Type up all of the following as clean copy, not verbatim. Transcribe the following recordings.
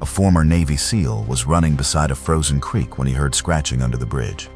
A former Navy SEAL was running beside a frozen creek when he heard scratching under the bridge.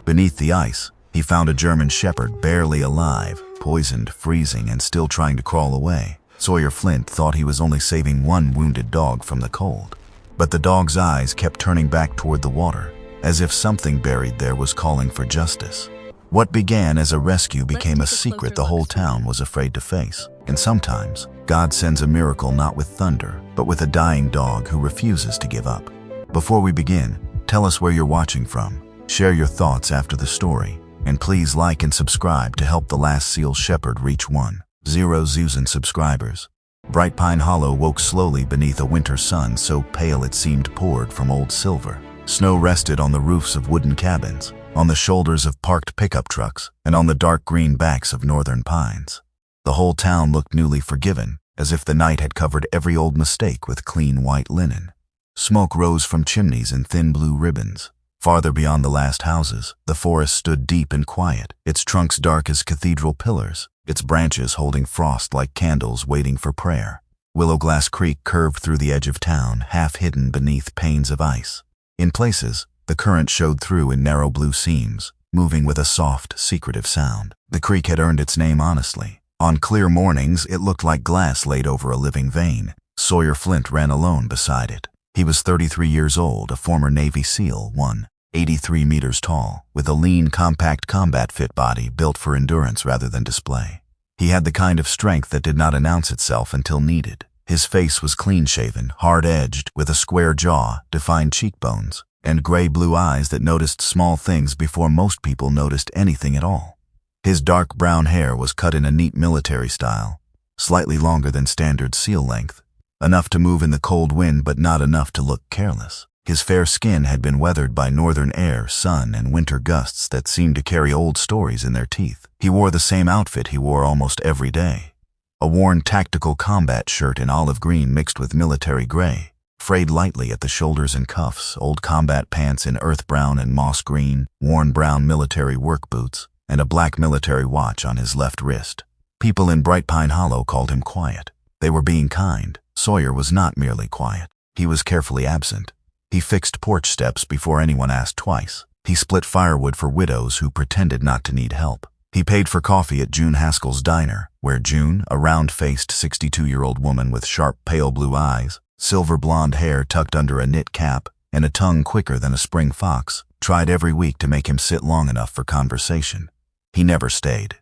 Beneath the ice, he found a German shepherd barely alive, poisoned, freezing, and still trying to crawl away. Sawyer Flint thought he was only saving one wounded dog from the cold. But the dog's eyes kept turning back toward the water, as if something buried there was calling for justice. What began as a rescue became a secret the whole town was afraid to face. And sometimes, God sends a miracle not with thunder, but with a dying dog who refuses to give up. Before we begin, tell us where you're watching from. Share your thoughts after the story. And please like and subscribe to help the last SEAL shepherd reach 1,000 subscribers. Bright Pine Hollow woke slowly beneath a winter sun so pale it seemed poured from old silver. Snow rested on the roofs of wooden cabins, on the shoulders of parked pickup trucks, and on the dark green backs of northern pines. The whole town looked newly forgiven, as if the night had covered every old mistake with clean white linen. Smoke rose from chimneys in thin blue ribbons. Farther beyond the last houses, the forest stood deep and quiet, its trunks dark as cathedral pillars, its branches holding frost like candles waiting for prayer. Willowglass Creek curved through the edge of town, half hidden beneath panes of ice. In places, the current showed through in narrow blue seams, moving with a soft, secretive sound. The creek had earned its name honestly. On clear mornings, it looked like glass laid over a living vein. Sawyer Flint ran alone beside it. He was 33 years old, a former Navy SEAL, 183 meters tall, with a lean, compact, combat-fit body built for endurance rather than display. He had the kind of strength that did not announce itself until needed. His face was clean-shaven, hard-edged, with a square jaw, defined cheekbones, and gray-blue eyes that noticed small things before most people noticed anything at all. His dark brown hair was cut in a neat military style, slightly longer than standard SEAL length, enough to move in the cold wind but not enough to look careless. His fair skin had been weathered by northern air, sun, and winter gusts that seemed to carry old stories in their teeth. He wore the same outfit he wore almost every day. A worn tactical combat shirt in olive green mixed with military gray, frayed lightly at the shoulders and cuffs, old combat pants in earth brown and moss green, worn brown military work boots, and a black military watch on his left wrist. People in Bright Pine Hollow called him quiet. They were being kind. Sawyer was not merely quiet. He was carefully absent. He fixed porch steps before anyone asked twice. He split firewood for widows who pretended not to need help. He paid for coffee at June Haskell's diner, where June, a round-faced 62-year-old woman with sharp pale blue eyes, silver blonde hair tucked under a knit cap, and a tongue quicker than a spring fox, tried every week to make him sit long enough for conversation. He never stayed.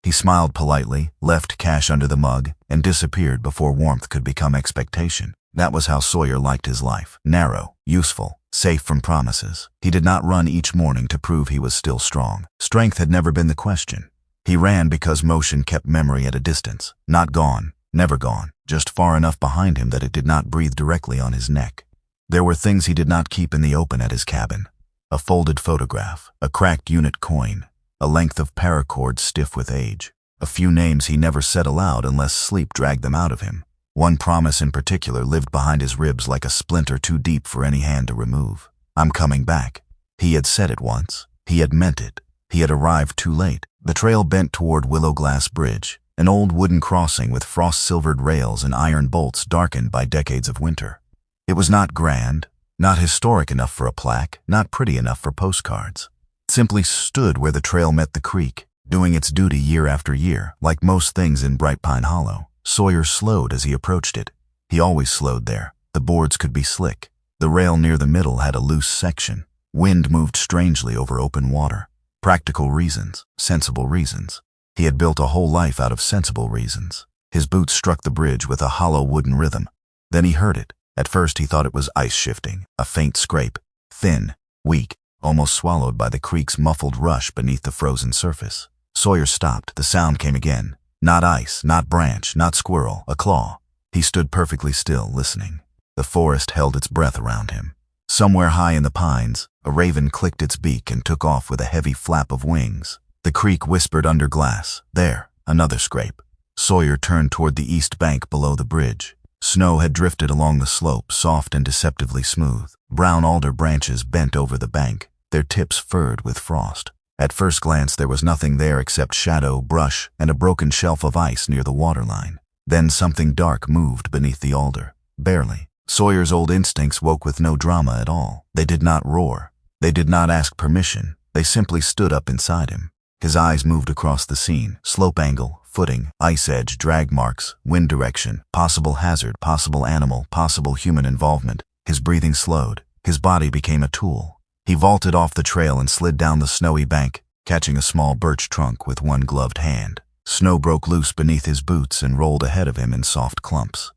He smiled politely, left cash under the mug, and disappeared before warmth could become expectation. That was how Sawyer liked his life. Narrow, useful, safe from promises. He did not run each morning to prove he was still strong. Strength had never been the question. He ran because motion kept memory at a distance. Not gone, never gone, just far enough behind him that it did not breathe directly on his neck. There were things he did not keep in the open at his cabin. A folded photograph, a cracked unit coin, a length of paracord stiff with age. A few names he never said aloud unless sleep dragged them out of him. One promise in particular lived behind his ribs like a splinter too deep for any hand to remove. "I'm coming back." He had said it once. He had meant it. He had arrived too late. The trail bent toward Willowglass Bridge, an old wooden crossing with frost-silvered rails and iron bolts darkened by decades of winter. It was not grand, not historic enough for a plaque, not pretty enough for postcards. It simply stood where the trail met the creek, doing its duty year after year, like most things in Bright Pine Hollow. Sawyer slowed as he approached it. He always slowed there. The boards could be slick. The rail near the middle had a loose section. Wind moved strangely over open water. Practical reasons, sensible reasons. He had built a whole life out of sensible reasons. His boots struck the bridge with a hollow wooden rhythm. Then he heard it. At first he thought it was ice shifting, a faint scrape, thin, weak, almost swallowed by the creek's muffled rush beneath the frozen surface. Sawyer stopped. The sound came again. Not ice, not branch, not squirrel, a claw. He stood perfectly still, listening. The forest held its breath around him. Somewhere high in the pines, a raven clicked its beak and took off with a heavy flap of wings. The creek whispered under glass. There, another scrape. Sawyer turned toward the east bank below the bridge. Snow had drifted along the slope, soft and deceptively smooth. Brown alder branches bent over the bank, their tips furred with frost. At first glance, there was nothing there except shadow, brush, and a broken shelf of ice near the waterline. Then something dark moved beneath the alder. Barely. Sawyer's old instincts woke with no drama at all. They did not roar. They did not ask permission. They simply stood up inside him. His eyes moved across the scene. Slope angle, footing, ice edge, drag marks, wind direction, possible hazard, possible animal, possible human involvement. His breathing slowed. His body became a tool. He vaulted off the trail and slid down the snowy bank, catching a small birch trunk with one gloved hand. Snow broke loose beneath his boots and rolled ahead of him in soft clumps.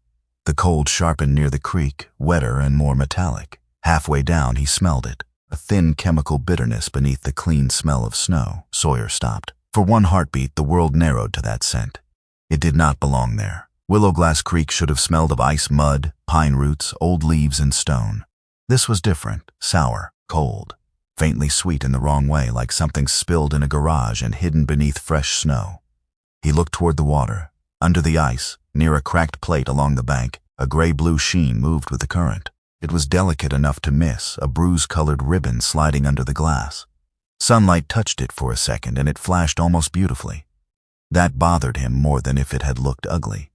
The cold sharpened near the creek, wetter and more metallic. Halfway down, he smelled it, a thin chemical bitterness beneath the clean smell of snow. Sawyer stopped. For one heartbeat, the world narrowed to that scent. It did not belong there. Willowglass Creek should have smelled of ice, mud, pine roots, old leaves, and stone. This was different, sour, cold, faintly sweet in the wrong way, like something spilled in a garage and hidden beneath fresh snow. He looked toward the water. Under the ice, near a cracked plate along the bank, a gray-blue sheen moved with the current. It was delicate enough to miss, a bruise-colored ribbon sliding under the glass. Sunlight touched it for a second, and it flashed almost beautifully. That bothered him more than if it had looked ugly.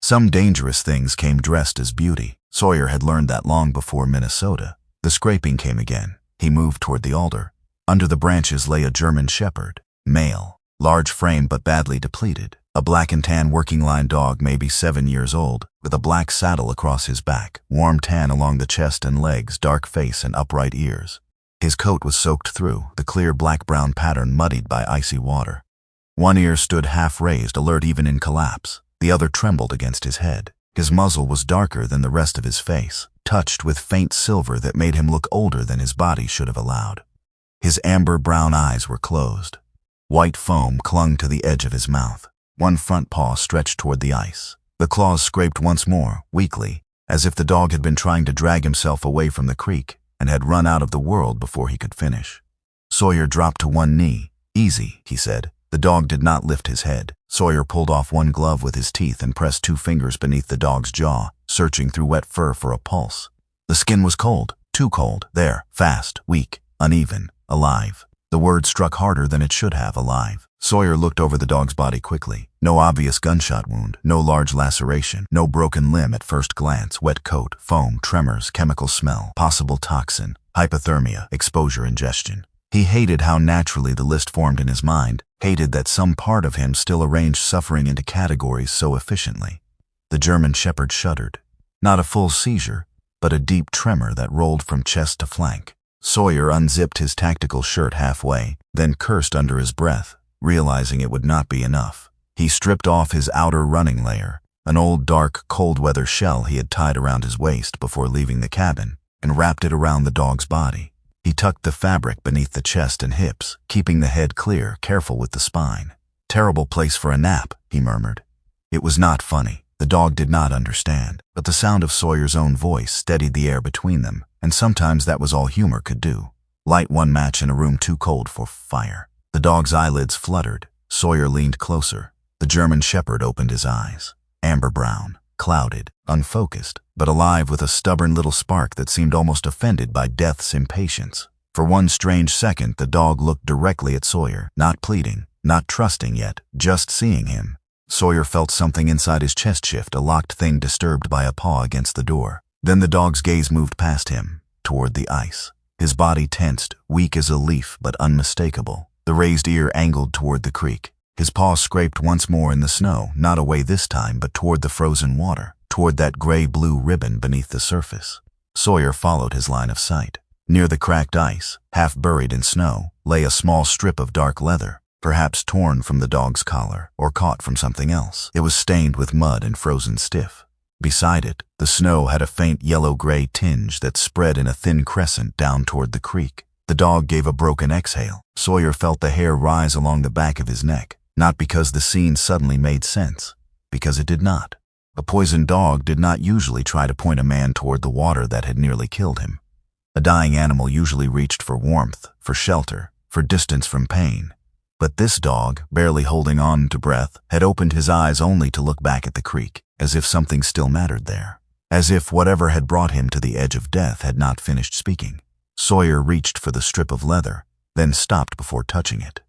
Some dangerous things came dressed as beauty. Sawyer had learned that long before Minnesota. The scraping came again. He moved toward the alder. Under the branches lay a German shepherd, male, large frame but badly depleted. A black and tan working-line dog, maybe 7 years old, with a black saddle across his back, warm tan along the chest and legs, dark face and upright ears. His coat was soaked through, the clear black-brown pattern muddied by icy water. One ear stood half-raised, alert even in collapse. The other trembled against his head. His muzzle was darker than the rest of his face, touched with faint silver that made him look older than his body should have allowed. His amber-brown eyes were closed. White foam clung to the edge of his mouth. One front paw stretched toward the ice. The claws scraped once more, weakly, as if the dog had been trying to drag himself away from the creek and had run out of the world before he could finish. Sawyer dropped to one knee. "Easy," he said. The dog did not lift his head. Sawyer pulled off one glove with his teeth and pressed 2 fingers beneath the dog's jaw, searching through wet fur for a pulse. The skin was cold, too cold, there, fast, weak, uneven, alive. The word struck harder than it should have, alive. Sawyer looked over the dog's body quickly. No obvious gunshot wound, no large laceration, no broken limb at first glance. Wet coat, foam, tremors, chemical smell, possible toxin, hypothermia, exposure, ingestion. He hated how naturally the list formed in his mind, hated that some part of him still arranged suffering into categories so efficiently. The German shepherd shuddered. Not a full seizure, but a deep tremor that rolled from chest to flank. Sawyer unzipped his tactical shirt halfway, then cursed under his breath, realizing it would not be enough. He stripped off his outer running layer, an old dark cold-weather shell he had tied around his waist before leaving the cabin, and wrapped it around the dog's body. He tucked the fabric beneath the chest and hips, keeping the head clear, careful with the spine. "Terrible place for a nap," he murmured. It was not funny. The dog did not understand, but the sound of Sawyer's own voice steadied the air between them, and sometimes that was all humor could do. Light one match in a room too cold for fire. The dog's eyelids fluttered. Sawyer leaned closer. The German shepherd opened his eyes. Amber brown, clouded, unfocused, but alive with a stubborn little spark that seemed almost offended by death's impatience. For one strange second, the dog looked directly at Sawyer, not pleading, not trusting yet, just seeing him. Sawyer felt something inside his chest shift, a locked thing disturbed by a paw against the door. Then the dog's gaze moved past him, toward the ice. His body tensed, weak as a leaf but unmistakable. The raised ear angled toward the creek. His paw scraped once more in the snow, not away this time, but toward the frozen water, toward that gray-blue ribbon beneath the surface. Sawyer followed his line of sight. Near the cracked ice, half buried in snow, lay a small strip of dark leather, perhaps torn from the dog's collar or caught from something else. It was stained with mud and frozen stiff. Beside it, the snow had a faint yellow-gray tinge that spread in a thin crescent down toward the creek. The dog gave a broken exhale. Sawyer felt the hair rise along the back of his neck, not because the scene suddenly made sense, because it did not. A poisoned dog did not usually try to point a man toward the water that had nearly killed him. A dying animal usually reached for warmth, for shelter, for distance from pain. But this dog, barely holding on to breath, had opened his eyes only to look back at the creek, as if something still mattered there, as if whatever had brought him to the edge of death had not finished speaking. Sawyer reached for the strip of leather, then stopped before touching it.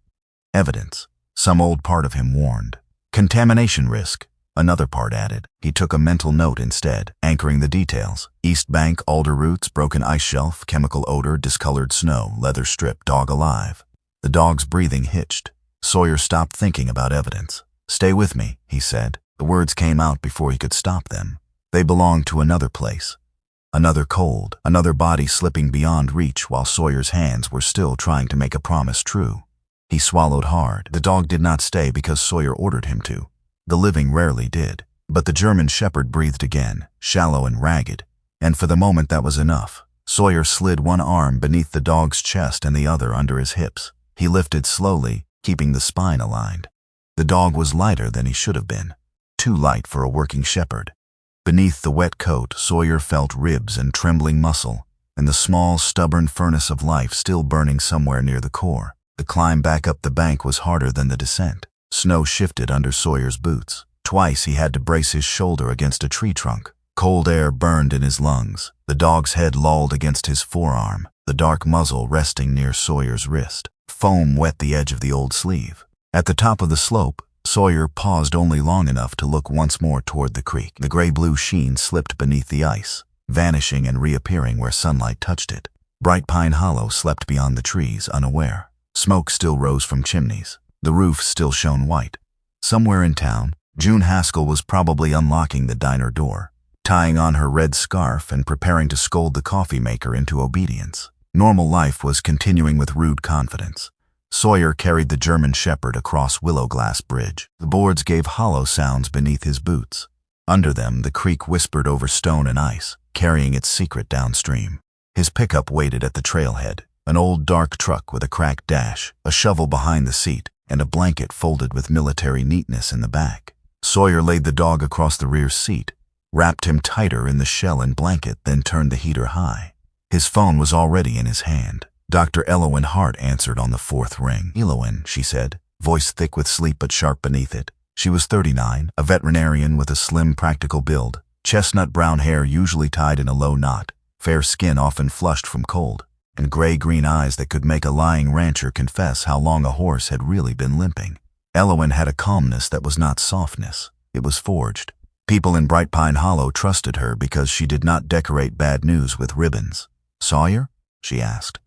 Evidence. Some old part of him warned. Contamination risk. Another part added. He took a mental note instead, anchoring the details. East bank, alder roots, broken ice shelf, chemical odor, discolored snow, leather strip, dog alive. The dog's breathing hitched. Sawyer stopped thinking about evidence. "Stay with me," he said. The words came out before he could stop them. They belonged to another place. Another cold, another body slipping beyond reach while Sawyer's hands were still trying to make a promise true. He swallowed hard. The dog did not stay because Sawyer ordered him to. The living rarely did. But the German shepherd breathed again, shallow and ragged. And for the moment that was enough. Sawyer slid one arm beneath the dog's chest and the other under his hips. He lifted slowly, keeping the spine aligned. The dog was lighter than he should have been. Too light for a working shepherd. Beneath the wet coat, Sawyer felt ribs and trembling muscle, and the small, stubborn furnace of life still burning somewhere near the core. The climb back up the bank was harder than the descent. Snow shifted under Sawyer's boots. Twice he had to brace his shoulder against a tree trunk. Cold air burned in his lungs. The dog's head lolled against his forearm, the dark muzzle resting near Sawyer's wrist. Foam wet the edge of the old sleeve. At the top of the slope, Sawyer paused only long enough to look once more toward the creek. The gray-blue sheen slipped beneath the ice, vanishing and reappearing where sunlight touched it. Bright Pine Hollow slept beyond the trees, unaware. Smoke still rose from chimneys. The roof still shone white. Somewhere in town, June Haskell was probably unlocking the diner door, tying on her red scarf and preparing to scold the coffee maker into obedience. Normal life was continuing with rude confidence. Sawyer carried the German shepherd across Willowglass Bridge. The boards gave hollow sounds beneath his boots. Under them, the creek whispered over stone and ice, carrying its secret downstream. His pickup waited at the trailhead, an old dark truck with a cracked dash, a shovel behind the seat, and a blanket folded with military neatness in the back. Sawyer laid the dog across the rear seat, wrapped him tighter in the shell and blanket, then turned the heater high. His phone was already in his hand. Dr. Elowen Hart answered on the fourth ring. "Elowen," she said, voice thick with sleep but sharp beneath it. She was 39, a veterinarian with a slim, practical build, chestnut brown hair usually tied in a low knot, fair skin often flushed from cold, and gray-green eyes that could make a lying rancher confess how long a horse had really been limping. Elowen had a calmness that was not softness. It was forged. People in Bright Pine Hollow trusted her because she did not decorate bad news with ribbons. "Sawyer?" she asked.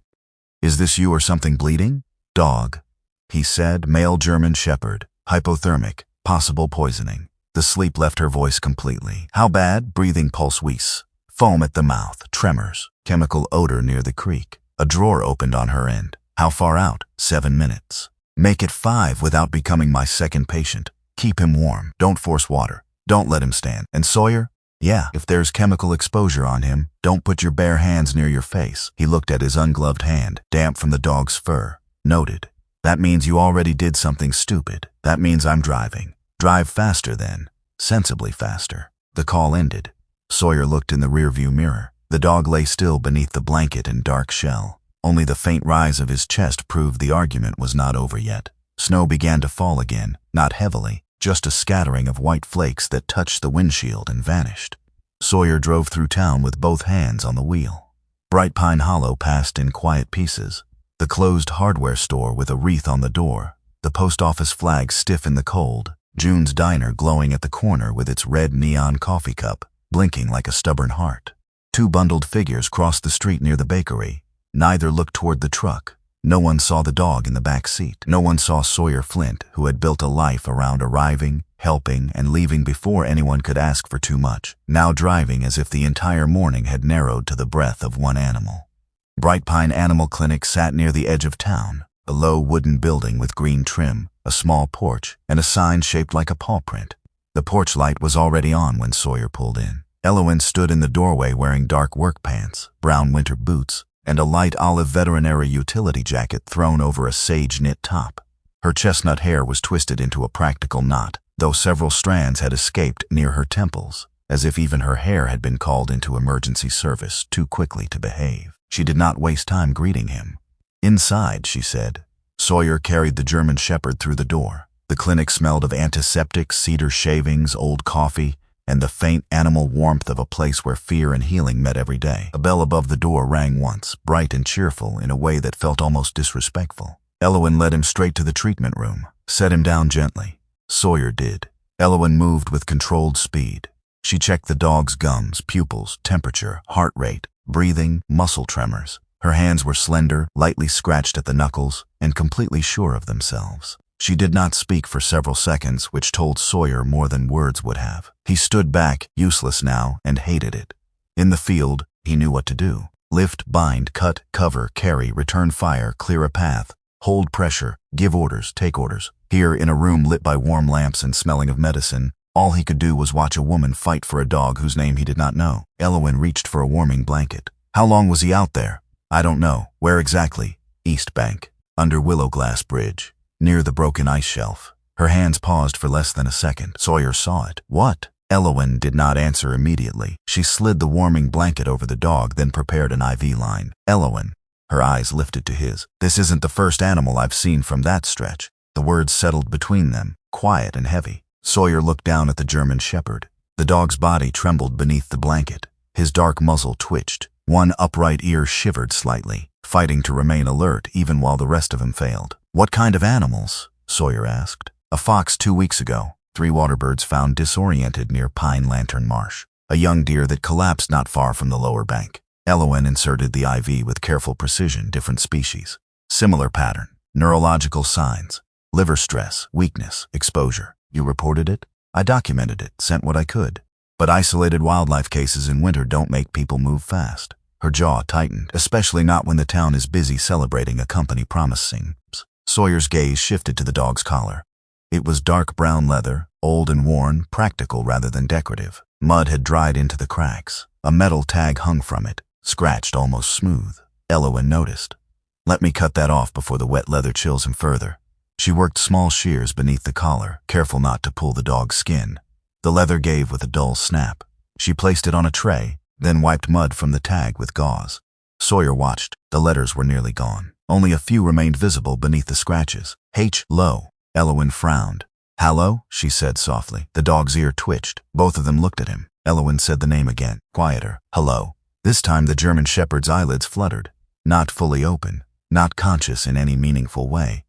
"Is this you or something bleeding?" "Dog," he said, male German shepherd, hypothermic, possible poisoning. The sleep left her voice completely. "How bad?" Breathing pulse wheeze. Foam at the mouth, tremors, chemical odor near the creek. A drawer opened on her end. "How far out?" 7 minutes. "Make it 5 without becoming my second patient. Keep him warm. Don't force water. Don't let him stand. And Sawyer? Yeah, if there's chemical exposure on him, don't put your bare hands near your face." He looked at his ungloved hand, damp from the dog's fur. Noted. "That means you already did something stupid. That means I'm driving. Drive faster then. Sensibly faster." The call ended. Sawyer looked in the rearview mirror. The dog lay still beneath the blanket and dark shell. Only the faint rise of his chest proved the argument was not over yet. Snow began to fall again, not heavily, just a scattering of white flakes that touched the windshield and vanished. Sawyer drove through town with both hands on the wheel. Bright Pine Hollow passed in quiet pieces. The closed hardware store with a wreath on the door, the post office flag stiff in the cold, June's diner glowing at the corner with its red neon coffee cup, blinking like a stubborn heart. 2 bundled figures crossed the street near the bakery. Neither looked toward the truck. No one saw the dog in the back seat. No one saw Sawyer Flint, who had built a life around arriving, helping, and leaving before anyone could ask for too much, now driving as if the entire morning had narrowed to the breath of one animal. Bright Pine Animal Clinic sat near the edge of town, a low wooden building with green trim, a small porch, and a sign shaped like a paw print. The porch light was already on when Sawyer pulled in. Elowen stood in the doorway wearing dark work pants, brown winter boots, and a light olive veterinary utility jacket thrown over a sage-knit top. Her chestnut hair was twisted into a practical knot, though several strands had escaped near her temples, as if even her hair had been called into emergency service too quickly to behave. She did not waste time greeting him. "Inside," she said. Sawyer carried the German shepherd through the door. The clinic smelled of antiseptics, cedar shavings, old coffee, and the faint animal warmth of a place where fear and healing met every day. A bell above the door rang once, bright and cheerful in a way that felt almost disrespectful. Elowen led him straight to the treatment room, set him down gently. Sawyer did. Elowen moved with controlled speed. She checked the dog's gums, pupils, temperature, heart rate, breathing, muscle tremors. Her hands were slender, lightly scratched at the knuckles, and completely sure of themselves. She did not speak for several seconds, which told Sawyer more than words would have. He stood back, useless now, and hated it. In the field, he knew what to do. Lift, bind, cut, cover, carry, return fire, clear a path, hold pressure, give orders, take orders. Here, in a room lit by warm lamps and smelling of medicine, all he could do was watch a woman fight for a dog whose name he did not know. Elowen reached for a warming blanket. How long was he out there? I don't know. Where exactly? East Bank. Under Willow Glass Bridge. Near the broken ice shelf. Her hands paused for less than a second. Sawyer saw it. What? Elowen did not answer immediately. She slid the warming blanket over the dog, then prepared an IV line. Elowen. Her eyes lifted to his. This isn't the first animal I've seen from that stretch. The words settled between them, quiet and heavy. Sawyer looked down at the German shepherd. The dog's body trembled beneath the blanket. His dark muzzle twitched. One upright ear shivered slightly, fighting to remain alert even while the rest of him failed. What kind of animals? Sawyer asked. A fox 2 weeks ago. 3 waterbirds found disoriented near Pine Lantern Marsh. A young deer that collapsed not far from the lower bank. Elowen inserted the IV with careful precision, different species. Similar pattern. Neurological signs. Liver stress, weakness, exposure. You reported it? I documented it, sent what I could. But isolated wildlife cases in winter don't make people move fast. Her jaw tightened, especially not when the town is busy celebrating a company promising. Sawyer's gaze shifted to the dog's collar. It was dark brown leather, old and worn, practical rather than decorative. Mud had dried into the cracks. A metal tag hung from it, scratched almost smooth. Elowen noticed. Let me cut that off before the wet leather chills him further. She worked small shears beneath the collar, careful not to pull the dog's skin. The leather gave with a dull snap. She placed it on a tray, then wiped mud from the tag with gauze. Sawyer watched. The letters were nearly gone. Only a few remained visible beneath the scratches. H. Low. Elowen frowned. Hallo? She said softly. The dog's ear twitched. Both of them looked at him. Elowen said the name again, quieter. Hello. This time the German shepherd's eyelids fluttered. Not fully open, not conscious in any meaningful way.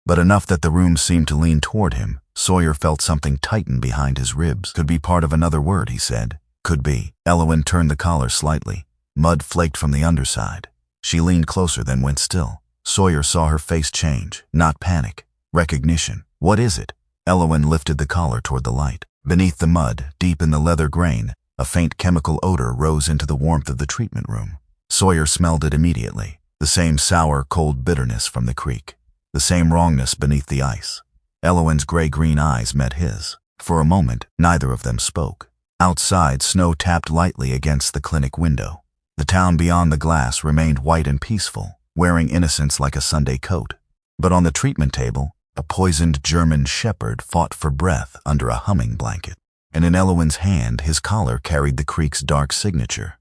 But enough that the room seemed to lean toward him. Sawyer felt something tighten behind his ribs. Could be part of another word, he said. Could be. Elowen turned the collar slightly. Mud flaked from the underside. She leaned closer, then went still. Sawyer saw her face change. Not panic. Recognition. What is it? Elowen lifted the collar toward the light. Beneath the mud, deep in the leather grain, a faint chemical odor rose into the warmth of the treatment room. Sawyer smelled it immediately. The same sour, cold bitterness from the creek. The same wrongness beneath the ice. Elowen's gray-green eyes met his. For a moment, neither of them spoke. Outside, snow tapped lightly against the clinic window. The town beyond the glass remained white and peaceful, wearing innocence like a Sunday coat. But on the treatment table, a poisoned German shepherd fought for breath under a humming blanket. And in Elowen's hand, his collar carried the creek's dark signature.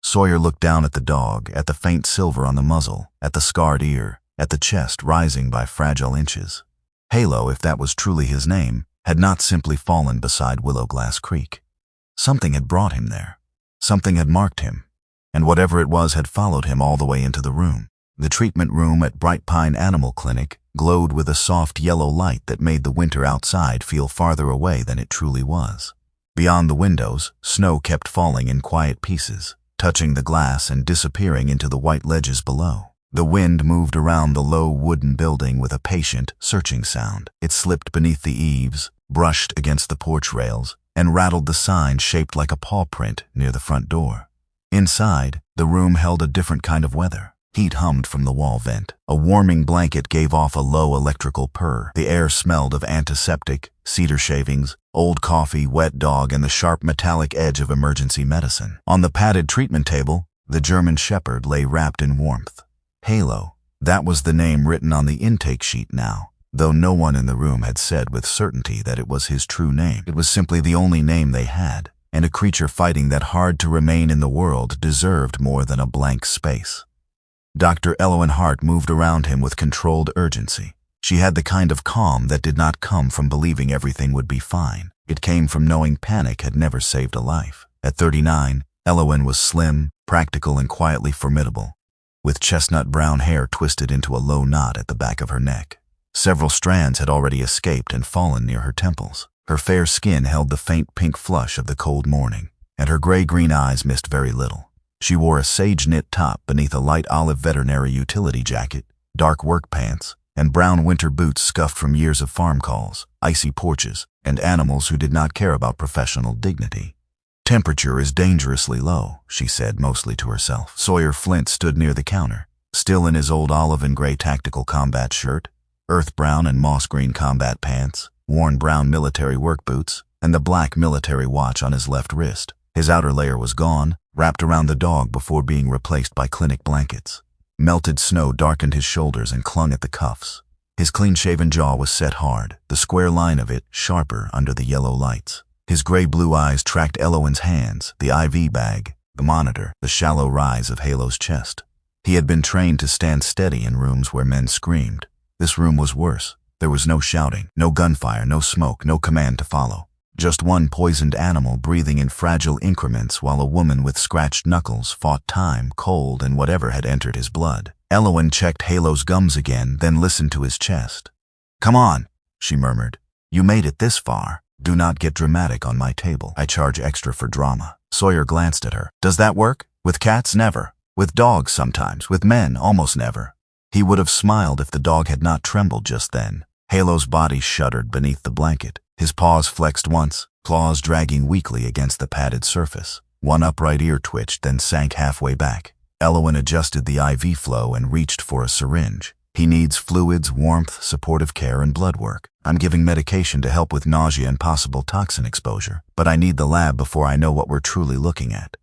Sawyer looked down at the dog, at the faint silver on the muzzle, at the scarred ear, at the chest rising by fragile inches. Halo, if that was truly his name, had not simply fallen beside Willow Glass Creek. Something had brought him there. Something had marked him. And whatever it was had followed him all the way into the room. The treatment room at Bright Pine Animal Clinic glowed with a soft yellow light that made the winter outside feel farther away than it truly was. Beyond the windows, snow kept falling in quiet pieces, touching the glass and disappearing into the white ledges below. The wind moved around the low wooden building with a patient, searching sound. It slipped beneath the eaves, brushed against the porch rails, and rattled the sign shaped like a paw print near the front door. Inside, the room held a different kind of weather. Heat hummed from the wall vent. A warming blanket gave off a low electrical purr. The air smelled of antiseptic, cedar shavings, old coffee, wet dog, and the sharp metallic edge of emergency medicine. On the padded treatment table, the German shepherd lay wrapped in warmth. Halo. That was the name written on the intake sheet now, though no one in the room had said with certainty that it was his true name. It was simply the only name they had, and a creature fighting that hard to remain in the world deserved more than a blank space. Dr. Elowen Hart moved around him with controlled urgency. She had the kind of calm that did not come from believing everything would be fine. It came from knowing panic had never saved a life. At 39, Elowen was slim, practical, and quietly formidable, with chestnut brown hair twisted into a low knot at the back of her neck. Several strands had already escaped and fallen near her temples. Her fair skin held the faint pink flush of the cold morning, and her gray-green eyes missed very little. She wore a sage-knit top beneath a light olive veterinary utility jacket, dark work pants, and brown winter boots scuffed from years of farm calls, icy porches, and animals who did not care about professional dignity. "Temperature is dangerously low," she said mostly to herself. Sawyer Flint stood near the counter, still in his old olive and gray tactical combat shirt, earth brown and moss green combat pants, worn brown military work boots, and the black military watch on his left wrist. His outer layer was gone, wrapped around the dog before being replaced by clinic blankets. Melted snow darkened his shoulders and clung at the cuffs. His clean-shaven jaw was set hard, the square line of it sharper under the yellow lights. His gray-blue eyes tracked Elowen's hands, the IV bag, the monitor, the shallow rise of Halo's chest. He had been trained to stand steady in rooms where men screamed. This room was worse. There was no shouting, no gunfire, no smoke, no command to follow. Just one poisoned animal breathing in fragile increments while a woman with scratched knuckles fought time, cold, and whatever had entered his blood. Elowen checked Halo's gums again, then listened to his chest. "Come on," she murmured. "You made it this far. Do not get dramatic on my table. I charge extra for drama." Sawyer glanced at her. "Does that work? With cats, never. With dogs, sometimes. With men, almost never." He would have smiled if the dog had not trembled just then. Halo's body shuddered beneath the blanket. His paws flexed once, claws dragging weakly against the padded surface. One upright ear twitched, then sank halfway back. Elowen adjusted the IV flow and reached for a syringe. "He needs fluids, warmth, supportive care, and blood work. I'm giving medication to help with nausea and possible toxin exposure, but I need the lab before I know what we're truly looking at."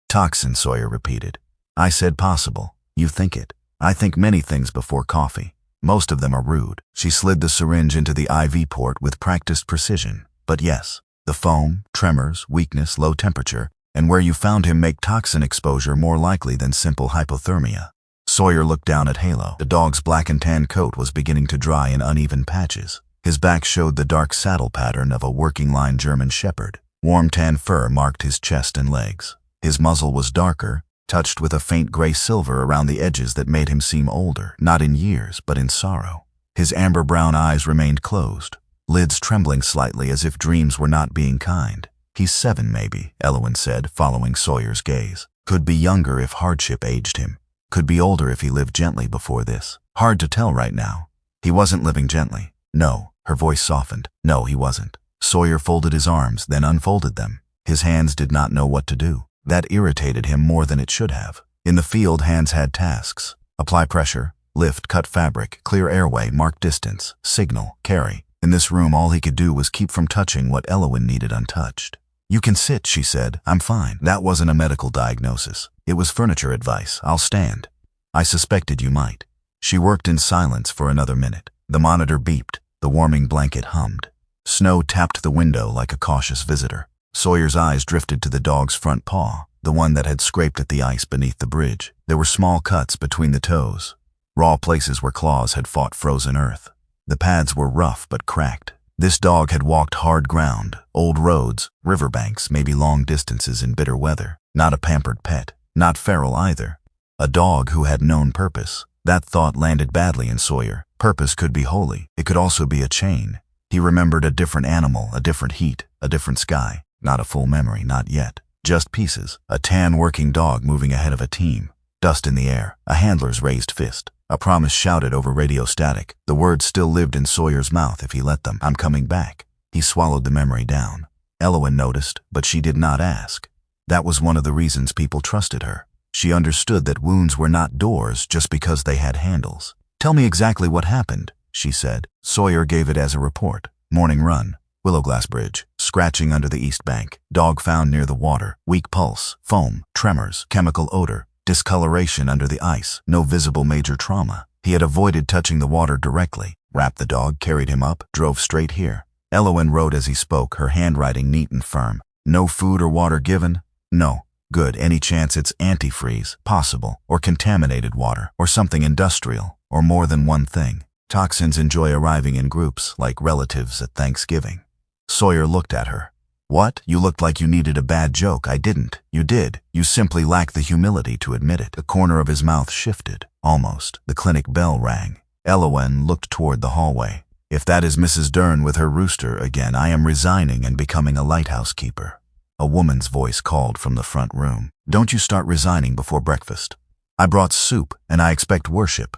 "Toxin," Sawyer repeated. "I said possible. You think it. I think many things before coffee. Most of them are rude." She slid the syringe into the IV port with practiced precision. "But yes, the foam, tremors, weakness, low temperature, and where you found him make toxin exposure more likely than simple hypothermia." Sawyer looked down at Halo. The dog's black and tan coat was beginning to dry in uneven patches. His back showed the dark saddle pattern of a working-line German shepherd. Warm tan fur marked his chest and legs. His muzzle was darker, touched with a faint gray silver around the edges that made him seem older, not in years, but in sorrow. His amber-brown eyes remained closed, lids trembling slightly as if dreams were not being kind. "He's 7, maybe," Elowen said, following Sawyer's gaze. "Could be younger if hardship aged him. Could be older if he lived gently before this. Hard to tell right now. He wasn't living gently." "No," her voice softened. "No, he wasn't." Sawyer folded his arms, then unfolded them. His hands did not know what to do. That irritated him more than it should have. In the field, hands had tasks. Apply pressure, lift, cut fabric, clear airway, mark distance, signal, carry. In this room, all he could do was keep from touching what Elowen needed untouched. "You can sit," she said. "I'm fine." That wasn't a medical diagnosis. It was furniture advice. "I'll stand." "I suspected you might." She worked in silence for another minute. The monitor beeped. The warming blanket hummed. Snow tapped the window like a cautious visitor. Sawyer's eyes drifted to the dog's front paw, the one that had scraped at the ice beneath the bridge. There were small cuts between the toes, raw places where claws had fought frozen earth. The pads were rough but cracked. This dog had walked hard ground, old roads, riverbanks, maybe long distances in bitter weather. Not a pampered pet, not feral either. A dog who had known purpose. That thought landed badly in Sawyer. Purpose could be holy. It could also be a chain. He remembered a different animal, a different heat, a different sky. Not a full memory, not yet. Just pieces. A tan working dog moving ahead of a team. Dust in the air. A handler's raised fist. A promise shouted over radio static. The words still lived in Sawyer's mouth if he let them. "I'm coming back." He swallowed the memory down. Elowen noticed, but she did not ask. That was one of the reasons people trusted her. She understood that wounds were not doors just because they had handles. "Tell me exactly what happened," she said. Sawyer gave it as a report. "Morning run. Willowglass Bridge. Scratching under the east bank. Dog found near the water. Weak pulse. Foam. Tremors. Chemical odor. Discoloration under the ice. No visible major trauma. He had avoided touching the water directly. Wrapped the dog, carried him up, drove straight here." Elowen wrote as he spoke, her handwriting neat and firm. "No food or water given?" "No." "Good. Any chance it's antifreeze? Possible. Or contaminated water. Or something industrial. Or more than one thing. Toxins enjoy arriving in groups, like relatives at Thanksgiving." Sawyer looked at her. "What? You looked like you needed a bad joke." "I didn't." "You did. You simply lacked the humility to admit it." The corner of his mouth shifted. Almost. The clinic bell rang. Elowen looked toward the hallway. If that is Mrs. Dern with her rooster again, I am resigning and becoming a lighthouse keeper. A woman's voice called from the front room. Don't you start resigning before breakfast. I brought soup, and I expect worship.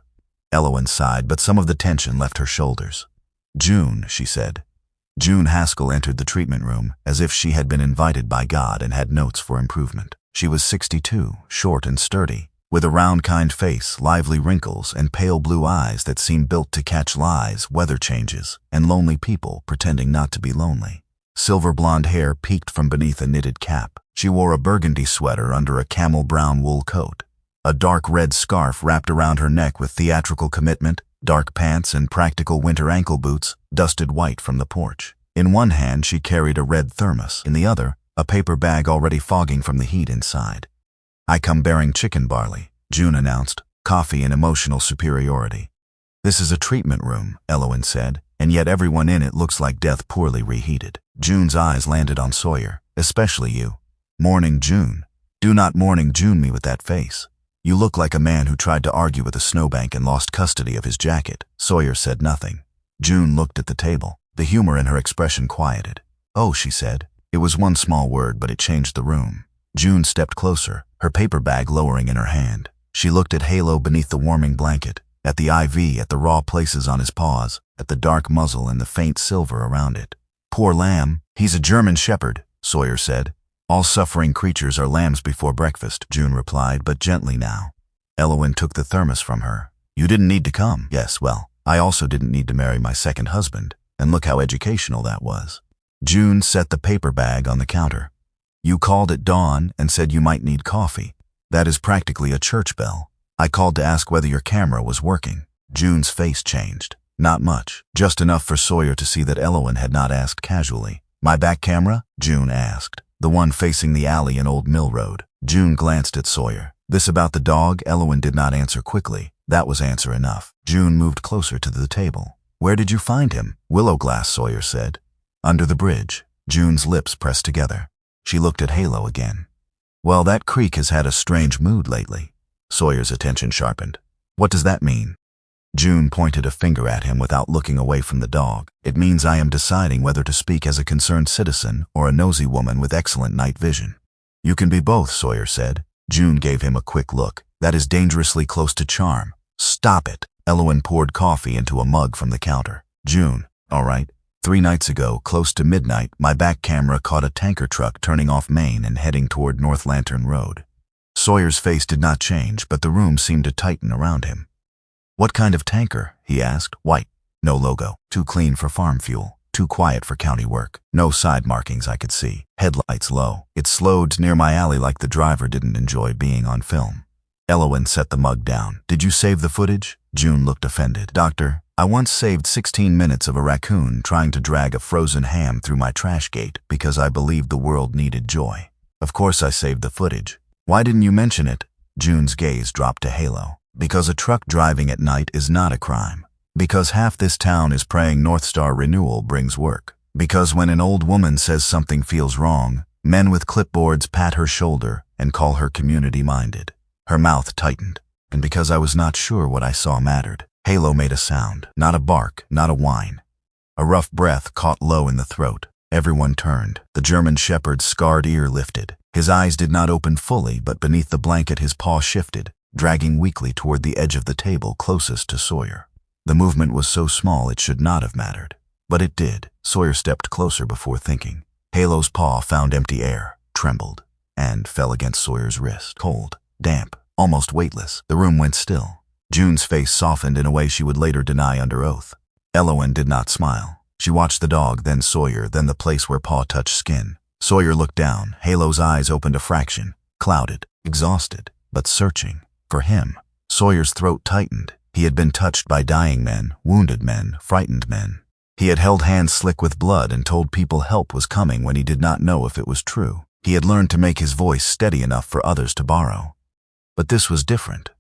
Elowen sighed, but some of the tension left her shoulders. June, she said. June Haskell entered the treatment room as if she had been invited by God and had notes for improvement. She was 62, short and sturdy, with a round, kind face, lively wrinkles, and pale blue eyes that seemed built to catch lies, weather changes, and lonely people pretending not to be lonely. Silver blonde hair peeked from beneath a knitted cap. She wore a burgundy sweater under a camel brown wool coat. A dark red scarf wrapped around her neck with theatrical commitment, dark pants and practical winter ankle boots, dusted white from the porch. In one hand she carried a red thermos, in the other, a paper bag already fogging from the heat inside. I come bearing chicken barley, June announced, coffee and emotional superiority. This is a treatment room, Elowen said, and yet everyone in it looks like death poorly reheated. June's eyes landed on Sawyer, especially you. Morning, June. Do not morning June me with that face. You look like a man who tried to argue with a snowbank and lost custody of his jacket. Sawyer said nothing. June looked at the table. The humor in her expression quieted. Oh, she said. It was one small word, but it changed the room. June stepped closer, her paper bag lowering in her hand. She looked at Halo beneath the warming blanket, at the IV, at the raw places on his paws, at the dark muzzle and the faint silver around it. Poor lamb. He's a German shepherd, Sawyer said. All suffering creatures are lambs before breakfast, June replied, but gently now. Elowen took the thermos from her. You didn't need to come. Yes, well, I also didn't need to marry my second husband, and look how educational that was. June set the paper bag on the counter. You called at dawn and said you might need coffee. That is practically a church bell. I called to ask whether your camera was working. June's face changed. Not much, just enough for Sawyer to see that Elowen had not asked casually. My back camera? June asked. The one facing the alley in Old Mill Road. June glanced at Sawyer. This about the dog? Elowen did not answer quickly. That was answer enough. June moved closer to the table. Where did you find him? Willowglass, Sawyer said. Under the bridge. June's lips pressed together. She looked at Halo again. Well, that creek has had a strange mood lately. Sawyer's attention sharpened. What does that mean? June pointed a finger at him without looking away from the dog. It means I am deciding whether to speak as a concerned citizen or a nosy woman with excellent night vision. You can be both, Sawyer said. June gave him a quick look. That is dangerously close to charm. Stop it. Elowen poured coffee into a mug from the counter. June, all right. 3 nights ago, close to midnight, my back camera caught a tanker truck turning off Main and heading toward North Lantern Road. Sawyer's face did not change, but the room seemed to tighten around him. What kind of tanker? He asked. White. No logo. Too clean for farm fuel. Too quiet for county work. No side markings I could see. Headlights low. It slowed near my alley like the driver didn't enjoy being on film. Elowen set the mug down. Did you save the footage? June looked offended. Doctor, I once saved 16 minutes of a raccoon trying to drag a frozen ham through my trash gate because I believed the world needed joy. Of course I saved the footage. Why didn't you mention it? June's gaze dropped to Halo. Because a truck driving at night is not a crime. Because half this town is praying North Star renewal brings work. Because when an old woman says something feels wrong, men with clipboards pat her shoulder and call her community-minded. Her mouth tightened. And because I was not sure what I saw mattered. Halo made a sound, not a bark, not a whine. A rough breath caught low in the throat. Everyone turned. The German shepherd's scarred ear lifted. His eyes did not open fully, but beneath the blanket his paw shifted, dragging weakly toward the edge of the table closest to Sawyer. The movement was so small it should not have mattered. But it did. Sawyer stepped closer before thinking. Halo's paw found empty air, trembled, and fell against Sawyer's wrist. Cold, damp, almost weightless. The room went still. June's face softened in a way she would later deny under oath. Elowen did not smile. She watched the dog, then Sawyer, then the place where paw touched skin. Sawyer looked down. Halo's eyes opened a fraction, clouded, exhausted, but searching. For him. Sawyer's throat tightened. He had been touched by dying men, wounded men, frightened men. He had held hands slick with blood and told people help was coming when he did not know if it was true. He had learned to make his voice steady enough for others to borrow. But this was different.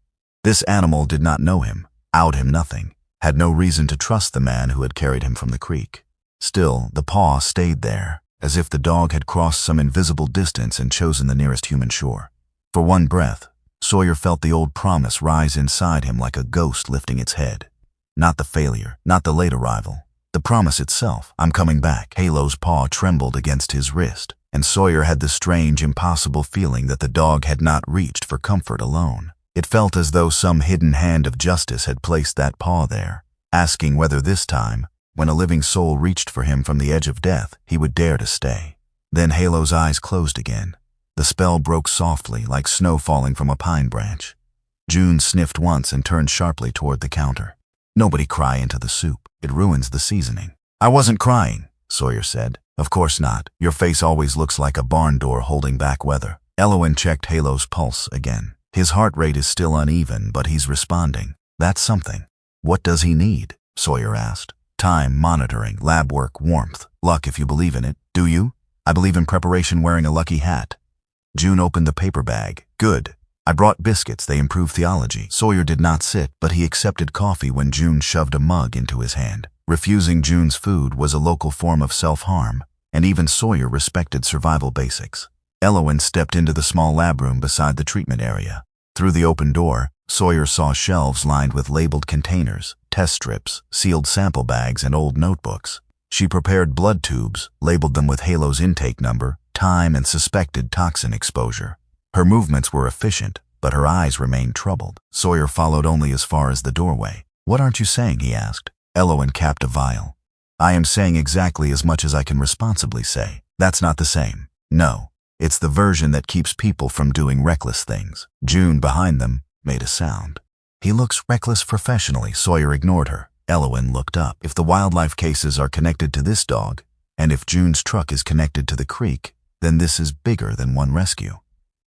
This animal did not know him, owed him nothing, had no reason to trust the man who had carried him from the creek. Still, the paw stayed there, as if the dog had crossed some invisible distance and chosen the nearest human shore. For one breath, Sawyer felt the old promise rise inside him like a ghost lifting its head. Not the failure, not the late arrival, The promise itself. I'm coming back. Halo's paw trembled against his wrist, and Sawyer had the strange, impossible feeling that the dog had not reached for comfort alone. It felt as though some hidden hand of justice had placed that paw there, asking whether this time, when a living soul reached for him from the edge of death, he would dare to stay. Then Halo's eyes closed again. The spell broke softly, like snow falling from a pine branch. June sniffed once and turned sharply toward the counter. Nobody cry into the soup. It ruins the seasoning. I wasn't crying, Sawyer said. Of course not. Your face always looks like a barn door holding back weather. Elowen checked Halo's pulse again. His heart rate is still uneven, but he's responding. That's something. What does he need? Sawyer asked. Time, monitoring, lab work, warmth. Luck if you believe in it. Do you? I believe in preparation, wearing a lucky hat. June opened the paper bag. Good. I brought biscuits. They improve theology. Sawyer did not sit, but he accepted coffee when June shoved a mug into his hand. Refusing June's food was a local form of self-harm, and even Sawyer respected survival basics. Elowen stepped into the small lab room beside the treatment area. Through the open door, Sawyer saw shelves lined with labeled containers, test strips, sealed sample bags, and old notebooks. She prepared blood tubes, labeled them with Halo's intake number, time, and suspected toxin exposure. Her movements were efficient, but her eyes remained troubled. Sawyer followed only as far as the doorway. What aren't you saying? He asked. Elowen capped a vial. I am saying exactly as much as I can responsibly say. That's not the same. No. It's the version that keeps people from doing reckless things. June, behind them, made a sound. He looks reckless professionally. Sawyer ignored her. Elowen looked up. If the wildlife cases are connected to this dog, and if June's truck is connected to the creek, then this is bigger than one rescue.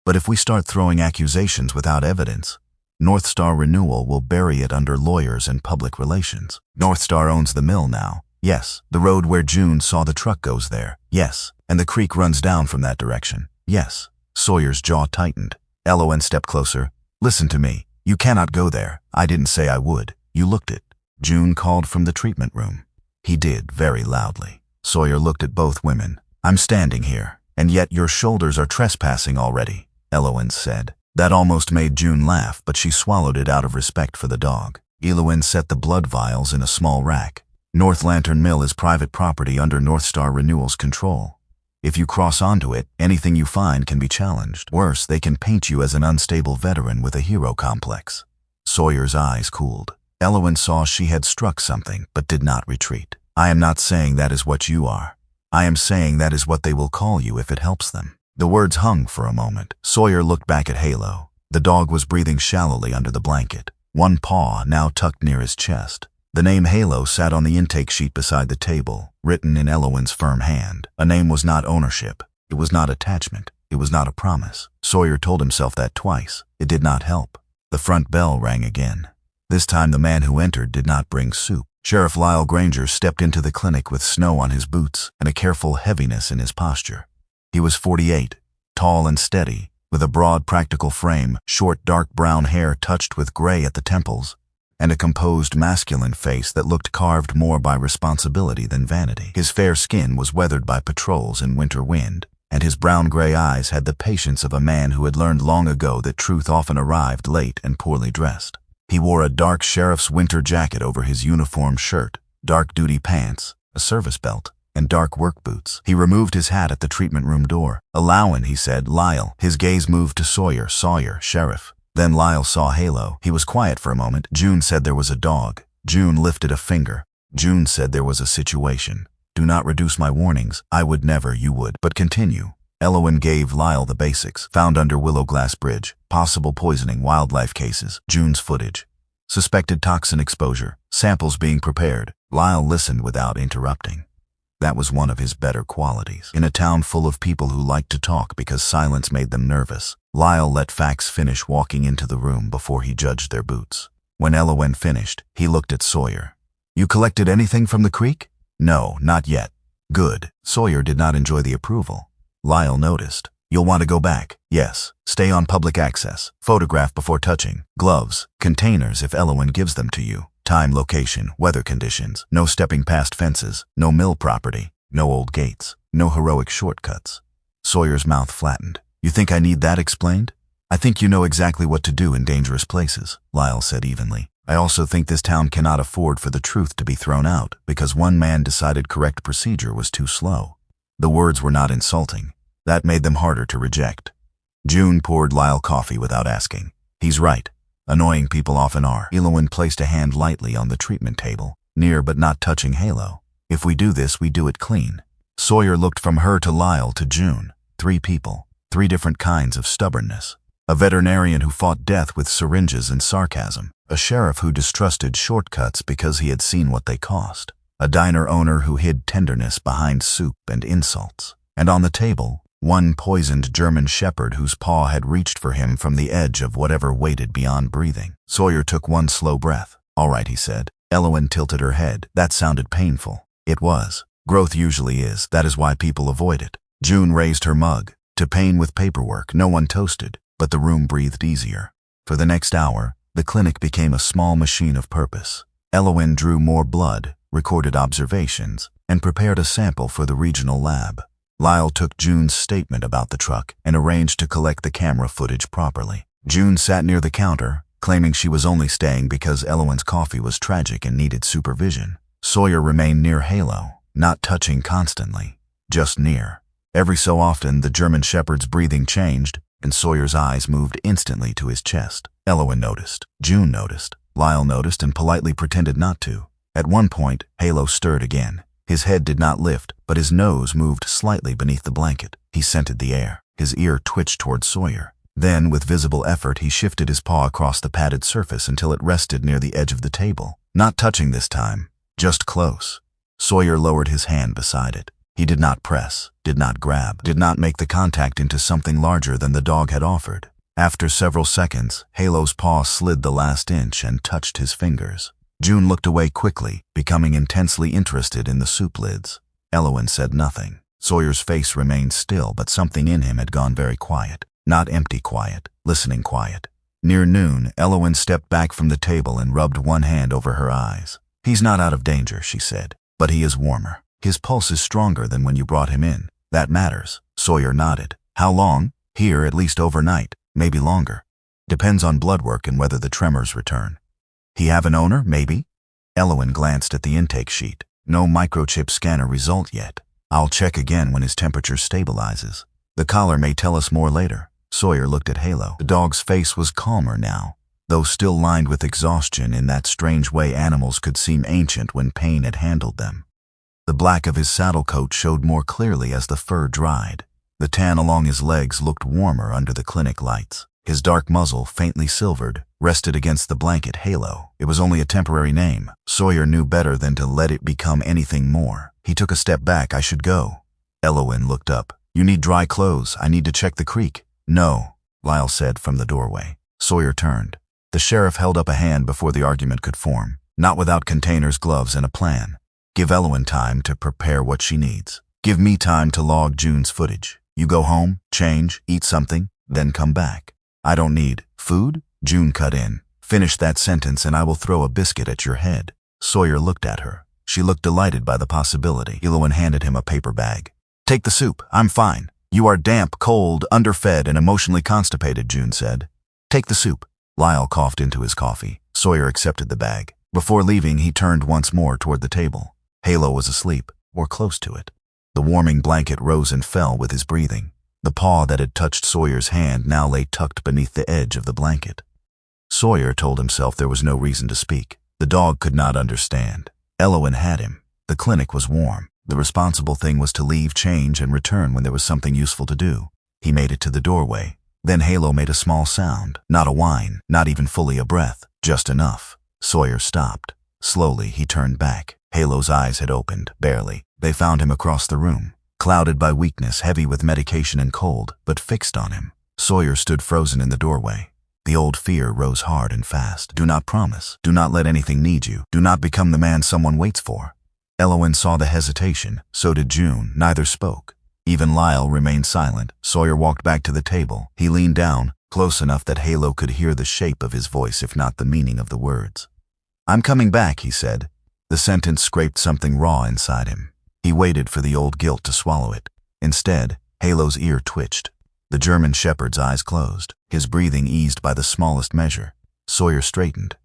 But if we start throwing accusations without evidence, North Star Renewal will bury it under lawyers and public relations. North Star owns the mill now. Yes. The road where June saw the truck goes there. Yes. And the creek runs down from that direction. Yes. Sawyer's jaw tightened. Elowen stepped closer. Listen to me. You cannot go there. I didn't say I would. You looked it. June called from the treatment room. He did, very loudly. Sawyer looked at both women. I'm standing here, and yet your shoulders are trespassing already, Elowen said. That almost made June laugh, but she swallowed it out of respect for the dog. Elowen set the blood vials in a small rack. North Lantern Mill is private property under North Star Renewal's control. If you cross onto it, anything you find can be challenged. Worse, they can paint you as an unstable veteran with a hero complex. Sawyer's eyes cooled. Elowen saw she had struck something, but did not retreat. I am not saying that is what you are. I am saying that is what they will call you if it helps them. The words hung for a moment. Sawyer looked back at Halo. The dog was breathing shallowly under the blanket, one paw now tucked near his chest. The name Halo sat on the intake sheet beside the table, written in Elowen's firm hand. A name was not ownership. It was not attachment. It was not a promise. Sawyer told himself that twice. It did not help. The front bell rang again. This time the man who entered did not bring soup. Sheriff Lyle Granger stepped into the clinic with snow on his boots and a careful heaviness in his posture. He was 48, tall and steady, with a broad, practical frame, short, dark brown hair touched with gray at the temples, and a composed, masculine face that looked carved more by responsibility than vanity. His fair skin was weathered by patrols and winter wind, and his brown-gray eyes had the patience of a man who had learned long ago that truth often arrived late and poorly dressed. He wore a dark sheriff's winter jacket over his uniform shirt, dark duty pants, a service belt, and dark work boots. He removed his hat at the treatment room door. Allowan, he said. Lyle. His gaze moved to Sawyer. Sawyer, sheriff. Then Lyle saw Halo. He was quiet for a moment. June said there was a dog. June lifted a finger. June said there was a situation. Do not reduce my warnings. I would never, you would. But continue. Elowen gave Lyle the basics. Found under Willow Glass Bridge. Possible poisoning, wildlife cases. June's footage. Suspected toxin exposure. Samples being prepared. Lyle listened without interrupting. That was one of his better qualities. In a town full of people who liked to talk because silence made them nervous, Lyle let facts finish walking into the room before he judged their boots. When Elowen finished, he looked at Sawyer. You collected anything from the creek? No, not yet. Good. Sawyer did not enjoy the approval. Lyle noticed. You'll want to go back. Yes. Stay on public access. Photograph before touching. Gloves. Containers if Elowen gives them to you. Time, location, weather conditions. No stepping past fences. No mill property. No old gates. No heroic shortcuts. Sawyer's mouth flattened. You think I need that explained? I think you know exactly what to do in dangerous places, Lyle said evenly. I also think this town cannot afford for the truth to be thrown out because one man decided correct procedure was too slow. The words were not insulting. That made them harder to reject. June poured Lyle coffee without asking. He's right. Annoying people often are. Elowin placed a hand lightly on the treatment table, near but not touching Halo. If we do this, we do it clean. Sawyer looked from her to Lyle to June. 3 people, 3 different kinds of stubbornness. A veterinarian who fought death with syringes and sarcasm. A sheriff who distrusted shortcuts because he had seen what they cost. A diner owner who hid tenderness behind soup and insults. And on the table, one poisoned German shepherd whose paw had reached for him from the edge of whatever waited beyond breathing. Sawyer took one slow breath. All right, he said. Elowin tilted her head. That sounded painful. It was. Growth usually is. That is why people avoid it. June raised her mug. To pain with paperwork, no one toasted, but the room breathed easier. For the next hour, the clinic became a small machine of purpose. Elowin drew more blood, recorded observations, and prepared a sample for the regional lab. Lyle took June's statement about the truck and arranged to collect the camera footage properly. June sat near the counter, claiming she was only staying because Elowin's coffee was tragic and needed supervision. Sawyer remained near Halo, not touching constantly, just near. Every so often, the German shepherd's breathing changed, and Sawyer's eyes moved instantly to his chest. Elowin noticed. June noticed. Lyle noticed and politely pretended not to. At one point, Halo stirred again. His head did not lift, but his nose moved slightly beneath the blanket. He scented the air. His ear twitched toward Sawyer. Then, with visible effort, he shifted his paw across the padded surface until it rested near the edge of the table. Not touching this time, just close. Sawyer lowered his hand beside it. He did not press, did not grab, did not make the contact into something larger than the dog had offered. After several seconds, Halo's paw slid the last inch and touched his fingers. June looked away quickly, becoming intensely interested in the soup lids. Elowin said nothing. Sawyer's face remained still, but something in him had gone very quiet. Not empty quiet, listening quiet. Near noon, Elowin stepped back from the table and rubbed one hand over her eyes. He's not out of danger, she said, but he is warmer. His pulse is stronger than when you brought him in. That matters. Sawyer nodded. How long? Here, at least overnight. Maybe longer. Depends on blood work and whether the tremors return. He have an owner? Maybe? Elowin glanced at the intake sheet. No microchip scanner result yet. I'll check again when his temperature stabilizes. The collar may tell us more later. Sawyer looked at Halo. The dog's face was calmer now, though still lined with exhaustion in that strange way animals could seem ancient when pain had handled them. The black of his saddle coat showed more clearly as the fur dried. The tan along his legs looked warmer under the clinic lights. His dark muzzle, faintly silvered, rested against the blanket. Halo. It was only a temporary name. Sawyer knew better than to let it become anything more. He took a step back. I should go. Elowin looked up. You need dry clothes. I need to check the creek. No, Lyle said from the doorway. Sawyer turned. The sheriff held up a hand before the argument could form. Not without containers, gloves, and a plan. Give Elowin time to prepare what she needs. Give me time to log June's footage. You go home, change, eat something, then come back. I don't need food? June cut in. Finish that sentence and I will throw a biscuit at your head. Sawyer looked at her. She looked delighted by the possibility. Elowin handed him a paper bag. Take the soup. I'm fine. You are damp, cold, underfed, and emotionally constipated, June said. Take the soup. Lyle coughed into his coffee. Sawyer accepted the bag. Before leaving, he turned once more toward the table. Halo was asleep, or close to it. The warming blanket rose and fell with his breathing. The paw that had touched Sawyer's hand now lay tucked beneath the edge of the blanket. Sawyer told himself there was no reason to speak. The dog could not understand. Elowin had him. The clinic was warm. The responsible thing was to leave, change, and return when there was something useful to do. He made it to the doorway. Then Halo made a small sound. Not a whine, not even fully a breath, just enough. Sawyer stopped. Slowly, he turned back. Halo's eyes had opened, barely. They found him across the room, clouded by weakness, heavy with medication and cold, but fixed on him. Sawyer stood frozen in the doorway. The old fear rose hard and fast. Do not promise. Do not let anything need you. Do not become the man someone waits for. Elowin saw the hesitation. So did June. Neither spoke. Even Lyle remained silent. Sawyer walked back to the table. He leaned down, close enough that Halo could hear the shape of his voice if not the meaning of the words. I'm coming back, he said. The sentence scraped something raw inside him. He waited for the old guilt to swallow it. Instead, Halo's ear twitched. The German shepherd's eyes closed. His breathing eased by the smallest measure. Sawyer straightened.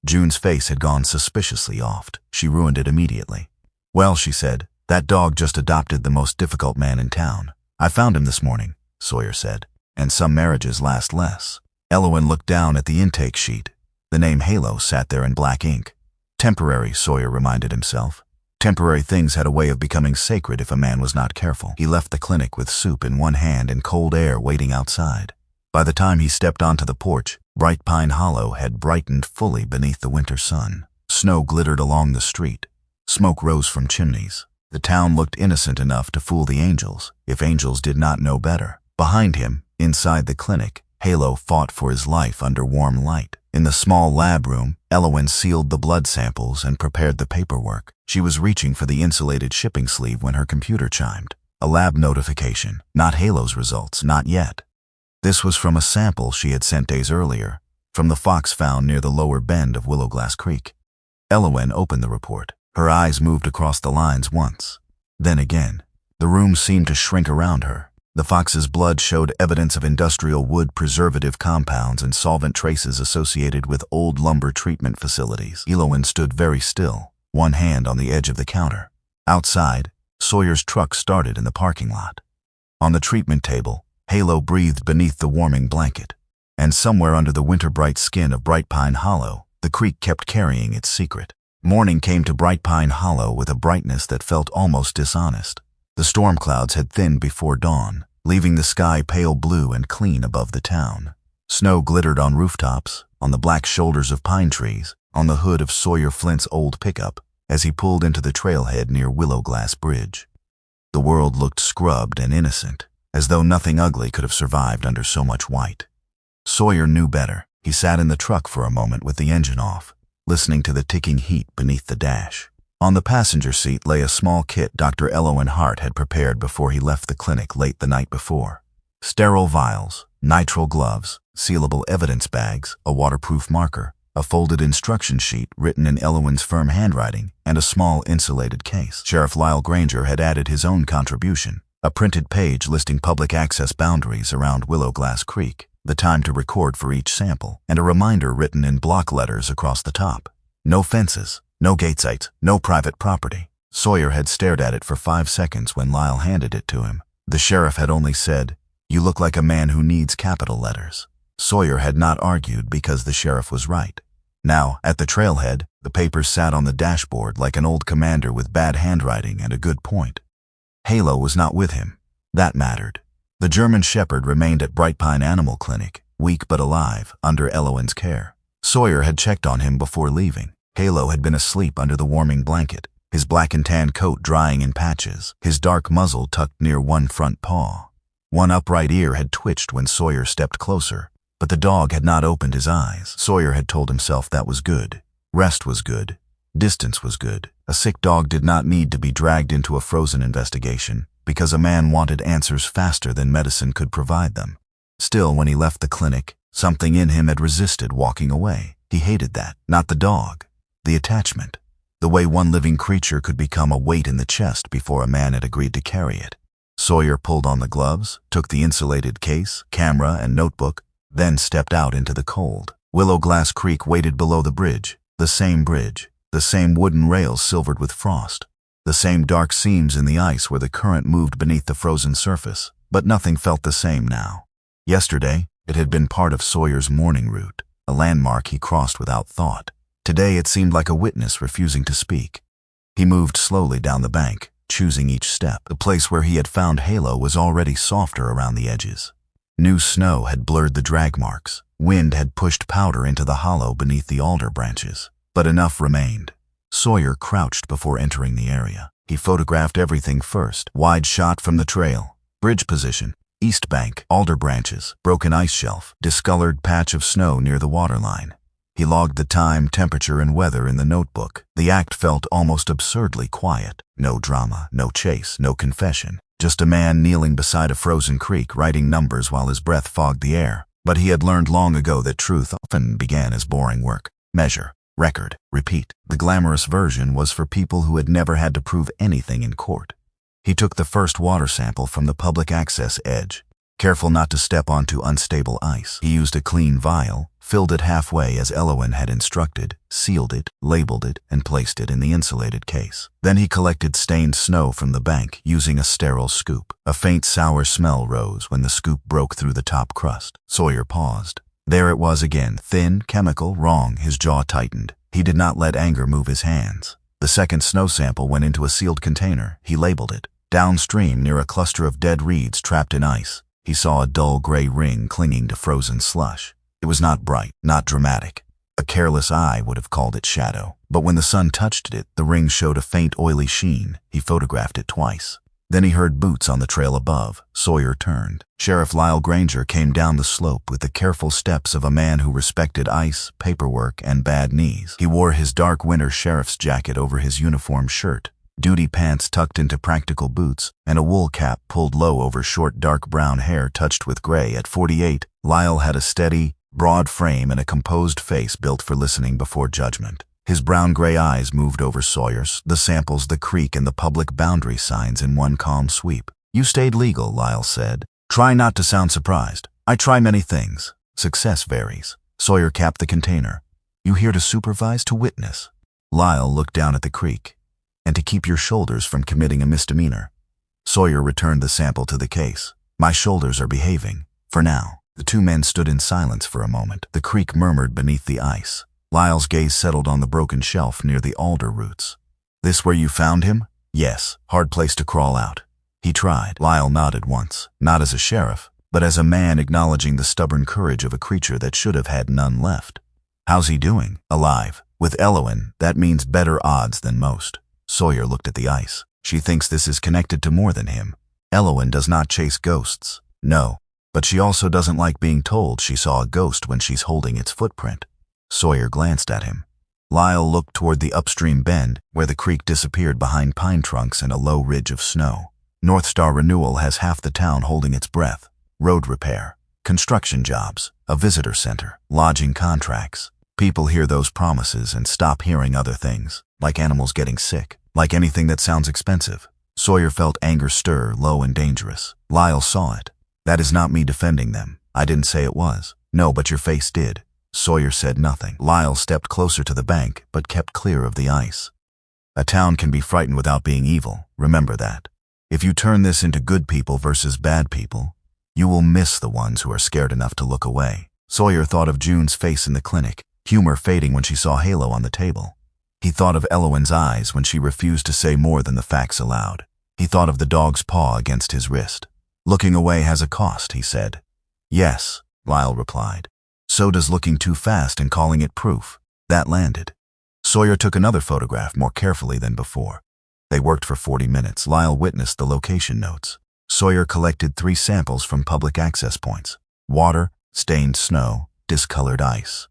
June's face had gone suspiciously off. She ruined it immediately. "Well," she said, "that dog just adopted the most difficult man in town. I found him this morning," Sawyer said. "And some marriages last less." Elowen looked down at the intake sheet. The name Halo sat there in black ink. Temporary, Sawyer reminded himself. Temporary things had a way of becoming sacred if a man was not careful. He left the clinic with soup in one hand and cold air waiting outside. By the time he stepped onto the porch, Bright Pine Hollow had brightened fully beneath the winter sun. Snow glittered along the street. Smoke rose from chimneys. The town looked innocent enough to fool the angels, if angels did not know better. Behind him, inside the clinic, Halo fought for his life under warm light. In the small lab room, Elowen sealed the blood samples and prepared the paperwork. She was reaching for the insulated shipping sleeve when her computer chimed. A lab notification. Not Halo's results, not yet. This was from a sample she had sent days earlier, from the fox found near the lower bend of Willowglass Creek. Elowen opened the report. Her eyes moved across the lines once. Then again. The room seemed to shrink around her. The fox's blood showed evidence of industrial wood preservative compounds and solvent traces associated with old lumber treatment facilities. Elowen stood very still, one hand on the edge of the counter. Outside, Sawyer's truck started in the parking lot. On the treatment table, Halo breathed beneath the warming blanket. And somewhere under the winter-bright skin of Bright Pine Hollow, the creek kept carrying its secret. Morning came to Bright Pine Hollow with a brightness that felt almost dishonest. The storm clouds had thinned before dawn, leaving the sky pale blue and clean above the town. Snow glittered on rooftops, on the black shoulders of pine trees, on the hood of Sawyer Flint's old pickup, as he pulled into the trailhead near Willowglass Bridge. The world looked scrubbed and innocent, as though nothing ugly could have survived under so much white. Sawyer knew better. He sat in the truck for a moment with the engine off, listening to the ticking heat beneath the dash. On the passenger seat lay a small kit Dr. Elowen Hart had prepared before he left the clinic late the night before. Sterile vials, nitrile gloves, sealable evidence bags, a waterproof marker, a folded instruction sheet written in Elowen's firm handwriting, and a small insulated case. Sheriff Lyle Granger had added his own contribution, a printed page listing public access boundaries around Willowglass Creek, the time to record for each sample, and a reminder written in block letters across the top. No fences. No gate sites, no private property. Sawyer had stared at it for 5 seconds when Lyle handed it to him. The sheriff had only said, "You look like a man who needs capital letters." Sawyer had not argued because the sheriff was right. Now, at the trailhead, the papers sat on the dashboard like an old commander with bad handwriting and a good point. Halo was not with him. That mattered. The German Shepherd remained at Bright Pine Animal Clinic, weak but alive, under Elowen's care. Sawyer had checked on him before leaving. Halo had been asleep under the warming blanket, his black and tan coat drying in patches, his dark muzzle tucked near one front paw. One upright ear had twitched when Sawyer stepped closer, but the dog had not opened his eyes. Sawyer had told himself that was good. Rest was good. Distance was good. A sick dog did not need to be dragged into a frozen investigation, because a man wanted answers faster than medicine could provide them. Still, when he left the clinic, something in him had resisted walking away. He hated that, not the dog. The attachment, the way one living creature could become a weight in the chest before a man had agreed to carry it. Sawyer pulled on the gloves, took the insulated case, camera, and notebook, then stepped out into the cold. Willowglass Creek waited below the bridge, the same wooden rails silvered with frost, the same dark seams in the ice where the current moved beneath the frozen surface, but nothing felt the same now. Yesterday, it had been part of Sawyer's morning route, a landmark he crossed without thought. Today it seemed like a witness refusing to speak. He moved slowly down the bank, choosing each step. The place where he had found Halo was already softer around the edges. New snow had blurred the drag marks. Wind had pushed powder into the hollow beneath the alder branches, but enough remained. Sawyer crouched before entering the area. He photographed everything first. Wide shot from the trail. Bridge position. East bank. Alder branches. Broken ice shelf. Discolored patch of snow near the waterline. He logged the time, temperature, and weather in the notebook. The act felt almost absurdly quiet. No drama, no chase, no confession. Just a man kneeling beside a frozen creek writing numbers while his breath fogged the air. But he had learned long ago that truth often began as boring work. Measure, record, repeat. The glamorous version was for people who had never had to prove anything in court. He took the first water sample from the public access edge, careful not to step onto unstable ice. He used a clean vial, filled it halfway as Elowen had instructed, sealed it, labeled it, and placed it in the insulated case. Then he collected stained snow from the bank using a sterile scoop. A faint sour smell rose when the scoop broke through the top crust. Sawyer paused. There it was again, thin, chemical, wrong. His jaw tightened. He did not let anger move his hands. The second snow sample went into a sealed container. He labeled it. Downstream, near a cluster of dead reeds trapped in ice, he saw a dull gray ring clinging to frozen slush. It was not bright, not dramatic. A careless eye would have called it shadow. But when the sun touched it, the ring showed a faint oily sheen. He photographed it twice. Then he heard boots on the trail above. Sawyer turned. Sheriff Lyle Granger came down the slope with the careful steps of a man who respected ice, paperwork, and bad knees. He wore his dark winter sheriff's jacket over his uniform shirt, duty pants tucked into practical boots, and a wool cap pulled low over short dark brown hair touched with gray. At 48, Lyle had a steady, broad frame and a composed face built for listening before judgment. His brown-gray eyes moved over Sawyer's, the samples, the creek, and the public boundary signs in one calm sweep. "You stayed legal," Lyle said. "Try not to sound surprised. I try many things. Success varies." Sawyer capped the container. "You here to supervise, to witness?" Lyle looked down at the creek. "And to keep your shoulders from committing a misdemeanor." Sawyer returned the sample to the case. "My shoulders are behaving, for now." The two men stood in silence for a moment. The creek murmured beneath the ice. Lyle's gaze settled on the broken shelf near the alder roots. "This where you found him?" "Yes. Hard place to crawl out." "He tried." Lyle nodded once, not as a sheriff, but as a man acknowledging the stubborn courage of a creature that should have had none left. "How's he doing?" "Alive. With Elowen, that means better odds than most." Sawyer looked at the ice. "She thinks this is connected to more than him. Elowen does not chase ghosts." "No. But she also doesn't like being told she saw a ghost when she's holding its footprint." Sawyer glanced at him. Lyle looked toward the upstream bend, where the creek disappeared behind pine trunks and a low ridge of snow. North Star Renewal has half the town holding its breath. Road repair, construction jobs, a visitor center, lodging contracts. People hear those promises and stop hearing other things, like animals getting sick, like anything that sounds expensive. Sawyer felt anger stir, low and dangerous. Lyle saw it. "That is not me defending them. I didn't say it was." "No, but your face did." Sawyer said nothing. Lyle stepped closer to the bank, but kept clear of the ice. "A town can be frightened without being evil. Remember that. If you turn this into good people versus bad people, you will miss the ones who are scared enough to look away." Sawyer thought of June's face in the clinic, humor fading when she saw Halo on the table. He thought of Elowen's eyes when she refused to say more than the facts aloud. He thought of the dog's paw against his wrist. "Looking away has a cost," he said. "Yes," Lyle replied. "So does looking too fast and calling it proof." That landed. Sawyer took another photograph more carefully than before. They worked for 40 minutes. Lyle witnessed the location notes. Sawyer collected 3 samples from public access points: water, stained snow, discolored ice.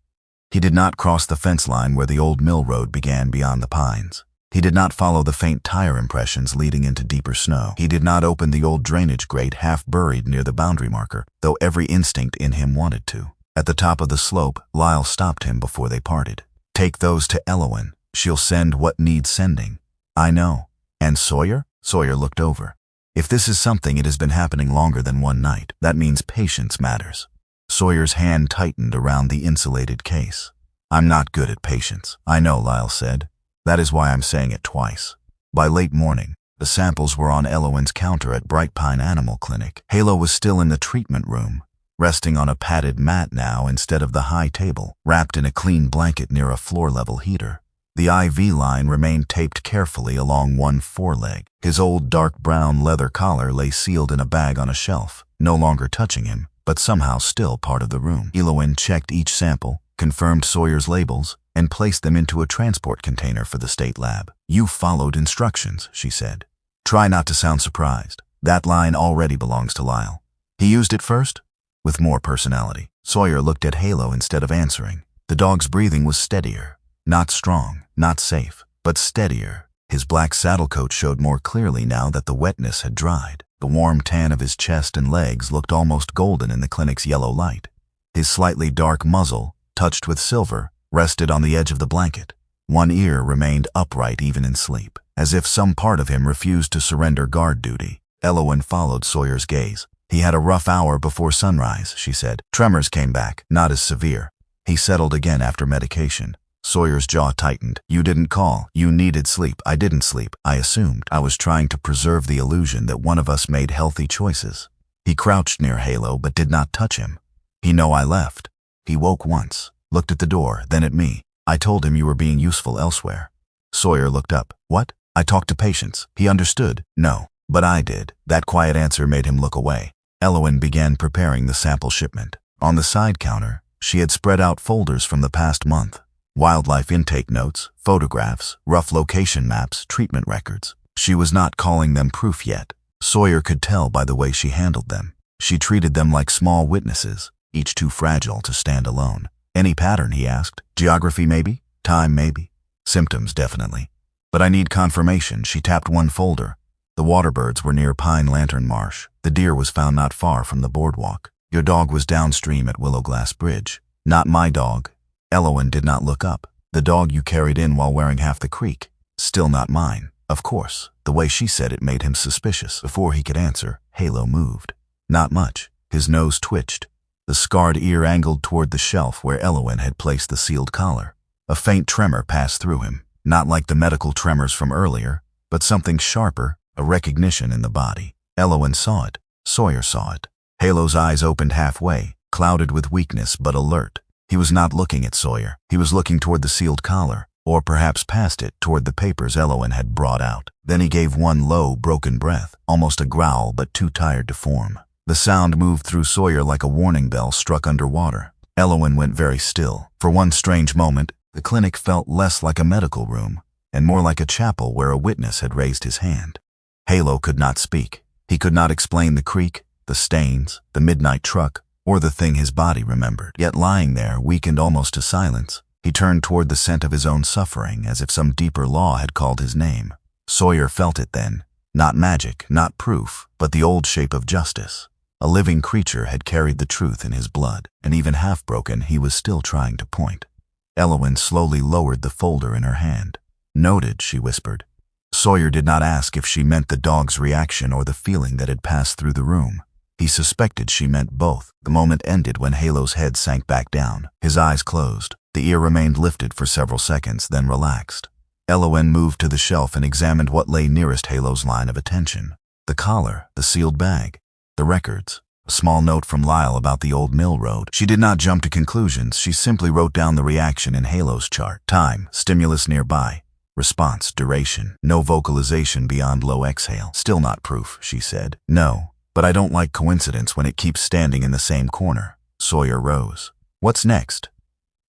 He did not cross the fence line where the old mill road began beyond the pines. He did not follow the faint tire impressions leading into deeper snow. He did not open the old drainage grate half buried near the boundary marker, though every instinct in him wanted to. At the top of the slope, Lyle stopped him before they parted. "Take those to Elowen. She'll send what needs sending." "I know." "And Sawyer?" Sawyer looked over. "If this is something, it has been happening longer than one night. That means patience matters." Sawyer's hand tightened around the insulated case. "I'm not good at patience." "I know," Lyle said. "That is why I'm saying it twice." By late morning, the samples were on Elowen's counter at Bright Pine Animal Clinic. Halo was still in the treatment room, resting on a padded mat now instead of the high table, wrapped in a clean blanket near a floor-level heater. The IV line remained taped carefully along one foreleg. His old dark brown leather collar lay sealed in a bag on a shelf, no longer touching him, but somehow still part of the room. Elowen checked each sample, confirmed Sawyer's labels, and placed them into a transport container for the state lab. "You followed instructions," she said. "Try not to sound surprised. That line already belongs to Lyle. He used it first?" With more personality. Sawyer looked at Halo instead of answering. The dog's breathing was steadier. Not strong, not safe, but steadier. His black saddle coat showed more clearly now that the wetness had dried. The warm tan of his chest and legs looked almost golden in the clinic's yellow light. His slightly dark muzzle, touched with silver, rested on the edge of the blanket. One ear remained upright even in sleep, as if some part of him refused to surrender guard duty. Elowen followed Sawyer's gaze. "He had a rough hour before sunrise," she said. "Tremors came back, not as severe. He settled again after medication. Sawyer's jaw tightened. You didn't call. You needed sleep. I didn't sleep. I assumed. I was trying to preserve the illusion that one of us made healthy choices. He crouched near Halo but did not touch him. He knew I left. He woke once, looked at the door, then at me. I told him you were being useful elsewhere. Sawyer looked up. What? I talked to patients. He understood. No, but I did. That quiet answer made him look away. Elowen began preparing the sample shipment. On the side counter, she had spread out folders from the past month. Wildlife intake notes, photographs, rough location maps, treatment records. She was not calling them proof yet. Sawyer could tell by the way she handled them. She treated them like small witnesses, each too fragile to stand alone. Any pattern, he asked. Geography maybe? Time maybe? Symptoms definitely. But I need confirmation. She tapped one folder. The waterbirds were near Pine Lantern Marsh. The deer was found not far from the boardwalk. Your dog was downstream at Willowglass Bridge. Not my dog. Elowen did not look up. The dog you carried in while wearing half the creek. Still not mine. Of course. The way she said it made him suspicious. Before he could answer, Halo moved. Not much. His nose twitched. The scarred ear angled toward the shelf where Elowen had placed the sealed collar. A faint tremor passed through him. Not like the medical tremors from earlier, but something sharper, a recognition in the body. Elowen saw it. Sawyer saw it. Halo's eyes opened halfway, clouded with weakness but alert. He was not looking at Sawyer. He was looking toward the sealed collar, or perhaps past it, toward the papers Elowen had brought out. Then he gave one low, broken breath, almost a growl but too tired to form. The sound moved through Sawyer like a warning bell struck underwater. Elowen went very still. For one strange moment, the clinic felt less like a medical room and more like a chapel where a witness had raised his hand. Halo could not speak. He could not explain the creek, the stains, the midnight truck, or the thing his body remembered. Yet lying there, weakened almost to silence, he turned toward the scent of his own suffering as if some deeper law had called his name. Sawyer felt it then. Not magic, not proof, but the old shape of justice. A living creature had carried the truth in his blood, and even half-broken, he was still trying to point. Elowen slowly lowered the folder in her hand. Noted, she whispered. Sawyer did not ask if she meant the dog's reaction or the feeling that had passed through the room. He suspected she meant both. The moment ended when Halo's head sank back down. His eyes closed. The ear remained lifted for several seconds, then relaxed. Elowen moved to the shelf and examined what lay nearest Halo's line of attention. The collar, the sealed bag, the records, a small note from Lyle about the old mill road. She did not jump to conclusions. She simply wrote down the reaction in Halo's chart. Time, stimulus nearby. Response, duration, no vocalization beyond low exhale. Still not proof, she said. No. But I don't like coincidence when it keeps standing in the same corner. Sawyer rose. What's next?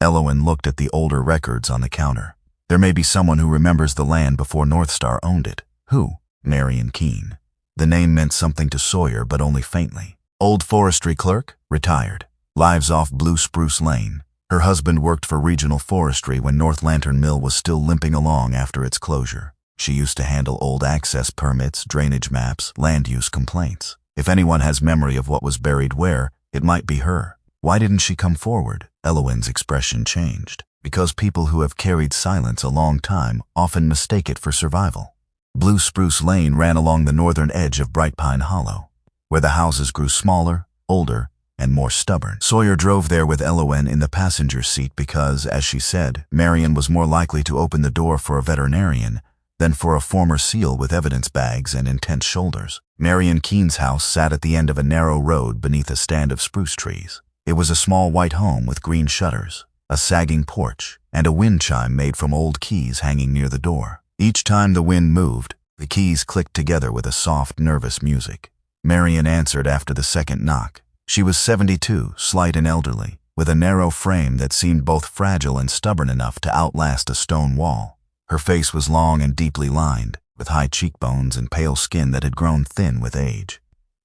Elowen looked at the older records on the counter. There may be someone who remembers the land before Northstar owned it. Who? Marion Keene. The name meant something to Sawyer, but only faintly. Old forestry clerk, retired. Lives off Blue Spruce Lane. Her husband worked for Regional Forestry when North Lantern Mill was still limping along after its closure. She used to handle old access permits, drainage maps, land use complaints. If anyone has memory of what was buried where, it might be her. Why didn't she come forward? Elowen's expression changed. Because people who have carried silence a long time often mistake it for survival. Blue Spruce Lane ran along the northern edge of Bright Pine Hollow, where the houses grew smaller, older, and more stubborn. Sawyer drove there with Elowen in the passenger seat because, as she said, Marion was more likely to open the door for a veterinarian than for a former SEAL with evidence bags and intense shoulders. Marion Keene's house sat at the end of a narrow road beneath a stand of spruce trees. It was a small white home with green shutters, a sagging porch, and a wind chime made from old keys hanging near the door. Each time the wind moved, the keys clicked together with a soft, nervous music. Marion answered after the second knock. She was 72, slight and elderly, with a narrow frame that seemed both fragile and stubborn enough to outlast a stone wall. Her face was long and deeply lined, with high cheekbones and pale skin that had grown thin with age.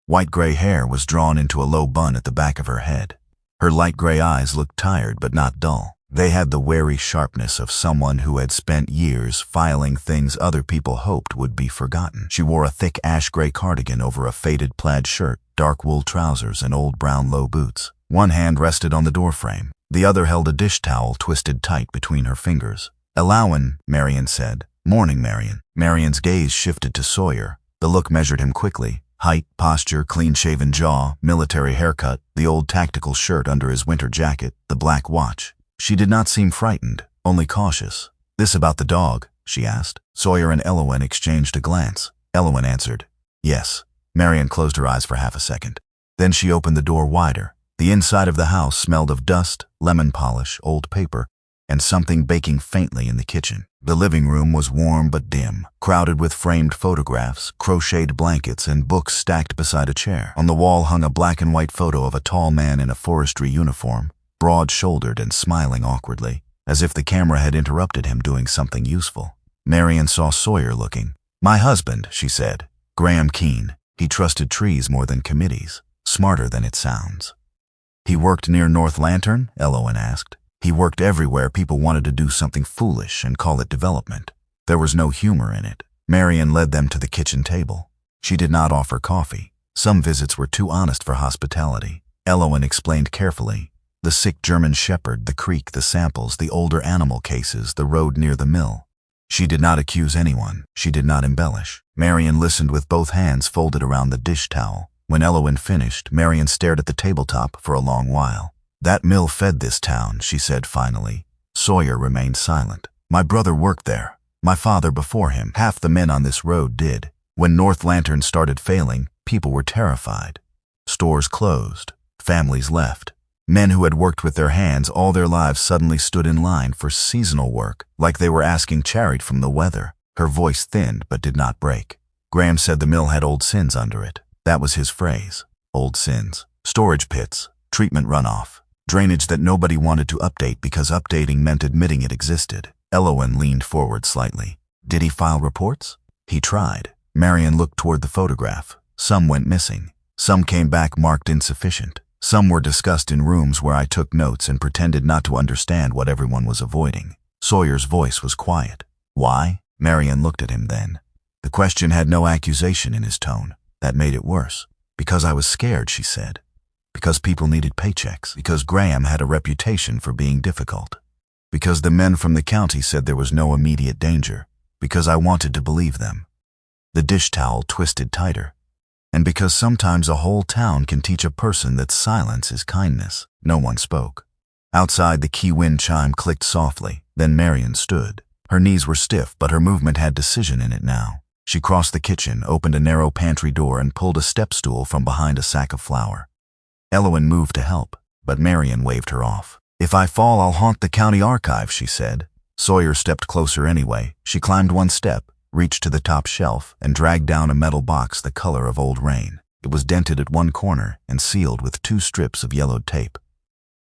White-gray hair was drawn into a low bun at the back of her head. Her light gray eyes looked tired but not dull. They had the wary sharpness of someone who had spent years filing things other people hoped would be forgotten. She wore a thick ash-gray cardigan over a faded plaid shirt, dark wool trousers, and old brown low boots. One hand rested on the doorframe. The other held a dish towel twisted tight between her fingers. "Elowen," Marion said. "Morning, Marion." Marion's gaze shifted to Sawyer. The look measured him quickly. Height, posture, clean-shaven jaw, military haircut, the old tactical shirt under his winter jacket, the black watch. She did not seem frightened, only cautious. "This about the dog?" she asked. Sawyer and Elowen exchanged a glance. Elowen answered, "Yes." Marion closed her eyes for half a second. Then she opened the door wider. The inside of the house smelled of dust, lemon polish, old paper, and something baking faintly in the kitchen. The living room was warm but dim, crowded with framed photographs, crocheted blankets, and books stacked beside a chair. On the wall hung a black and white photo of a tall man in a forestry uniform, broad-shouldered and smiling awkwardly, as if the camera had interrupted him doing something useful. Marion saw Sawyer looking. "My husband," she said. "Graham Keene. He trusted trees more than committees. Smarter than it sounds." "He worked near North Lantern?" Elowen asked. "He worked everywhere people wanted to do something foolish and call it development. There was no humor in it." Marion led them to the kitchen table. She did not offer coffee. Some visits were too honest for hospitality. Elowen explained carefully. The sick German shepherd, the creek, the samples, the older animal cases, the road near the mill. She did not accuse anyone. She did not embellish. Marion listened with both hands folded around the dish towel. When Elowen finished, Marion stared at the tabletop for a long while. "That mill fed this town," she said finally. Sawyer remained silent. "My brother worked there. My father before him. Half the men on this road did. When North Lantern started failing, people were terrified. Stores closed. Families left. Men who had worked with their hands all their lives suddenly stood in line for seasonal work, like they were asking charity from the weather." Her voice thinned but did not break. "Graham said the mill had old sins under it. That was his phrase. Old sins. Storage pits, treatment runoff, drainage that nobody wanted to update because updating meant admitting it existed." Elowen leaned forward slightly. "Did he file reports?" "He tried." Marion looked toward the photograph. Some went missing. Some came back marked insufficient. Some were discussed in rooms where I took notes and pretended not to understand what everyone was avoiding. Sawyer's voice was quiet. "Why?" Marion looked at him then. The question had no accusation in his tone. That made it worse. "Because I was scared," she said. "Because people needed paychecks. Because Graham had a reputation for being difficult. Because the men from the county said there was no immediate danger. Because I wanted to believe them." The dish towel twisted tighter. "And because sometimes a whole town can teach a person that silence is kindness." No one spoke. Outside, the key wind chime clicked softly. Then Marion stood. Her knees were stiff, but her movement had decision in it now. She crossed the kitchen, opened a narrow pantry door, and pulled a step stool from behind a sack of flour. Elowen moved to help, but Marion waved her off. "If I fall, I'll haunt the county archive," she said. Sawyer stepped closer anyway. She climbed one step, reached to the top shelf, and dragged down a metal box the color of old rain. It was dented at one corner and sealed with 2 strips of yellowed tape.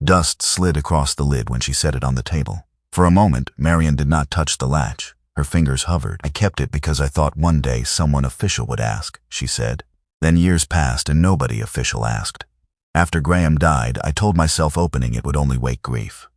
Dust slid across the lid when she set it on the table. For a moment, Marion did not touch the latch. Her fingers hovered. "I kept it because I thought one day someone official would ask," she said. "Then years passed and nobody official asked. After Graham died, I told myself opening it would only wake grief."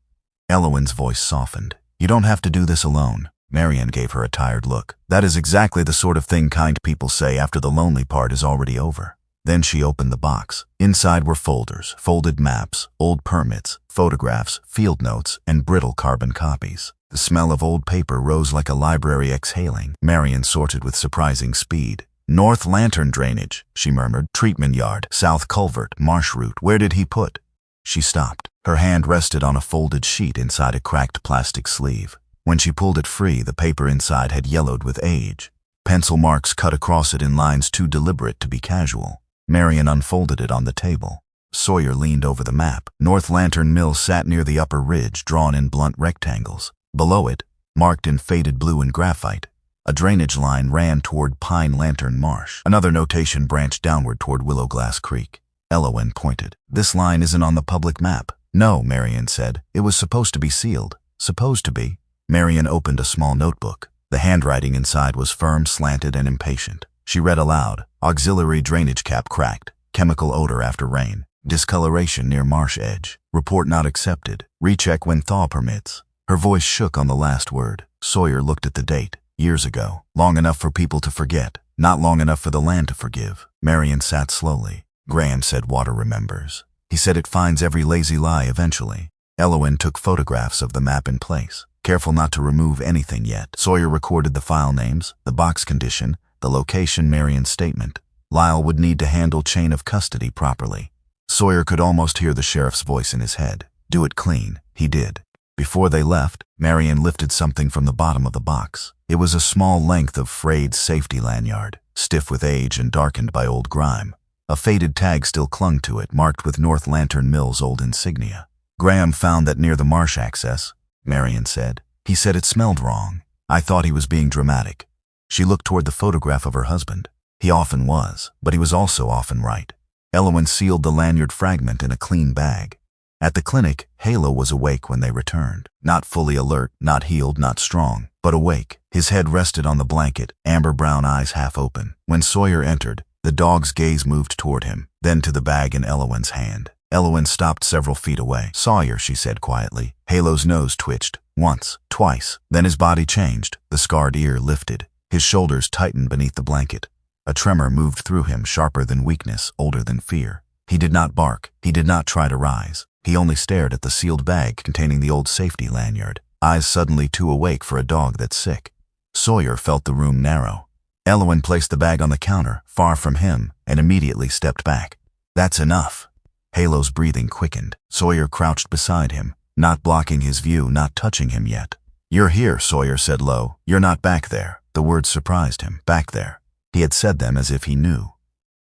Elowen's voice softened. "You don't have to do this alone." Marion gave her a tired look. "That is exactly the sort of thing kind people say after the lonely part is already over." Then she opened the box. Inside were folders, folded maps, old permits, photographs, field notes, and brittle carbon copies. The smell of old paper rose like a library exhaling. Marion sorted with surprising speed. "North Lantern drainage," she murmured. "Treatment yard, south culvert, marsh route. Where did he put?" She stopped. Her hand rested on a folded sheet inside a cracked plastic sleeve. When she pulled it free, the paper inside had yellowed with age. Pencil marks cut across it in lines too deliberate to be casual. Marion unfolded it on the table. Sawyer leaned over the map. North Lantern Mill sat near the upper ridge, drawn in blunt rectangles. Below it, marked in faded blue and graphite, a drainage line ran toward Pine Lantern Marsh. Another notation branched downward toward Willowglass Creek. Elowen pointed. "This line isn't on the public map." "No," Marion said. "It was supposed to be sealed." "Supposed to be?" Marion opened a small notebook. The handwriting inside was firm, slanted, and impatient. She read aloud. "Auxiliary drainage cap cracked. Chemical odor after rain. Discoloration near marsh edge. Report not accepted. Recheck when thaw permits." Her voice shook on the last word. Sawyer looked at the date. Years ago. Long enough for people to forget. Not long enough for the land to forgive. Marion sat slowly. "Graham said water remembers. He said it finds every lazy lie eventually." Elowen took photographs of the map in place, careful not to remove anything yet. Sawyer recorded the file names, the box condition, the location, Marion's statement. Lyle would need to handle chain of custody properly. Sawyer could almost hear the sheriff's voice in his head. "Do it clean." He did. Before they left, Marion lifted something from the bottom of the box. It was a small length of frayed safety lanyard, stiff with age and darkened by old grime. A faded tag still clung to it, marked with North Lantern Mill's old insignia. "Graham found that near the marsh access," Marion said. "He said it smelled wrong. I thought he was being dramatic." She looked toward the photograph of her husband. He often was, but he was also often right. Elowen sealed the lanyard fragment in a clean bag. At the clinic, Halo was awake when they returned. Not fully alert, not healed, not strong, but awake. His head rested on the blanket, amber-brown eyes half open. When Sawyer entered, the dog's gaze moved toward him, then to the bag in Elowen's hand. Elowen stopped several feet away. "Sawyer," she said quietly. Halo's nose twitched. Once, twice. Then his body changed. The scarred ear lifted. His shoulders tightened beneath the blanket. A tremor moved through him, sharper than weakness, older than fear. He did not bark. He did not try to rise. He only stared at the sealed bag containing the old safety lanyard, eyes suddenly too awake for a dog that's sick. Sawyer felt the room narrow. Elowen placed the bag on the counter, far from him, and immediately stepped back. "That's enough." Halo's breathing quickened. Sawyer crouched beside him, not blocking his view, not touching him yet. "You're here," Sawyer said low. "You're not back there." The words surprised him. Back there. He had said them as if he knew.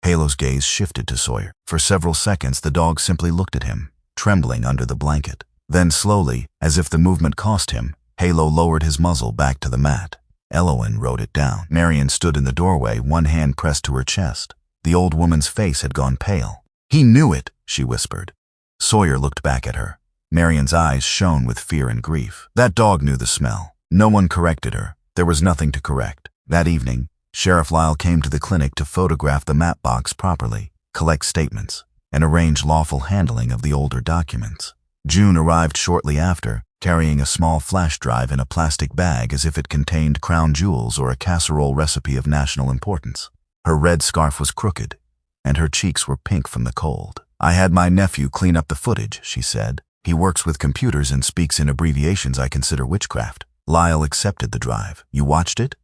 Halo's gaze shifted to Sawyer. For several seconds, the dog simply looked at him, trembling under the blanket. Then slowly, as if the movement cost him, Halo lowered his muzzle back to the mat. Elowen wrote it down. Marion stood in the doorway, one hand pressed to her chest. The old woman's face had gone pale. "He knew it," she whispered. Sawyer looked back at her. Marion's eyes shone with fear and grief. That dog knew the smell. No one corrected her. There was nothing to correct. That evening, Sheriff Lyle came to the clinic to photograph the map box properly, collect statements, and arrange lawful handling of the older documents. June arrived shortly after, carrying a small flash drive in a plastic bag as if it contained crown jewels or a casserole recipe of national importance. Her red scarf was crooked, and her cheeks were pink from the cold. "I had my nephew clean up the footage," she said. "He works with computers and speaks in abbreviations I consider witchcraft." Lyle accepted the drive. "You watched it?"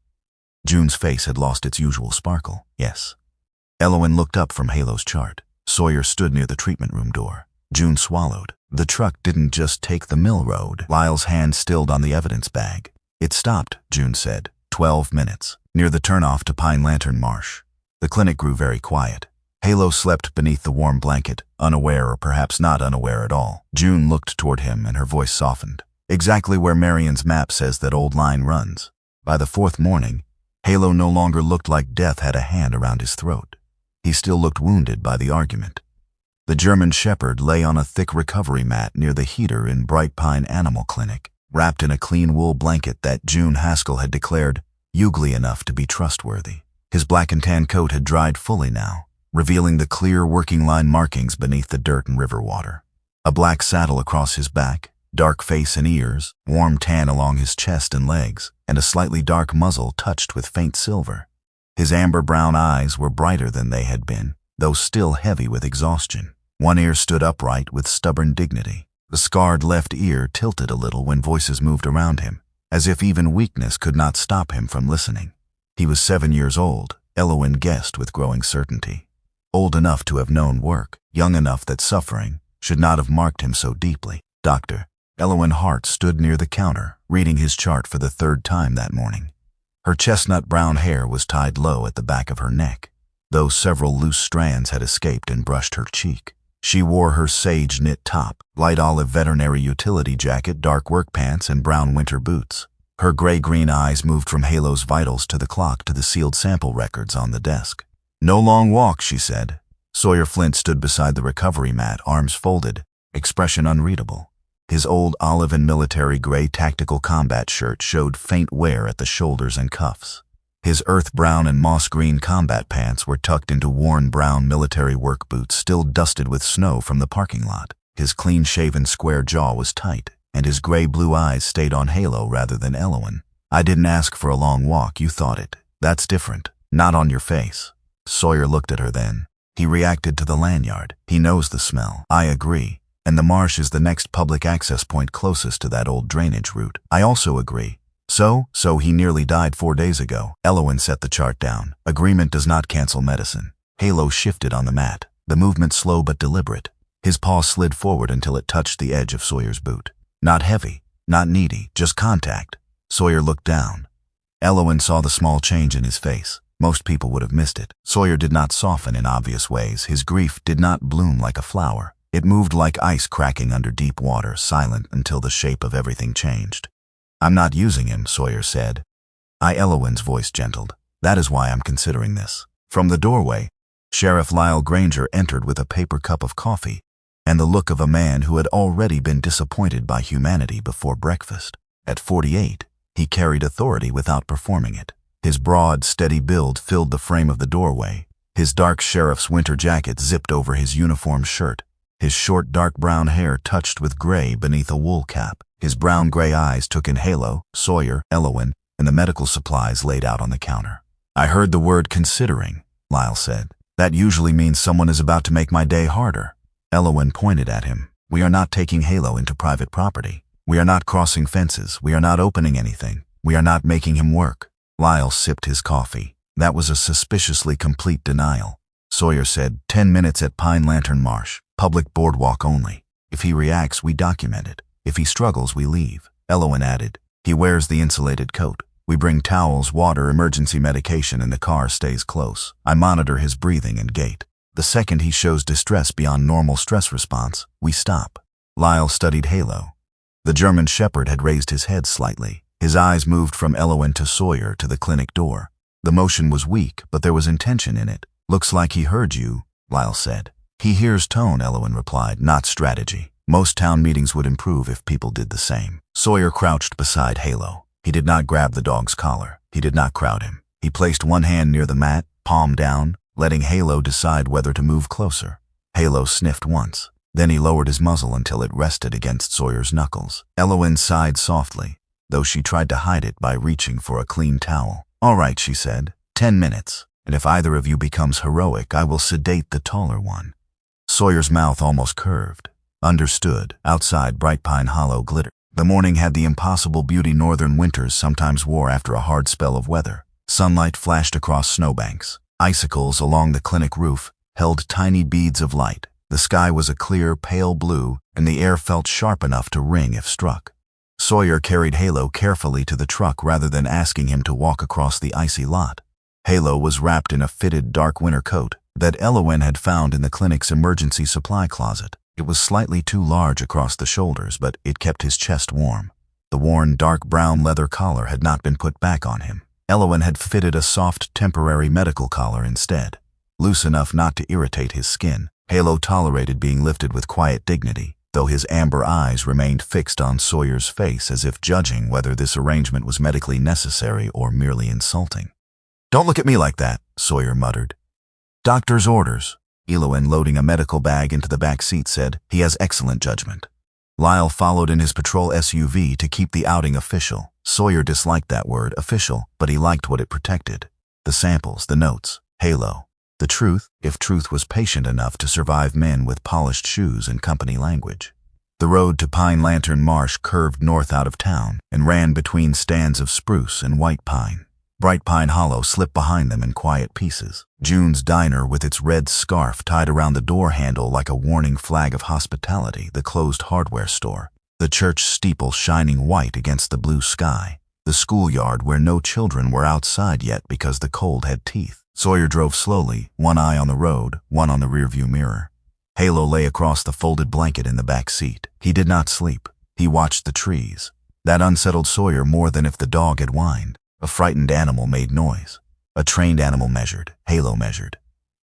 June's face had lost its usual sparkle. "Yes." Elowen looked up from Halo's chart. Sawyer stood near the treatment room door. June swallowed. The truck didn't just take the mill road. Lyle's hand stilled on the evidence bag. "It stopped," June said. 12 minutes. Near the turnoff to Pine Lantern Marsh. The clinic grew very quiet. Halo slept beneath the warm blanket, unaware or perhaps not unaware at all. June looked toward him and her voice softened. "Exactly where Marion's map says that old line runs." By the fourth morning, Halo no longer looked like death had a hand around his throat. He still looked wounded by the argument. The German Shepherd lay on a thick recovery mat near the heater in Bright Pine Animal Clinic, wrapped in a clean wool blanket that June Haskell had declared ugly enough to be trustworthy. His black and tan coat had dried fully now, revealing the clear working line markings beneath the dirt and river water. A black saddle across his back, dark face and ears, warm tan along his chest and legs, and a slightly dark muzzle touched with faint silver. His amber-brown eyes were brighter than they had been, though still heavy with exhaustion. One ear stood upright with stubborn dignity. The scarred left ear tilted a little when voices moved around him, as if even weakness could not stop him from listening. He was 7 years old, Elowen guessed with growing certainty. Old enough to have known work, young enough that suffering should not have marked him so deeply. "Doctor." Elowen Hart stood near the counter, reading his chart for the third time that morning. Her chestnut-brown hair was tied low at the back of her neck, though several loose strands had escaped and brushed her cheek. She wore her sage knit top, light olive veterinary utility jacket, dark work pants, and brown winter boots. Her gray-green eyes moved from Halo's vitals to the clock to the sealed sample records on the desk. "No long walk," she said. Sawyer Flint stood beside the recovery mat, arms folded, expression unreadable. His old olive and military gray tactical combat shirt showed faint wear at the shoulders and cuffs. His earth-brown and moss-green combat pants were tucked into worn brown military work boots still dusted with snow from the parking lot. His clean-shaven square jaw was tight, and his gray-blue eyes stayed on Halo rather than Elowen. "I didn't ask for a long walk, you thought it. That's different. Not on your face." Sawyer looked at her then. He reacted to the lanyard. "He knows the smell." "I agree. And the marsh is the next public access point closest to that old drainage route." "I also agree. So he nearly died 4 days ago." Elowen set the chart down. "Agreement does not cancel medicine." Halo shifted on the mat, the movement slow but deliberate. His paw slid forward until it touched the edge of Sawyer's boot. Not heavy, Not needy, just contact. Sawyer looked down. Elowen saw the small change in his face. Most people would have missed it. Sawyer did not soften in obvious ways. His grief did not bloom like a flower. It moved like ice cracking under deep water, silent until the shape of everything changed. I'm not using him, Sawyer said. Elowen's voice gentled. That is why I'm considering this. From the doorway, Sheriff Lyle Granger entered with a paper cup of coffee and the look of a man who had already been disappointed by humanity before breakfast. At 48, he carried authority without performing it. His broad, steady build filled the frame of the doorway. His dark sheriff's winter jacket zipped over his uniform shirt. His short, dark brown hair touched with gray beneath a wool cap. His brown-gray eyes took in Halo, Sawyer, Elowen, and the medical supplies laid out on the counter. I heard the word considering, Lyle said. That usually means someone is about to make my day harder. Elowen pointed at him. We are not taking Halo into private property. We are not crossing fences. We are not opening anything. We are not making him work. Lyle sipped his coffee. That was a suspiciously complete denial. Sawyer said, 10 minutes at Pine Lantern Marsh. Public boardwalk only. If he reacts, we document it. If he struggles, we leave. Elowen added. He wears the insulated coat. We bring towels, water, emergency medication, and the car stays close. I monitor his breathing and gait. The second he shows distress beyond normal stress response, we stop. Lyle studied Halo. The German Shepherd had raised his head slightly. His eyes moved from Elowen to Sawyer to the clinic door. The motion was weak, but there was intention in it. Looks like he heard you, Lyle said. He hears tone, Elowen replied, not strategy. Most town meetings would improve if people did the same. Sawyer crouched beside Halo. He did not grab the dog's collar. He did not crowd him. He placed one hand near the mat, palm down, letting Halo decide whether to move closer. Halo sniffed once. Then he lowered his muzzle until it rested against Sawyer's knuckles. Elowen sighed softly, though she tried to hide it by reaching for a clean towel. All right, she said. 10 minutes. And if either of you becomes heroic, I will sedate the taller one. Sawyer's mouth almost curved. Understood. Outside, Bright Pine Hollow glittered. The morning had the impossible beauty northern winters sometimes wore after a hard spell of weather. Sunlight flashed across snowbanks. Icicles along the clinic roof held tiny beads of light. The sky was a clear, pale blue, and the air felt sharp enough to ring if struck. Sawyer carried Halo carefully to the truck rather than asking him to walk across the icy lot. Halo was wrapped in a fitted dark winter coat that Elowen had found in the clinic's emergency supply closet. It was slightly too large across the shoulders, but it kept his chest warm. The worn dark brown leather collar had not been put back on him. Elowen had fitted a soft temporary medical collar instead, loose enough not to irritate his skin. Halo tolerated being lifted with quiet dignity, though his amber eyes remained fixed on Sawyer's face as if judging whether this arrangement was medically necessary or merely insulting. Don't look at me like that, Sawyer muttered. Doctor's orders. Elowen, loading a medical bag into the back seat, said, he has excellent judgment. Lyle followed in his patrol SUV to keep the outing official. Sawyer disliked that word, official, but he liked what it protected. The samples, the notes, Halo. The truth, if truth was patient enough to survive men with polished shoes and company language. The road to Pine Lantern Marsh curved north out of town and ran between stands of spruce and white pine. Bright Pine Hollow slipped behind them in quiet pieces. June's diner with its red scarf tied around the door handle like a warning flag of hospitality, the closed hardware store. The church steeple shining white against the blue sky. The schoolyard where no children were outside yet because the cold had teeth. Sawyer drove slowly, one eye on the road, one on the rearview mirror. Halo lay across the folded blanket in the back seat. He did not sleep. He watched the trees. That unsettled Sawyer more than if the dog had whined. A frightened animal made noise. A trained animal measured. Halo measured.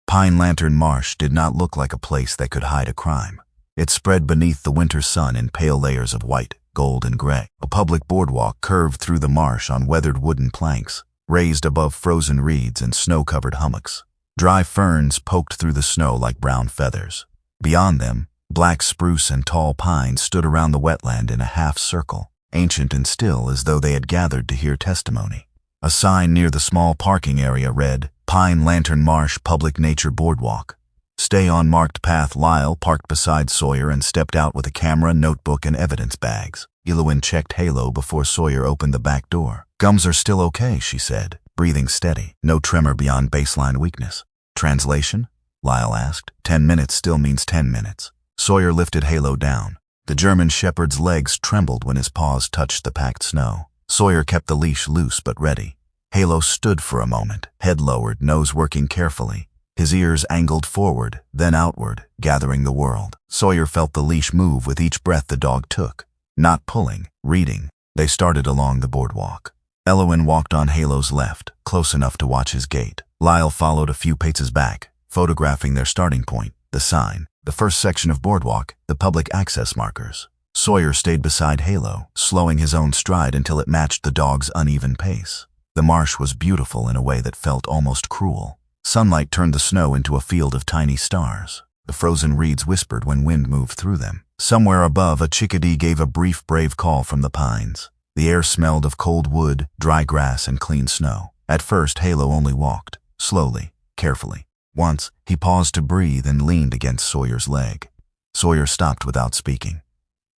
Pine Lantern Marsh did not look like a place that could hide a crime. It spread beneath the winter sun in pale layers of white, gold, and gray. A public boardwalk curved through the marsh on weathered wooden planks, raised above frozen reeds and snow-covered hummocks. Dry ferns poked through the snow like brown feathers. Beyond them, black spruce and tall pines stood around the wetland in a half-circle, ancient and still as though they had gathered to hear testimony. A sign near the small parking area read, Pine Lantern Marsh Public Nature Boardwalk. Stay on marked path. Lyle parked beside Sawyer and stepped out with a camera, notebook, and evidence bags. Elowen checked Halo before Sawyer opened the back door. Gums are still okay, she said, breathing steady. No tremor beyond baseline weakness. Translation? Lyle asked. 10 minutes still means 10 minutes. Sawyer lifted Halo down. The German shepherd's legs trembled when his paws touched the packed snow. Sawyer kept the leash loose but ready. Halo stood for a moment, head lowered, nose working carefully. His ears angled forward, then outward, gathering the world. Sawyer felt the leash move with each breath the dog took. Not pulling, reading. They started along the boardwalk. Elowen walked on Halo's left, close enough to watch his gait. Lyle followed a few paces back, photographing their starting point, the sign, the first section of boardwalk, the public access markers. Sawyer stayed beside Halo, slowing his own stride until it matched the dog's uneven pace. The marsh was beautiful in a way that felt almost cruel. Sunlight turned the snow into a field of tiny stars. The frozen reeds whispered when wind moved through them. Somewhere above, a chickadee gave a brief, brave call from the pines. The air smelled of cold wood, dry grass, and clean snow. At first, Halo only walked, slowly, carefully. Once, he paused to breathe and leaned against Sawyer's leg. Sawyer stopped without speaking.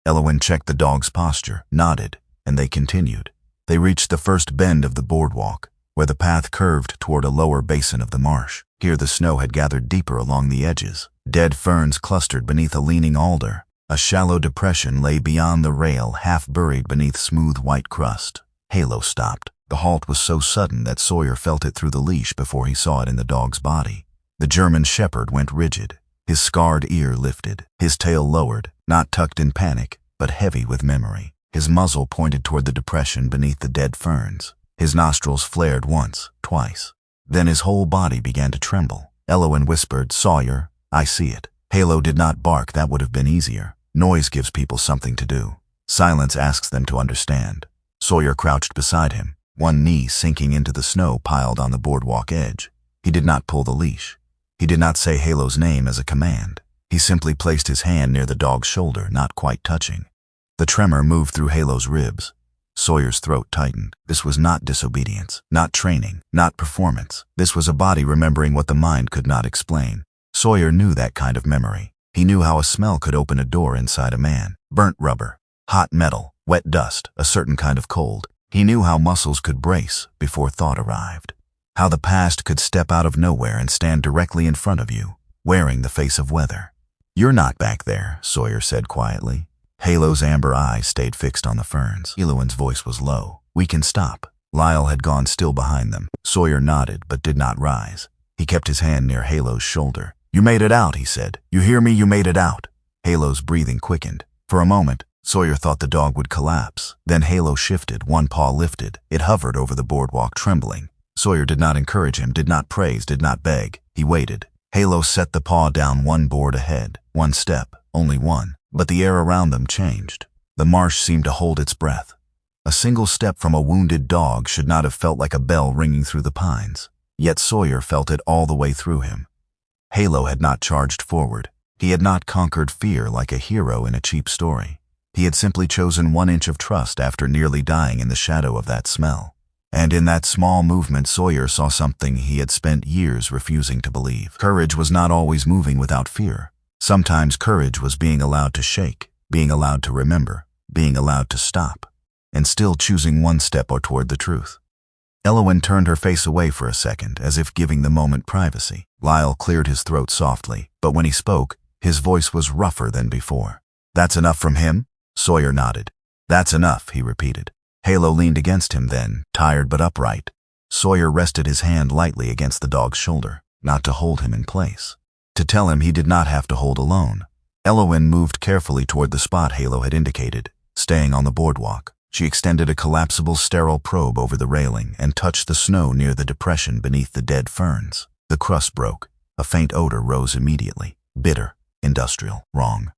Elowen checked the dog's posture, nodded, and they continued. They reached the first bend of the boardwalk, where the path curved toward a lower basin of the marsh. Here the snow had gathered deeper along the edges. Dead ferns clustered beneath a leaning alder. A shallow depression lay beyond the rail, half buried beneath smooth white crust. Halo stopped. The halt was so sudden that Sawyer felt it through the leash before he saw it in the dog's body. The German shepherd went rigid, his scarred ear lifted, his tail lowered, not tucked in panic, but heavy with memory. His muzzle pointed toward the depression beneath the dead ferns. His nostrils flared once, twice. Then his whole body began to tremble. Elowen whispered, "Sawyer, I see it." Halo did not bark. That would have been easier. Noise gives people something to do. Silence asks them to understand. Sawyer crouched beside him, one knee sinking into the snow piled on the boardwalk edge. He did not pull the leash. He did not say Halo's name as a command. He simply placed his hand near the dog's shoulder, not quite touching. The tremor moved through Halo's ribs. Sawyer's throat tightened. This was not disobedience, not training, not performance. This was a body remembering what the mind could not explain. Sawyer knew that kind of memory. He knew how a smell could open a door inside a man. Burnt rubber, hot metal, wet dust, a certain kind of cold. He knew how muscles could brace before thought arrived. How the past could step out of nowhere and stand directly in front of you, wearing the face of weather. "You're not back there," Sawyer said quietly. Halo's amber eyes stayed fixed on the ferns. Elowen's voice was low. "We can stop." Lyle had gone still behind them. Sawyer nodded but did not rise. He kept his hand near Halo's shoulder. "You made it out," he said. "You hear me? You made it out." Halo's breathing quickened. For a moment, Sawyer thought the dog would collapse. Then Halo shifted, one paw lifted. It hovered over the boardwalk, trembling. Sawyer did not encourage him, did not praise, did not beg. He waited. Halo set the paw down one board ahead. One step, only one. But the air around them changed. The marsh seemed to hold its breath. A single step from a wounded dog should not have felt like a bell ringing through the pines. Yet Sawyer felt it all the way through him. Halo had not charged forward. He had not conquered fear like a hero in a cheap story. He had simply chosen 1 inch of trust after nearly dying in the shadow of that smell. And in that small movement, Sawyer saw something he had spent years refusing to believe. Courage was not always moving without fear. Sometimes courage was being allowed to shake, being allowed to remember, being allowed to stop, and still choosing one step or toward the truth. Elowen turned her face away for a second, as if giving the moment privacy. Lyle cleared his throat softly, but when he spoke, his voice was rougher than before. "That's enough from him?" Sawyer nodded. "That's enough," he repeated. Halo leaned against him then, tired but upright. Sawyer rested his hand lightly against the dog's shoulder, not to hold him in place. To tell him he did not have to hold alone. Elowen moved carefully toward the spot Halo had indicated, staying on the boardwalk. She extended a collapsible sterile probe over the railing and touched the snow near the depression beneath the dead ferns. The crust broke. A faint odor rose immediately. Bitter, industrial, wrong.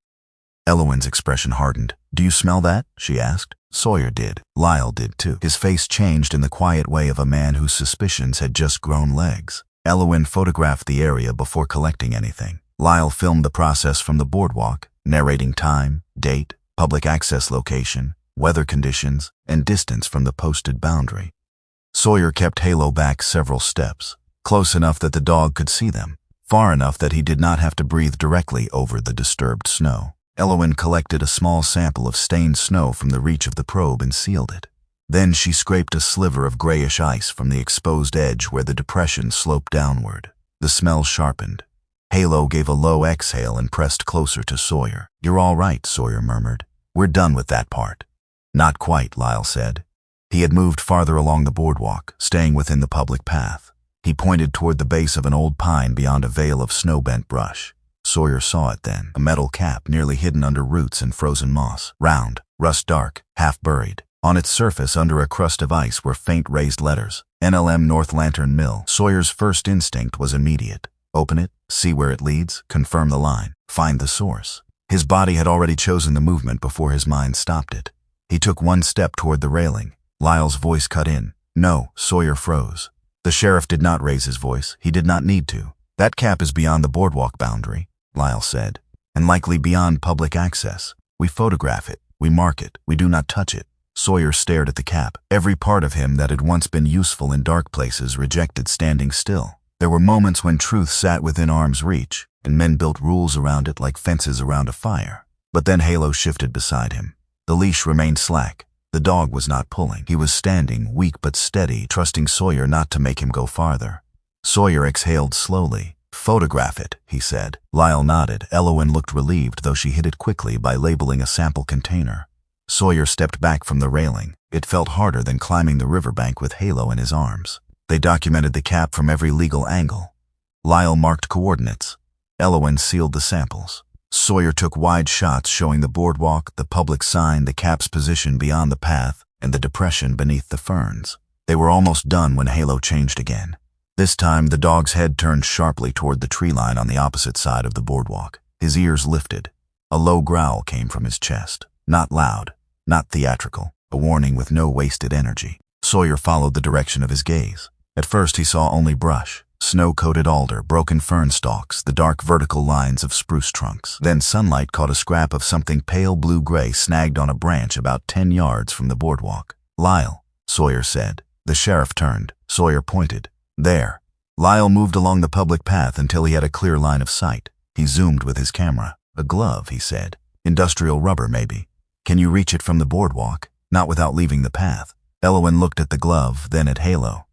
Elowen's expression hardened. "Do you smell that?" she asked. Sawyer did. Lyle did too. His face changed in the quiet way of a man whose suspicions had just grown legs. Elowen photographed the area before collecting anything. Lyle filmed the process from the boardwalk, narrating time, date, public access location, weather conditions, and distance from the posted boundary. Sawyer kept Halo back several steps, close enough that the dog could see them, far enough that he did not have to breathe directly over the disturbed snow. Elowen collected a small sample of stained snow from the reach of the probe and sealed it. Then she scraped a sliver of grayish ice from the exposed edge where the depression sloped downward. The smell sharpened. Halo gave a low exhale and pressed closer to Sawyer. "You're all right," Sawyer murmured. "We're done with that part." "Not quite," Lyle said. He had moved farther along the boardwalk, staying within the public path. He pointed toward the base of an old pine beyond a veil of snow-bent brush. Sawyer saw it then, a metal cap nearly hidden under roots and frozen moss, round, rust-dark, half-buried. On its surface, under a crust of ice, were faint raised letters, NLM North Lantern Mill. Sawyer's first instinct was immediate. Open it, see where it leads, confirm the line, find the source. His body had already chosen the movement before his mind stopped it. He took one step toward the railing. Lyle's voice cut in. "No," Sawyer froze. The sheriff did not raise his voice. He did not need to. "That cap is beyond the boardwalk boundary," Lyle said, "and likely beyond public access. We photograph it, we mark it, we do not touch it." Sawyer stared at the cap. Every part of him that had once been useful in dark places rejected standing still. There were moments when truth sat within arm's reach, and men built rules around it like fences around a fire. But then Halo shifted beside him. The leash remained slack. The dog was not pulling. He was standing, weak but steady, trusting Sawyer not to make him go farther. Sawyer exhaled slowly. "Photograph it," he said. Lyle nodded. Elowen looked relieved, though she hid it quickly by labeling a sample container. Sawyer stepped back from the railing. It felt harder than climbing the riverbank with Halo in his arms. They documented the cap from every legal angle. Lyle marked coordinates. Elowen sealed the samples. Sawyer took wide shots showing the boardwalk, the public sign, the cap's position beyond the path, and the depression beneath the ferns. They were almost done when Halo changed again. This time, the dog's head turned sharply toward the tree line on the opposite side of the boardwalk. His ears lifted. A low growl came from his chest. Not loud, not theatrical, a warning with no wasted energy. Sawyer followed the direction of his gaze. At first, he saw only brush. Snow-coated alder, broken fern stalks, the dark vertical lines of spruce trunks. Then sunlight caught a scrap of something pale blue-gray snagged on a branch about 10 yards from the boardwalk. "Lyle," Sawyer said. The sheriff turned. Sawyer pointed. "There." Lyle moved along the public path until he had a clear line of sight. He zoomed with his camera. "A glove," he said. "Industrial rubber, maybe. Can you reach it from the boardwalk? Not without leaving the path." Elowen looked at the glove, then at Halo.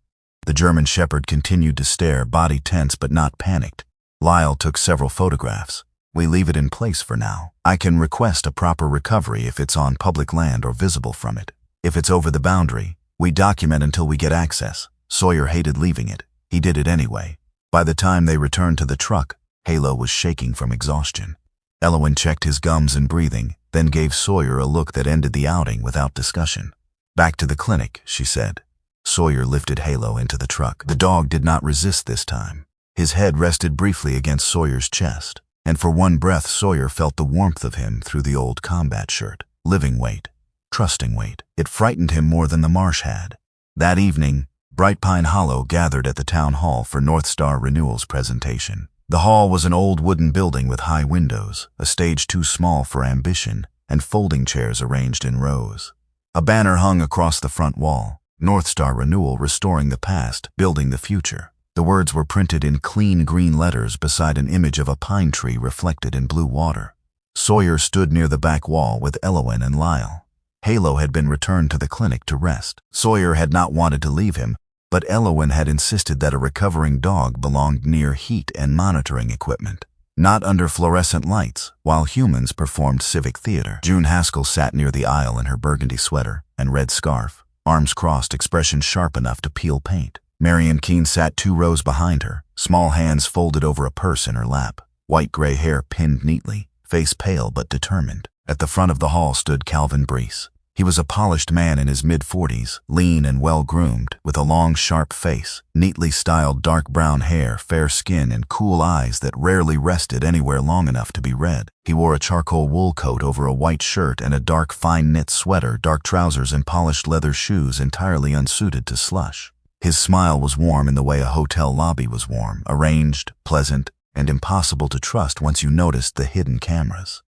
The German shepherd continued to stare, body tense but not panicked. Lyle took several photographs. "We leave it in place for now. I can request a proper recovery if it's on public land or visible from it. If it's over the boundary, we document until we get access." Sawyer hated leaving it. He did it anyway. By the time they returned to the truck, Halo was shaking from exhaustion. Elowen checked his gums and breathing, then gave Sawyer a look that ended the outing without discussion. "Back to the clinic," she said. Sawyer lifted Halo into the truck. The dog did not resist this time. His head rested briefly against Sawyer's chest, and for one breath Sawyer felt the warmth of him through the old combat shirt. Living weight, trusting weight. It frightened him more than the marsh had. That evening, Bright Pine Hollow gathered at the town hall for North Star Renewal's presentation. The hall was an old wooden building with high windows, a stage too small for ambition, and folding chairs arranged in rows. A banner hung across the front wall. North Star Renewal, restoring the past, building the future. The words were printed in clean green letters beside an image of a pine tree reflected in blue water. Sawyer stood near the back wall with Elowen and Lyle. Halo had been returned to the clinic to rest. Sawyer had not wanted to leave him, but Elowen had insisted that a recovering dog belonged near heat and monitoring equipment, not under fluorescent lights, while humans performed civic theater. June Haskell sat near the aisle in her burgundy sweater and red scarf, arms crossed, expression sharp enough to peel paint. Marion Keene sat 2 rows behind her, small hands folded over a purse in her lap, white-gray hair pinned neatly, face pale but determined. At the front of the hall stood Calvin Breese. He was a polished man in his mid-40s, lean and well-groomed, with a long, sharp face, neatly styled dark brown hair, fair skin, and cool eyes that rarely rested anywhere long enough to be read. He wore a charcoal wool coat over a white shirt and a dark, fine-knit sweater, dark trousers, and polished leather shoes entirely unsuited to slush. His smile was warm in the way a hotel lobby was warm, arranged, pleasant, and impossible to trust once you noticed the hidden cameras.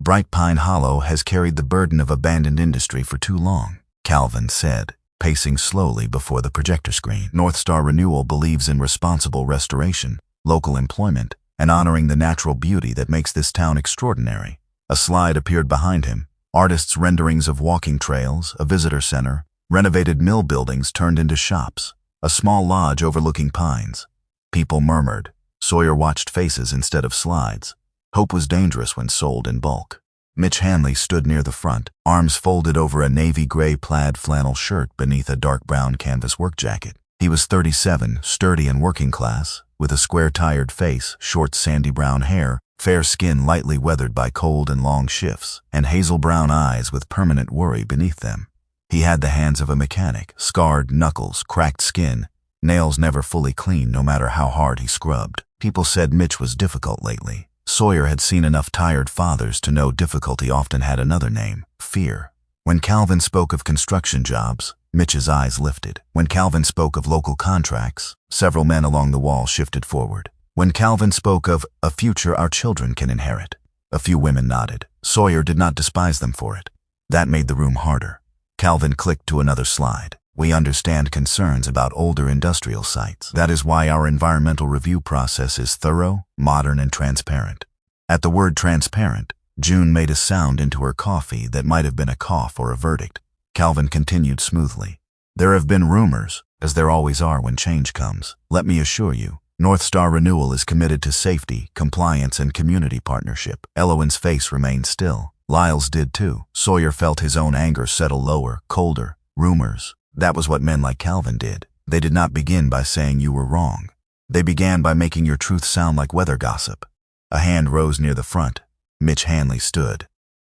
"Bright Pine Hollow has carried the burden of abandoned industry for too long," Calvin said, pacing slowly before the projector screen. "North Star Renewal believes in responsible restoration, local employment, and honoring the natural beauty that makes this town extraordinary." A slide appeared behind him. Artists' renderings of walking trails, a visitor center, renovated mill buildings turned into shops, a small lodge overlooking pines. People murmured. Sawyer watched faces instead of slides. Hope was dangerous when sold in bulk. Mitch Hanley stood near the front, arms folded over a navy gray plaid flannel shirt beneath a dark brown canvas work jacket. He was 37, sturdy and working class, with a square-tired face, short sandy brown hair, fair skin lightly weathered by cold and long shifts, and hazel brown eyes with permanent worry beneath them. He had the hands of a mechanic, scarred knuckles, cracked skin, nails never fully clean no matter how hard he scrubbed. People said Mitch was difficult lately. Sawyer had seen enough tired fathers to know difficulty often had another name, fear. When Calvin spoke of construction jobs, Mitch's eyes lifted. When Calvin spoke of local contracts, several men along the wall shifted forward. When Calvin spoke of a future our children can inherit, a few women nodded. Sawyer did not despise them for it. That made the room harder. Calvin clicked to another slide. We understand concerns about older industrial sites. That is why our environmental review process is thorough, modern, and transparent. At the word transparent, June made a sound into her coffee that might have been a cough or a verdict. Calvin continued smoothly. There have been rumors, as there always are when change comes. Let me assure you, North Star Renewal is committed to safety, compliance, and community partnership. Elowen's face remained still. Lyle's did too. Sawyer felt his own anger settle lower, colder. Rumors. That was what men like Calvin did. They did not begin by saying you were wrong. They began by making your truth sound like weather gossip. A hand rose near the front. Mitch Hanley stood.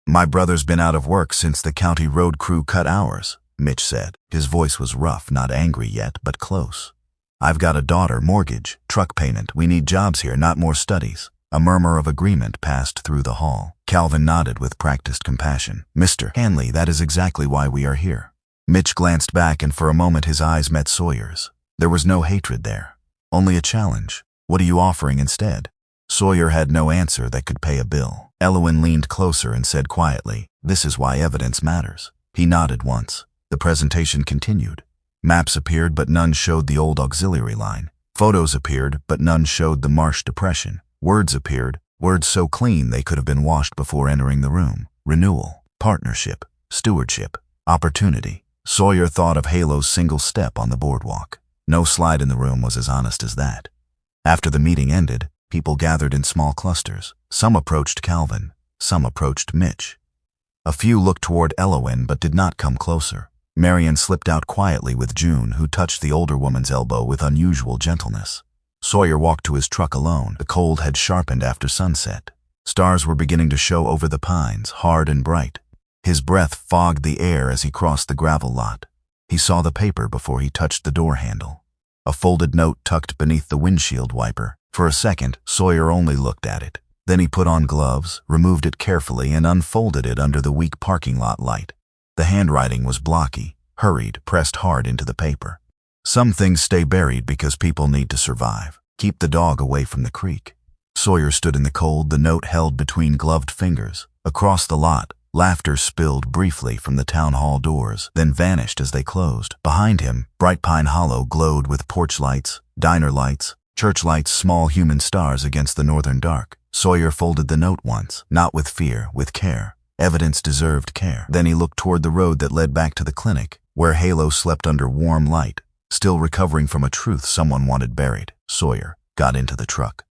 My brother's been out of work since the county road crew cut hours, Mitch said. His voice was rough, not angry yet, but close. I've got a daughter, mortgage, truck payment. We need jobs here, not more studies. A murmur of agreement passed through the hall. Calvin nodded with practiced compassion. Mr. Hanley, that is exactly why we are here. Mitch glanced back and for a moment his eyes met Sawyer's. There was no hatred there, only a challenge. What are you offering instead? Sawyer had no answer that could pay a bill. Elowen leaned closer and said quietly, this is why evidence matters. He nodded once. The presentation continued. Maps appeared but none showed the old auxiliary line. Photos appeared but none showed the Marsh Depression. Words appeared, words so clean they could have been washed before entering the room. Renewal, partnership, stewardship, opportunity. Sawyer thought of Halo's single step on the boardwalk. No slide in the room was as honest as that. After the meeting ended, people gathered in small clusters. Some approached Calvin, some approached Mitch. A few looked toward Elowen but did not come closer. Marion slipped out quietly with June, who touched the older woman's elbow with unusual gentleness. Sawyer walked to his truck alone. The cold had sharpened after sunset. Stars were beginning to show over the pines, hard and bright. His breath fogged the air as he crossed the gravel lot. He saw the paper before he touched the door handle. A folded note tucked beneath the windshield wiper. For a second, Sawyer only looked at it. Then he put on gloves, removed it carefully, and unfolded it under the weak parking lot light. The handwriting was blocky, hurried, pressed hard into the paper. Some things stay buried because people need to survive. Keep the dog away from the creek. Sawyer stood in the cold, the note held between gloved fingers. Across the lot, laughter spilled briefly from the town hall doors, then vanished as they closed. Behind him, Bright Pine Hollow glowed with porch lights, diner lights, church lights, small human stars against the northern dark. Sawyer folded the note once, not with fear, with care. Evidence deserved care. Then he looked toward the road that led back to the clinic, where Halo slept under warm light, still recovering from a truth someone wanted buried. Sawyer got into the truck.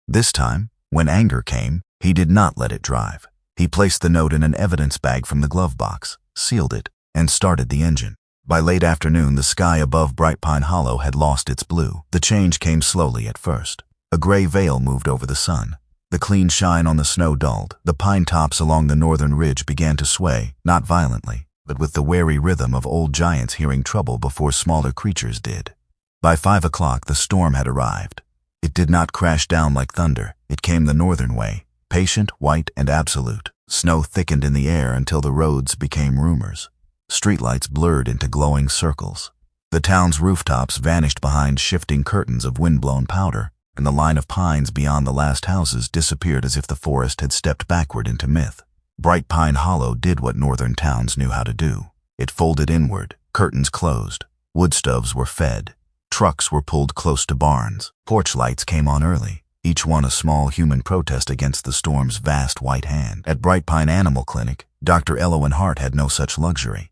This time, when anger came, he did not let it drive. He placed the note in an evidence bag from the glove box, sealed it, and started the engine. By late afternoon, the sky above Bright Pine Hollow had lost its blue. The change came slowly at first. A gray veil moved over the sun. The clean shine on the snow dulled. The pine tops along the northern ridge began to sway, not violently, but with the wary rhythm of old giants hearing trouble before smaller creatures did. By 5 o'clock, the storm had arrived. It did not crash down like thunder. It came the northern way, patient, white, and absolute. Snow thickened in the air until the roads became rumors. Streetlights blurred into glowing circles. The town's rooftops vanished behind shifting curtains of wind-blown powder, and the line of pines beyond the last houses disappeared as if the forest had stepped backward into myth. Bright Pine Hollow did what northern towns knew how to do. It folded inward, curtains closed, wood stoves were fed, trucks were pulled close to barns, porch lights came on early, each one a small human protest against the storm's vast white hand. At Bright Pine Animal Clinic, Dr. Elowen Hart had no such luxury.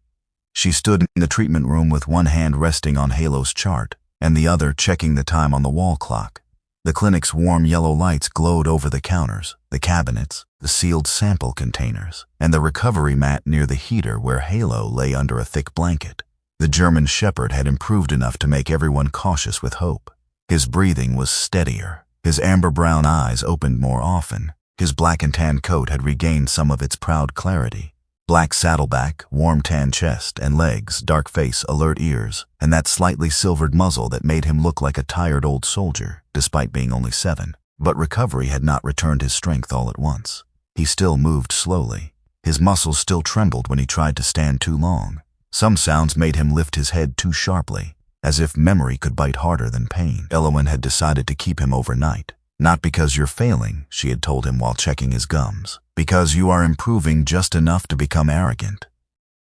She stood in the treatment room with one hand resting on Halo's chart, and the other checking the time on the wall clock. The clinic's warm yellow lights glowed over the counters, the cabinets, the sealed sample containers, and the recovery mat near the heater where Halo lay under a thick blanket. The German Shepherd had improved enough to make everyone cautious with hope. His breathing was steadier. His amber-brown eyes opened more often. His black and tan coat had regained some of its proud clarity. Black saddleback, warm tan chest and legs, dark face, alert ears, and that slightly silvered muzzle that made him look like a tired old soldier, despite being only 7. But recovery had not returned his strength all at once. He still moved slowly. His muscles still trembled when he tried to stand too long. Some sounds made him lift his head too sharply, as if memory could bite harder than pain. Elowen had decided to keep him overnight. Not because you're failing, she had told him while checking his gums. Because you are improving just enough to become arrogant.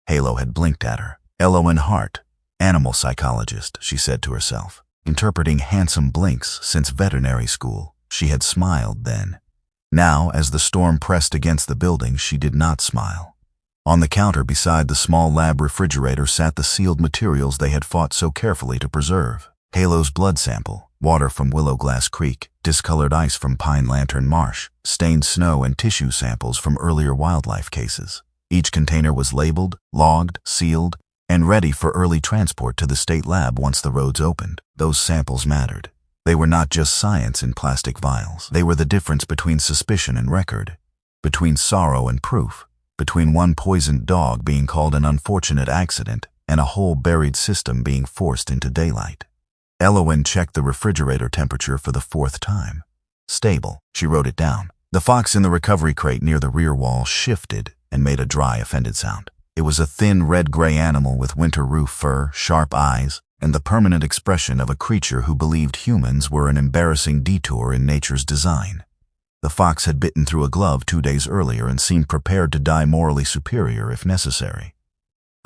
Halo had blinked at her. Elowen Hart, animal psychologist, she said to herself. Interpreting handsome blinks since veterinary school, she had smiled then. Now, as the storm pressed against the building, she did not smile. On the counter beside the small lab refrigerator sat the sealed materials they had fought so carefully to preserve. Halo's blood sample, water from Willowglass Creek, discolored ice from Pine Lantern Marsh, stained snow and tissue samples from earlier wildlife cases. Each container was labeled, logged, sealed, and ready for early transport to the state lab once the roads opened. Those samples mattered. They were not just science in plastic vials. They were the difference between suspicion and record, between sorrow and proof, between one poisoned dog being called an unfortunate accident and a whole buried system being forced into daylight. Elowen checked the refrigerator temperature for the 4th time. Stable, she wrote it down. The fox in the recovery crate near the rear wall shifted and made a dry, offended sound. It was a thin, red-gray animal with winter roof fur, sharp eyes, and the permanent expression of a creature who believed humans were an embarrassing detour in nature's design. The fox had bitten through a glove 2 days earlier and seemed prepared to die morally superior if necessary.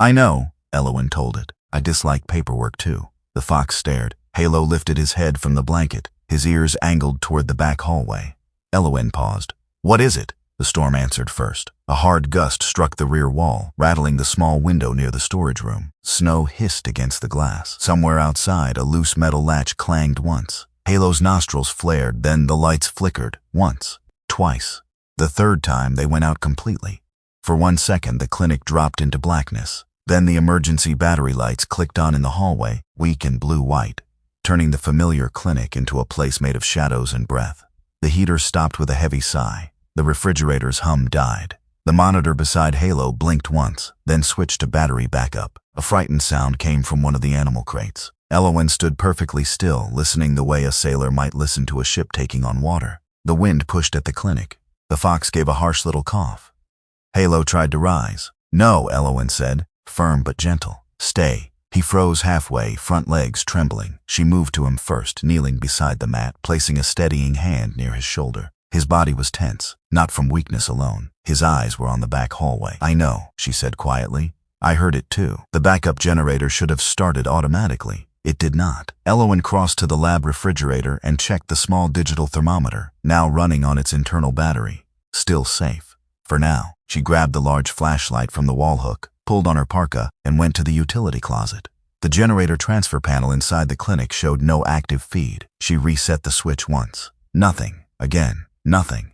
I know, Elowen told it. I dislike paperwork too. The fox stared. Halo lifted his head from the blanket, his ears angled toward the back hallway. Elowen paused. What is it? The storm answered first. A hard gust struck the rear wall, rattling the small window near the storage room. Snow hissed against the glass. Somewhere outside, a loose metal latch clanged once. Halo's nostrils flared, then the lights flickered. Once. Twice. The 3rd time, they went out completely. For 1 second, the clinic dropped into blackness. Then the emergency battery lights clicked on in the hallway, weak and blue-white, turning the familiar clinic into a place made of shadows and breath. The heater stopped with a heavy sigh. The refrigerator's hum died. The monitor beside Halo blinked once, then switched to battery backup. A frightened sound came from one of the animal crates. Elowen stood perfectly still, listening the way a sailor might listen to a ship taking on water. The wind pushed at the clinic. The fox gave a harsh little cough. Halo tried to rise. No, Elowen said, firm but gentle. Stay. He froze halfway, front legs trembling. She moved to him first, kneeling beside the mat, placing a steadying hand near his shoulder. His body was tense, not from weakness alone. His eyes were on the back hallway. I know, she said quietly. I heard it too. The backup generator should have started automatically. It did not. Elowen crossed to the lab refrigerator and checked the small digital thermometer, now running on its internal battery. Still safe. For now. She grabbed the large flashlight from the wall hook, pulled on her parka, and went to the utility closet. The generator transfer panel inside the clinic showed no active feed. She reset the switch once. Nothing. Again. Nothing.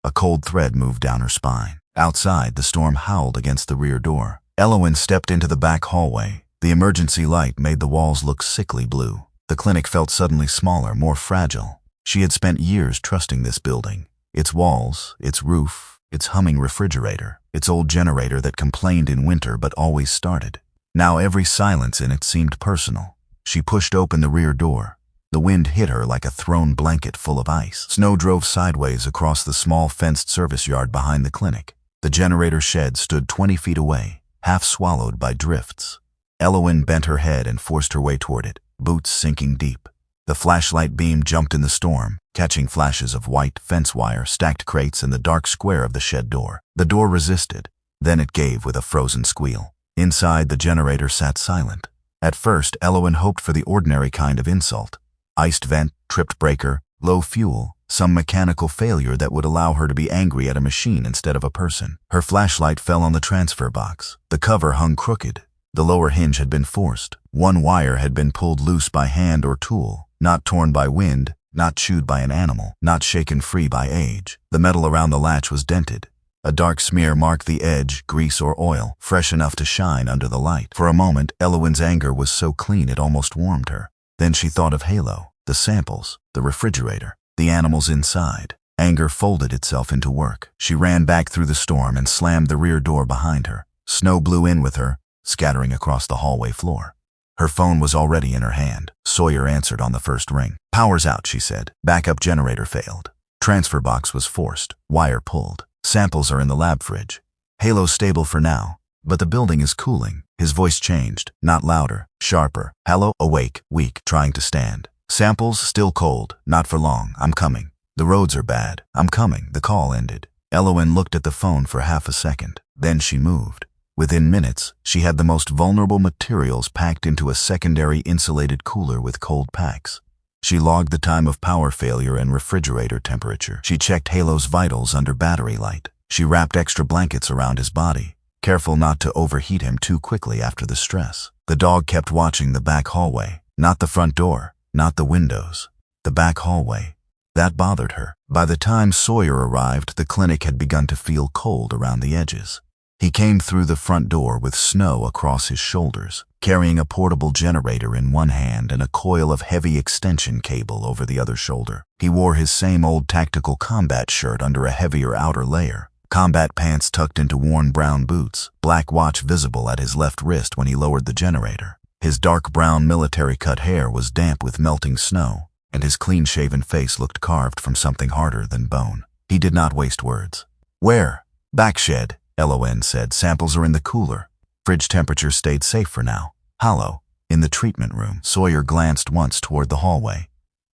A cold thread moved down her spine. Outside, the storm howled against the rear door. Elowen stepped into the back hallway. The emergency light made the walls look sickly blue. The clinic felt suddenly smaller, more fragile. She had spent years trusting this building. Its walls, its roof, its humming refrigerator, its old generator that complained in winter but always started. Now every silence in it seemed personal. She pushed open the rear door. The wind hit her like a thrown blanket full of ice. Snow drove sideways across the small fenced service yard behind the clinic. The generator shed stood 20 feet away, half swallowed by drifts. Elowen bent her head and forced her way toward it, boots sinking deep. The flashlight beam jumped in the storm, catching flashes of white fence wire, stacked crates, and the dark square of the shed door. The door resisted. Then it gave with a frozen squeal. Inside, the generator sat silent. At first, Elowen hoped for the ordinary kind of insult. Iced vent, tripped breaker, low fuel, some mechanical failure that would allow her to be angry at a machine instead of a person. Her flashlight fell on the transfer box. The cover hung crooked. The lower hinge had been forced. One wire had been pulled loose by hand or tool, not torn by wind, not chewed by an animal, not shaken free by age. The metal around the latch was dented. A dark smear marked the edge, grease or oil, fresh enough to shine under the light. For a moment, Elowen's anger was so clean it almost warmed her. Then she thought of Halo, the samples, the refrigerator, the animals inside. Anger folded itself into work. She ran back through the storm and slammed the rear door behind her. Snow blew in with her, scattering across the hallway floor. Her phone was already in her hand. Sawyer answered on the first ring. "Power's out," she said. "Backup generator failed. Transfer box was forced. Wire pulled. Samples are in the lab fridge. Halo's stable for now, but the building is cooling." His voice changed, not louder, sharper. "Halo, awake, weak, trying to stand. Samples still cold, not for long. I'm coming. The roads are bad. I'm coming." The call ended. Elowen looked at the phone for half a second. Then she moved. Within minutes, she had the most vulnerable materials packed into a secondary insulated cooler with cold packs. She logged the time of power failure and refrigerator temperature. She checked Halo's vitals under battery light. She wrapped extra blankets around his body, careful not to overheat him too quickly after the stress. The dog kept watching the back hallway, not the front door, not the windows. The back hallway. That bothered her. By the time Sawyer arrived, the clinic had begun to feel cold around the edges. He came through the front door with snow across his shoulders, carrying a portable generator in one hand and a coil of heavy extension cable over the other shoulder. He wore his same old tactical combat shirt under a heavier outer layer, combat pants tucked into worn brown boots, black watch visible at his left wrist when he lowered the generator. His dark brown military-cut hair was damp with melting snow, and his clean-shaven face looked carved from something harder than bone. He did not waste words. "Where?" "Back shed," Elowen said. "Samples are in the cooler. Fridge temperature stayed safe for now." "Hollow." "In the treatment room." Sawyer glanced once toward the hallway.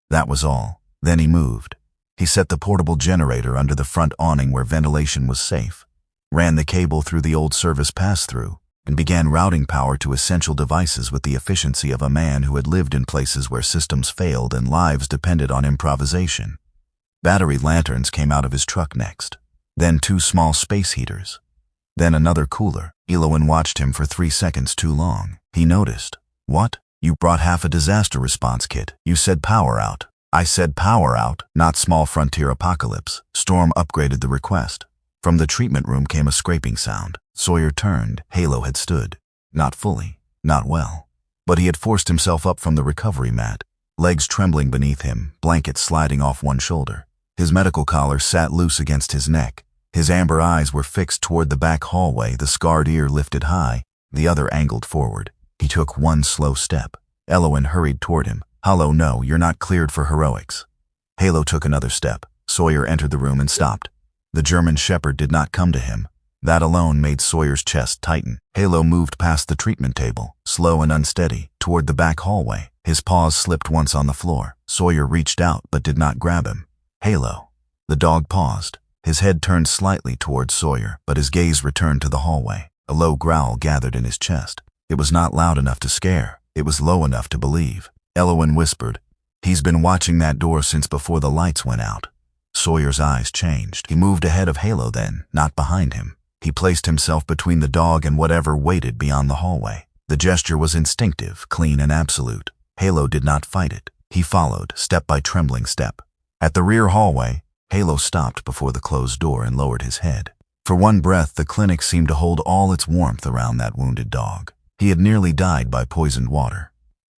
That was all. Then he moved. He set the portable generator under the front awning where ventilation was safe, ran the cable through the old service pass-through, and began routing power to essential devices with the efficiency of a man who had lived in places where systems failed and lives depended on improvisation. Battery lanterns came out of his truck next. Then 2 small space heaters. Then another cooler. Elowen watched him for 3 seconds too long. He noticed. "What? You brought half a disaster response kit. You said power out." "I said power out, not small frontier apocalypse." Storm upgraded the request. From the treatment room came a scraping sound. Sawyer turned. Halo had stood. Not fully, not well. But he had forced himself up from the recovery mat, legs trembling beneath him, blankets sliding off one shoulder. His medical collar sat loose against his neck. His amber eyes were fixed toward the back hallway, the scarred ear lifted high, the other angled forward. He took one slow step. Elowen hurried toward him. "Hollow, no, you're not cleared for heroics." Halo took another step. Sawyer entered the room and stopped. The German shepherd did not come to him. That alone made Sawyer's chest tighten. Halo moved past the treatment table, slow and unsteady, toward the back hallway. His paws slipped once on the floor. Sawyer reached out but did not grab him. "Halo." The dog paused. His head turned slightly toward Sawyer, but his gaze returned to the hallway. A low growl gathered in his chest. It was not loud enough to scare. It was low enough to believe. Elowen whispered, "He's been watching that door since before the lights went out." Sawyer's eyes changed. He moved ahead of Halo then, not behind him. He placed himself between the dog and whatever waited beyond the hallway. The gesture was instinctive, clean and absolute. Halo did not fight it. He followed, step by trembling step. At the rear hallway, Halo stopped before the closed door and lowered his head. For one breath, the clinic seemed to hold all its warmth around that wounded dog. He had nearly died by poisoned water.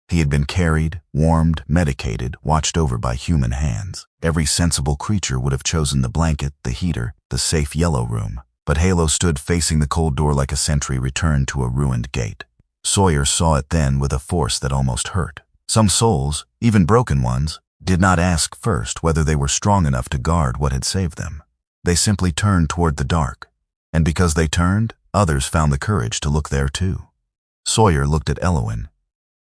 He had been carried, warmed, medicated, watched over by human hands. Every sensible creature would have chosen the blanket, the heater, the safe yellow room. But Halo stood facing the cold door like a sentry returned to a ruined gate. Sawyer saw it then with a force that almost hurt. Some souls, even broken ones, did not ask first whether they were strong enough to guard what had saved them. They simply turned toward the dark. And because they turned, others found the courage to look there too. Sawyer looked at Elowen.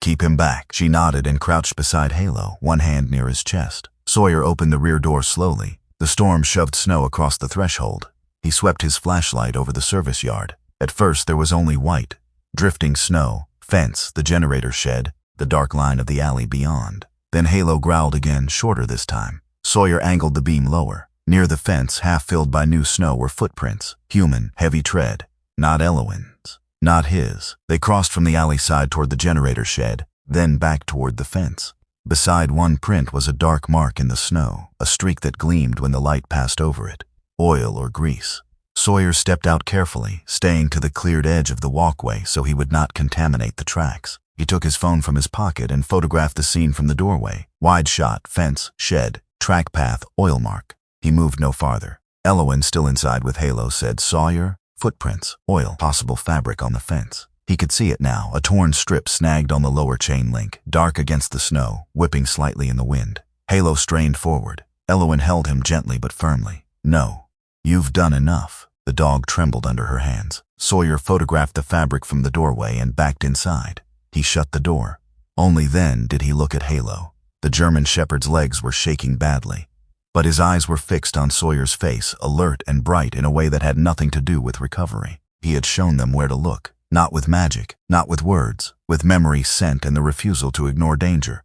"Keep him back." She nodded and crouched beside Halo, one hand near his chest. Sawyer opened the rear door slowly. The storm shoved snow across the threshold. He swept his flashlight over the service yard. At first there was only white, drifting snow, fence, the generator shed, the dark line of the alley beyond. Then Halo growled again, shorter this time. Sawyer angled the beam lower. Near the fence, half filled by new snow, were footprints. Human, heavy tread. Not Elowen's. Not his. They crossed from the alley side toward the generator shed, then back toward the fence. Beside one print was a dark mark in the snow, a streak that gleamed when the light passed over it. Oil or grease. Sawyer stepped out carefully, staying to the cleared edge of the walkway so he would not contaminate the tracks. He took his phone from his pocket and photographed the scene from the doorway. Wide shot, fence, shed, track path, oil mark. He moved no farther. Elowen, still inside with Halo, said, "Sawyer, footprints, oil, possible fabric on the fence." He could see it now, a torn strip snagged on the lower chain link, dark against the snow, whipping slightly in the wind. Halo strained forward. Elowen held him gently but firmly. "No, you've done enough." The dog trembled under her hands. Sawyer photographed the fabric from the doorway and backed inside. He shut the door. Only then did he look at Halo. The German Shepherd's legs were shaking badly, but his eyes were fixed on Sawyer's face, alert and bright in a way that had nothing to do with recovery. He had shown them where to look, not with magic, not with words, with memory, scent, and the refusal to ignore danger.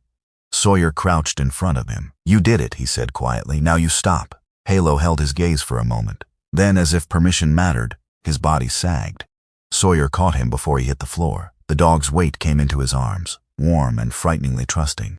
Sawyer crouched in front of him. "You did it," he said quietly. "Now you stop." Halo held his gaze for a moment. Then, as if permission mattered, his body sagged. Sawyer caught him before he hit the floor. The dog's weight came into his arms, warm and frighteningly trusting.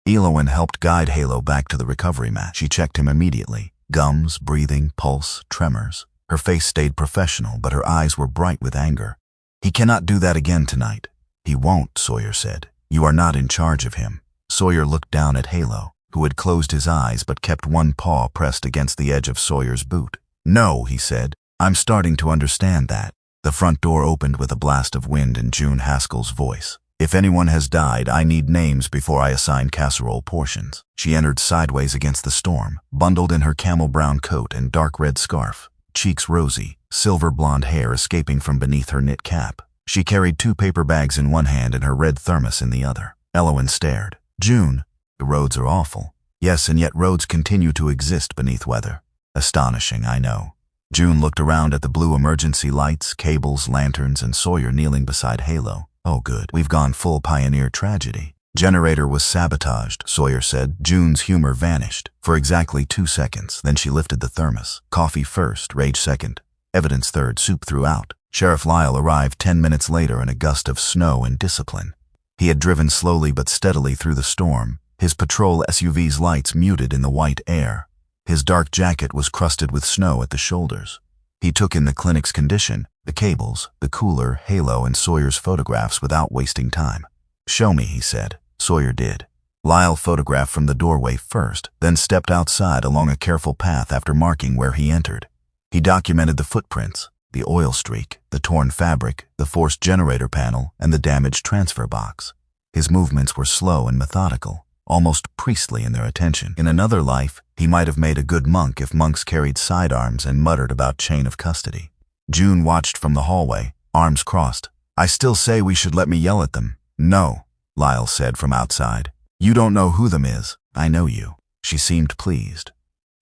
Elowen helped guide Halo back to the recovery mat. She checked him immediately. Gums, breathing, pulse, tremors. Her face stayed professional, but her eyes were bright with anger. "He cannot do that again tonight." "He won't," Sawyer said. "You are not in charge of him." Sawyer looked down at Halo, who had closed his eyes but kept one paw pressed against the edge of Sawyer's boot. "No," he said. "I'm starting to understand that." The front door opened with a blast of wind and June Haskell's voice. "If anyone has died, I need names before I assign casserole portions." She entered sideways against the storm, bundled in her camel brown coat and dark red scarf, cheeks rosy, silver blonde hair escaping from beneath her knit cap. She carried 2 paper bags in one hand and her red thermos in the other. Elowen stared. "June, the roads are awful." "Yes, and yet roads continue to exist beneath weather." "Astonishing, I know." June looked around at the blue emergency lights, cables, lanterns, and Sawyer kneeling beside Halo. "Oh good, we've gone full pioneer tragedy." "Generator was sabotaged," Sawyer said. June's humor vanished for exactly 2 seconds. Then she lifted the thermos. "Coffee first, rage second, evidence third, soup throughout." Sheriff Lyle arrived 10 minutes later in a gust of snow and discipline. He had driven slowly but steadily through the storm, his patrol SUV's lights muted in the white air. His dark jacket was crusted with snow at the shoulders. He took in the clinic's condition, the cables, the cooler, Halo, and Sawyer's photographs without wasting time. "Show me," he said. Sawyer did. Lyle photographed from the doorway first, then stepped outside along a careful path after marking where he entered. He documented the footprints, the oil streak, the torn fabric, the forced generator panel, and the damaged transfer box. His movements were slow and methodical, almost priestly in their attention. In another life, he might have made a good monk if monks carried sidearms and muttered about chain of custody. June watched from the hallway, arms crossed. "I still say we should let me yell at them." "No," Lyle said from outside. "You don't know who them is. I know you." She seemed pleased.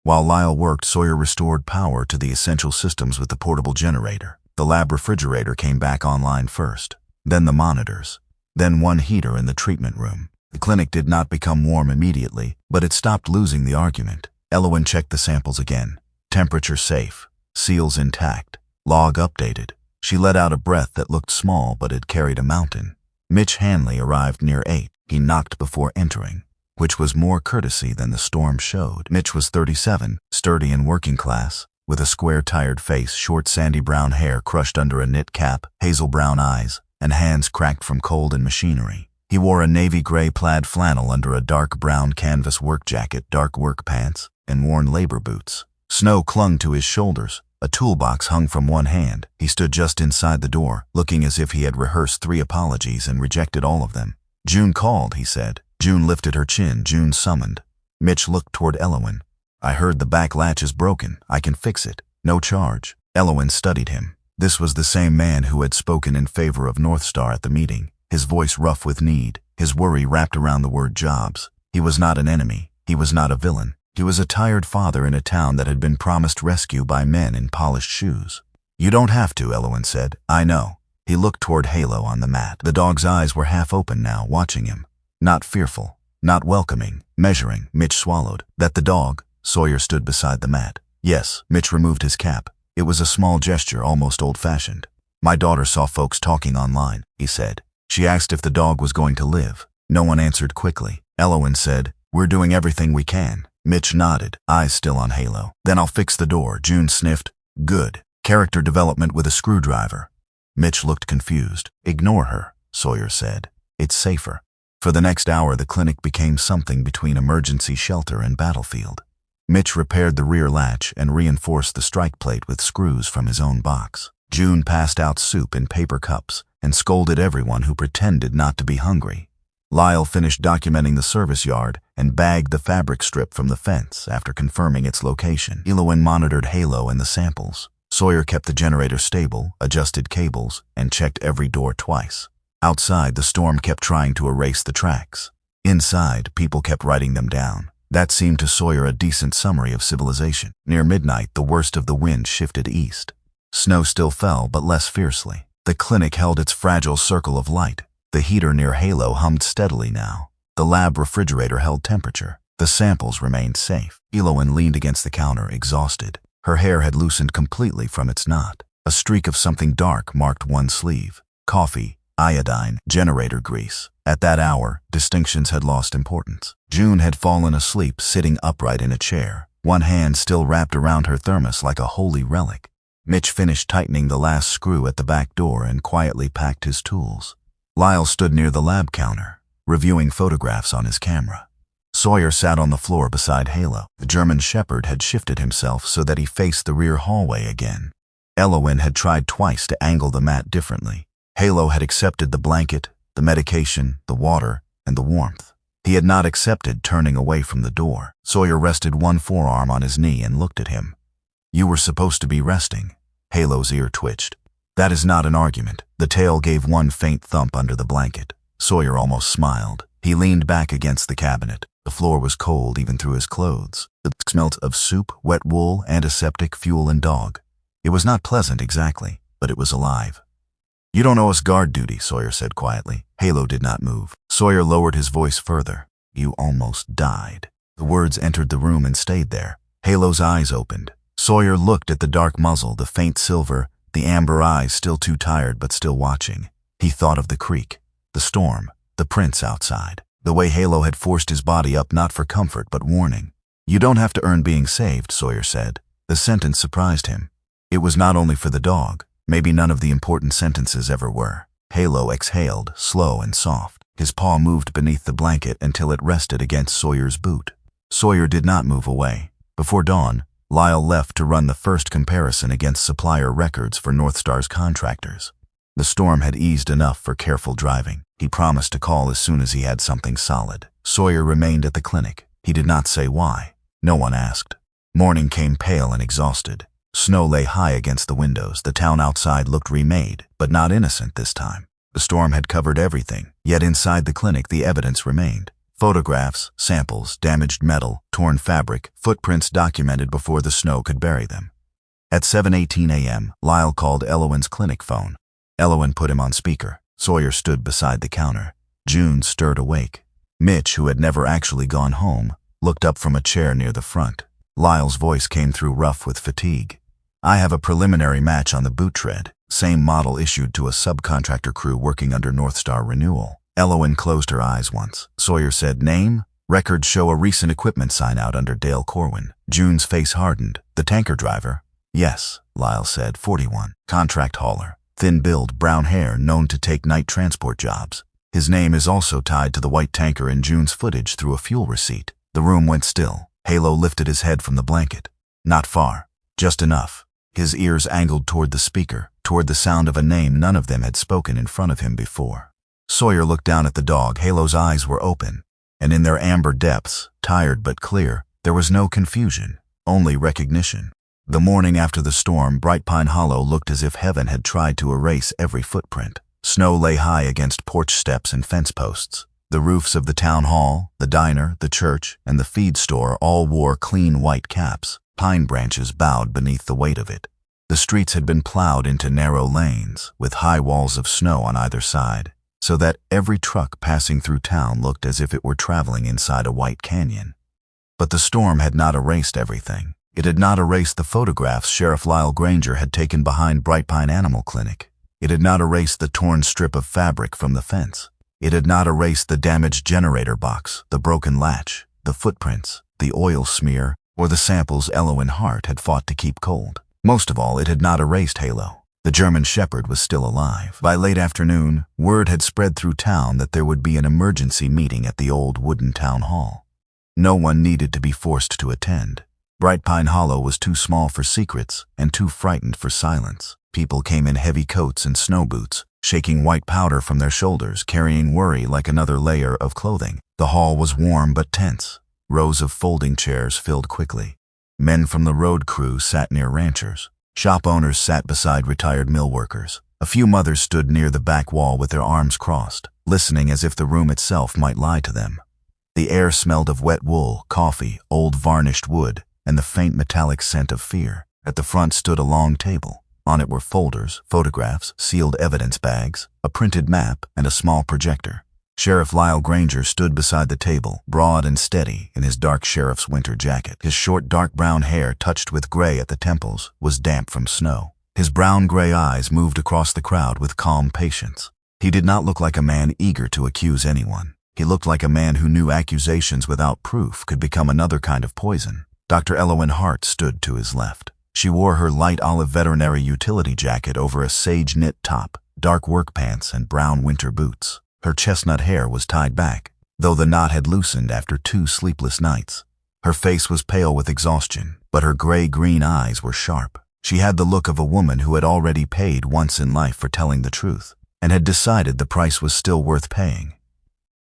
While Lyle worked, Sawyer restored power to the essential systems with the portable generator. The lab refrigerator came back online first, then the monitors, then one heater in the treatment room. The clinic did not become warm immediately, but it stopped losing the argument. Elowen checked the samples again. Temperature safe, seals intact, log updated. She let out a breath that looked small, but it carried a mountain. Mitch Hanley arrived near 8. He knocked before entering, which was more courtesy than the storm showed. Mitch was 37, sturdy and working class, with a square, tired face, short, sandy brown hair crushed under a knit cap, hazel brown eyes, and hands cracked from cold and machinery. He wore a navy gray plaid flannel under a dark brown canvas work jacket, dark work pants, and worn labor boots. Snow clung to his shoulders. A toolbox hung from one hand. He stood just inside the door, looking as if he had rehearsed 3 apologies and rejected all of them. "June called," he said. June lifted her chin. June summoned. Mitch looked toward Elowen. "I heard the back latch is broken. I can fix it. No charge." Elowen studied him. This was the same man who had spoken in favor of North Star at the meeting, his voice rough with need, his worry wrapped around the word jobs. He was not an enemy. He was not a villain. He was a tired father in a town that had been promised rescue by men in polished shoes. "You don't have to," Elowen said. "I know." He looked toward Halo on the mat. The dog's eyes were half open now, watching him. Not fearful, not welcoming, measuring. Mitch swallowed. "That the dog?" Sawyer stood beside the mat. "Yes." Mitch removed his cap. It was a small gesture, almost old-fashioned. "My daughter saw folks talking online," he said. "She asked if the dog was going to live." No one answered quickly. Elowen said, "We're doing everything we can." Mitch nodded, eyes still on Halo. "Then I'll fix the door." June sniffed. "Good. Character development with a screwdriver." Mitch looked confused. "Ignore her," Sawyer said. "It's safer." For the next hour, the clinic became something between emergency shelter and battlefield. Mitch repaired the rear latch and reinforced the strike plate with screws from his own box. June passed out soup in paper cups and scolded everyone who pretended not to be hungry. Lyle finished documenting the service yard and bagged the fabric strip from the fence after confirming its location. Elowen monitored Halo and the samples. Sawyer kept the generator stable, adjusted cables, and checked every door twice. Outside, the storm kept trying to erase the tracks. Inside, people kept writing them down. That seemed to Sawyer a decent summary of civilization. Near midnight, the worst of the wind shifted east. Snow still fell, but less fiercely. The clinic held its fragile circle of light. The heater near Halo hummed steadily now. The lab refrigerator held temperature. The samples remained safe. Elowen leaned against the counter, exhausted. Her hair had loosened completely from its knot. A streak of something dark marked one sleeve. Coffee, iodine, generator grease. At that hour, distinctions had lost importance. June had fallen asleep, sitting upright in a chair, one hand still wrapped around her thermos like a holy relic. Mitch finished tightening the last screw at the back door and quietly packed his tools. Lyle stood near the lab counter, reviewing photographs on his camera. Sawyer sat on the floor beside Halo. The German Shepherd had shifted himself so that he faced the rear hallway again. Elowen had tried twice to angle the mat differently. Halo had accepted the blanket, the medication, the water, and the warmth. He had not accepted turning away from the door. Sawyer rested one forearm on his knee and looked at him. "You were supposed to be resting." Halo's ear twitched. "That is not an argument." The tail gave one faint thump under the blanket. Sawyer almost smiled. He leaned back against the cabinet. The floor was cold even through his clothes. It smelt of soup, wet wool, antiseptic, fuel, and dog. It was not pleasant exactly, but it was alive. "You don't owe us guard duty," Sawyer said quietly. Halo did not move. Sawyer lowered his voice further. "You almost died." The words entered the room and stayed there. Halo's eyes opened. Sawyer looked at the dark muzzle, the faint silver, the amber eyes still too tired but still watching. He thought of the creek, the storm, the prints outside, the way Halo had forced his body up not for comfort but warning. "You don't have to earn being saved," Sawyer said. The sentence surprised him. It was not only for the dog. Maybe none of the important sentences ever were. Halo exhaled, slow and soft. His paw moved beneath the blanket until it rested against Sawyer's boot. Sawyer did not move away. Before dawn, Lyle left to run the first comparison against supplier records for Northstar's contractors. The storm had eased enough for careful driving. He promised to call as soon as he had something solid. Sawyer remained at the clinic. He did not say why. No one asked. Morning came pale and exhausted. Snow lay high against the windows. The town outside looked remade, but not innocent this time. The storm had covered everything, yet inside the clinic the evidence remained. Photographs, samples, damaged metal, torn fabric, footprints documented before the snow could bury them. At 7:18 a.m., Lyle called Elowen's clinic phone. Elowen put him on speaker. Sawyer stood beside the counter. June stirred awake. Mitch, who had never actually gone home, looked up from a chair near the front. Lyle's voice came through rough with fatigue. "I have a preliminary match on the boot tread, same model issued to a subcontractor crew working under Northstar renewal." Elowen closed her eyes once. Sawyer said, "Name?" "Records show a recent equipment sign out under Dale Corwin." June's face hardened. "The tanker driver?" "Yes," Lyle said, 41. Contract hauler. Thin build, brown hair, known to take night transport jobs. His name is also tied to the white tanker in June's footage through a fuel receipt. The room went still. Halo lifted his head from the blanket. "Not far. Just enough." His ears angled toward the speaker, toward the sound of a name none of them had spoken in front of him before. Sawyer looked down at the dog. Halo's eyes were open, and in their amber depths, tired but clear, there was no confusion, only recognition. The morning after the storm, Bright Pine Hollow looked as if heaven had tried to erase every footprint. Snow lay high against porch steps and fence posts. The roofs of the town hall, the diner, the church, and the feed store all wore clean white caps. Pine branches bowed beneath the weight of it. The streets had been plowed into narrow lanes, with high walls of snow on either side, so that every truck passing through town looked as if it were traveling inside a white canyon. But the storm had not erased everything. It had not erased the photographs Sheriff Lyle Granger had taken behind Bright Pine Animal Clinic. It had not erased the torn strip of fabric from the fence. It had not erased the damaged generator box, the broken latch, the footprints, the oil smear, or the samples Elwyn Hart had fought to keep cold. Most of all, it had not erased Halo. The German Shepherd was still alive. By late afternoon, word had spread through town that there would be an emergency meeting at the old wooden town hall. No one needed to be forced to attend. Bright Pine Hollow was too small for secrets and too frightened for silence. People came in heavy coats and snow boots, shaking white powder from their shoulders, carrying worry like another layer of clothing. The hall was warm but tense. Rows of folding chairs filled quickly. Men from the road crew sat near ranchers. Shop owners sat beside retired mill workers. A few mothers stood near the back wall with their arms crossed, listening as if the room itself might lie to them. The air smelled of wet wool, coffee, old varnished wood, and the faint metallic scent of fear. At the front stood a long table. On it were folders, photographs, sealed evidence bags, a printed map, and a small projector. Sheriff Lyle Granger stood beside the table, broad and steady in his dark sheriff's winter jacket. His short dark brown hair, touched with gray at the temples, was damp from snow. His brown-gray eyes moved across the crowd with calm patience. He did not look like a man eager to accuse anyone. He looked like a man who knew accusations without proof could become another kind of poison. Dr. Elwyn Hart stood to his left. She wore her light olive veterinary utility jacket over a sage knit top, dark work pants, and brown winter boots. Her chestnut hair was tied back, though the knot had loosened after 2 sleepless nights. Her face was pale with exhaustion, but her gray-green eyes were sharp. She had the look of a woman who had already paid once in life for telling the truth, and had decided the price was still worth paying.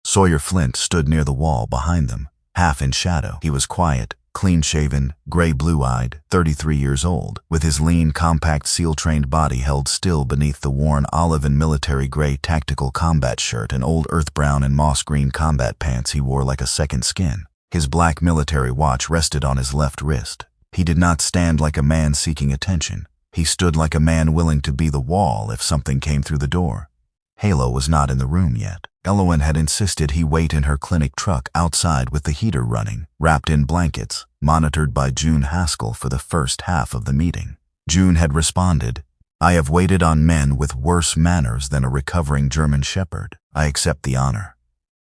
Sawyer Flint stood near the wall behind them, half in shadow. He was quiet, clean-shaven, gray-blue-eyed, 33 years old, with his lean, compact, seal-trained body held still beneath the worn olive and military gray tactical combat shirt and old earth-brown and moss-green combat pants he wore like a second skin. His black military watch rested on his left wrist. He did not stand like a man seeking attention. He stood like a man willing to be the wall if something came through the door. Halo was not in the room yet. Elwyn had insisted he wait in her clinic truck outside with the heater running, wrapped in blankets, monitored by June Haskell for the first half of the meeting. June had responded, "I have waited on men with worse manners than a recovering German Shepherd. I accept the honor."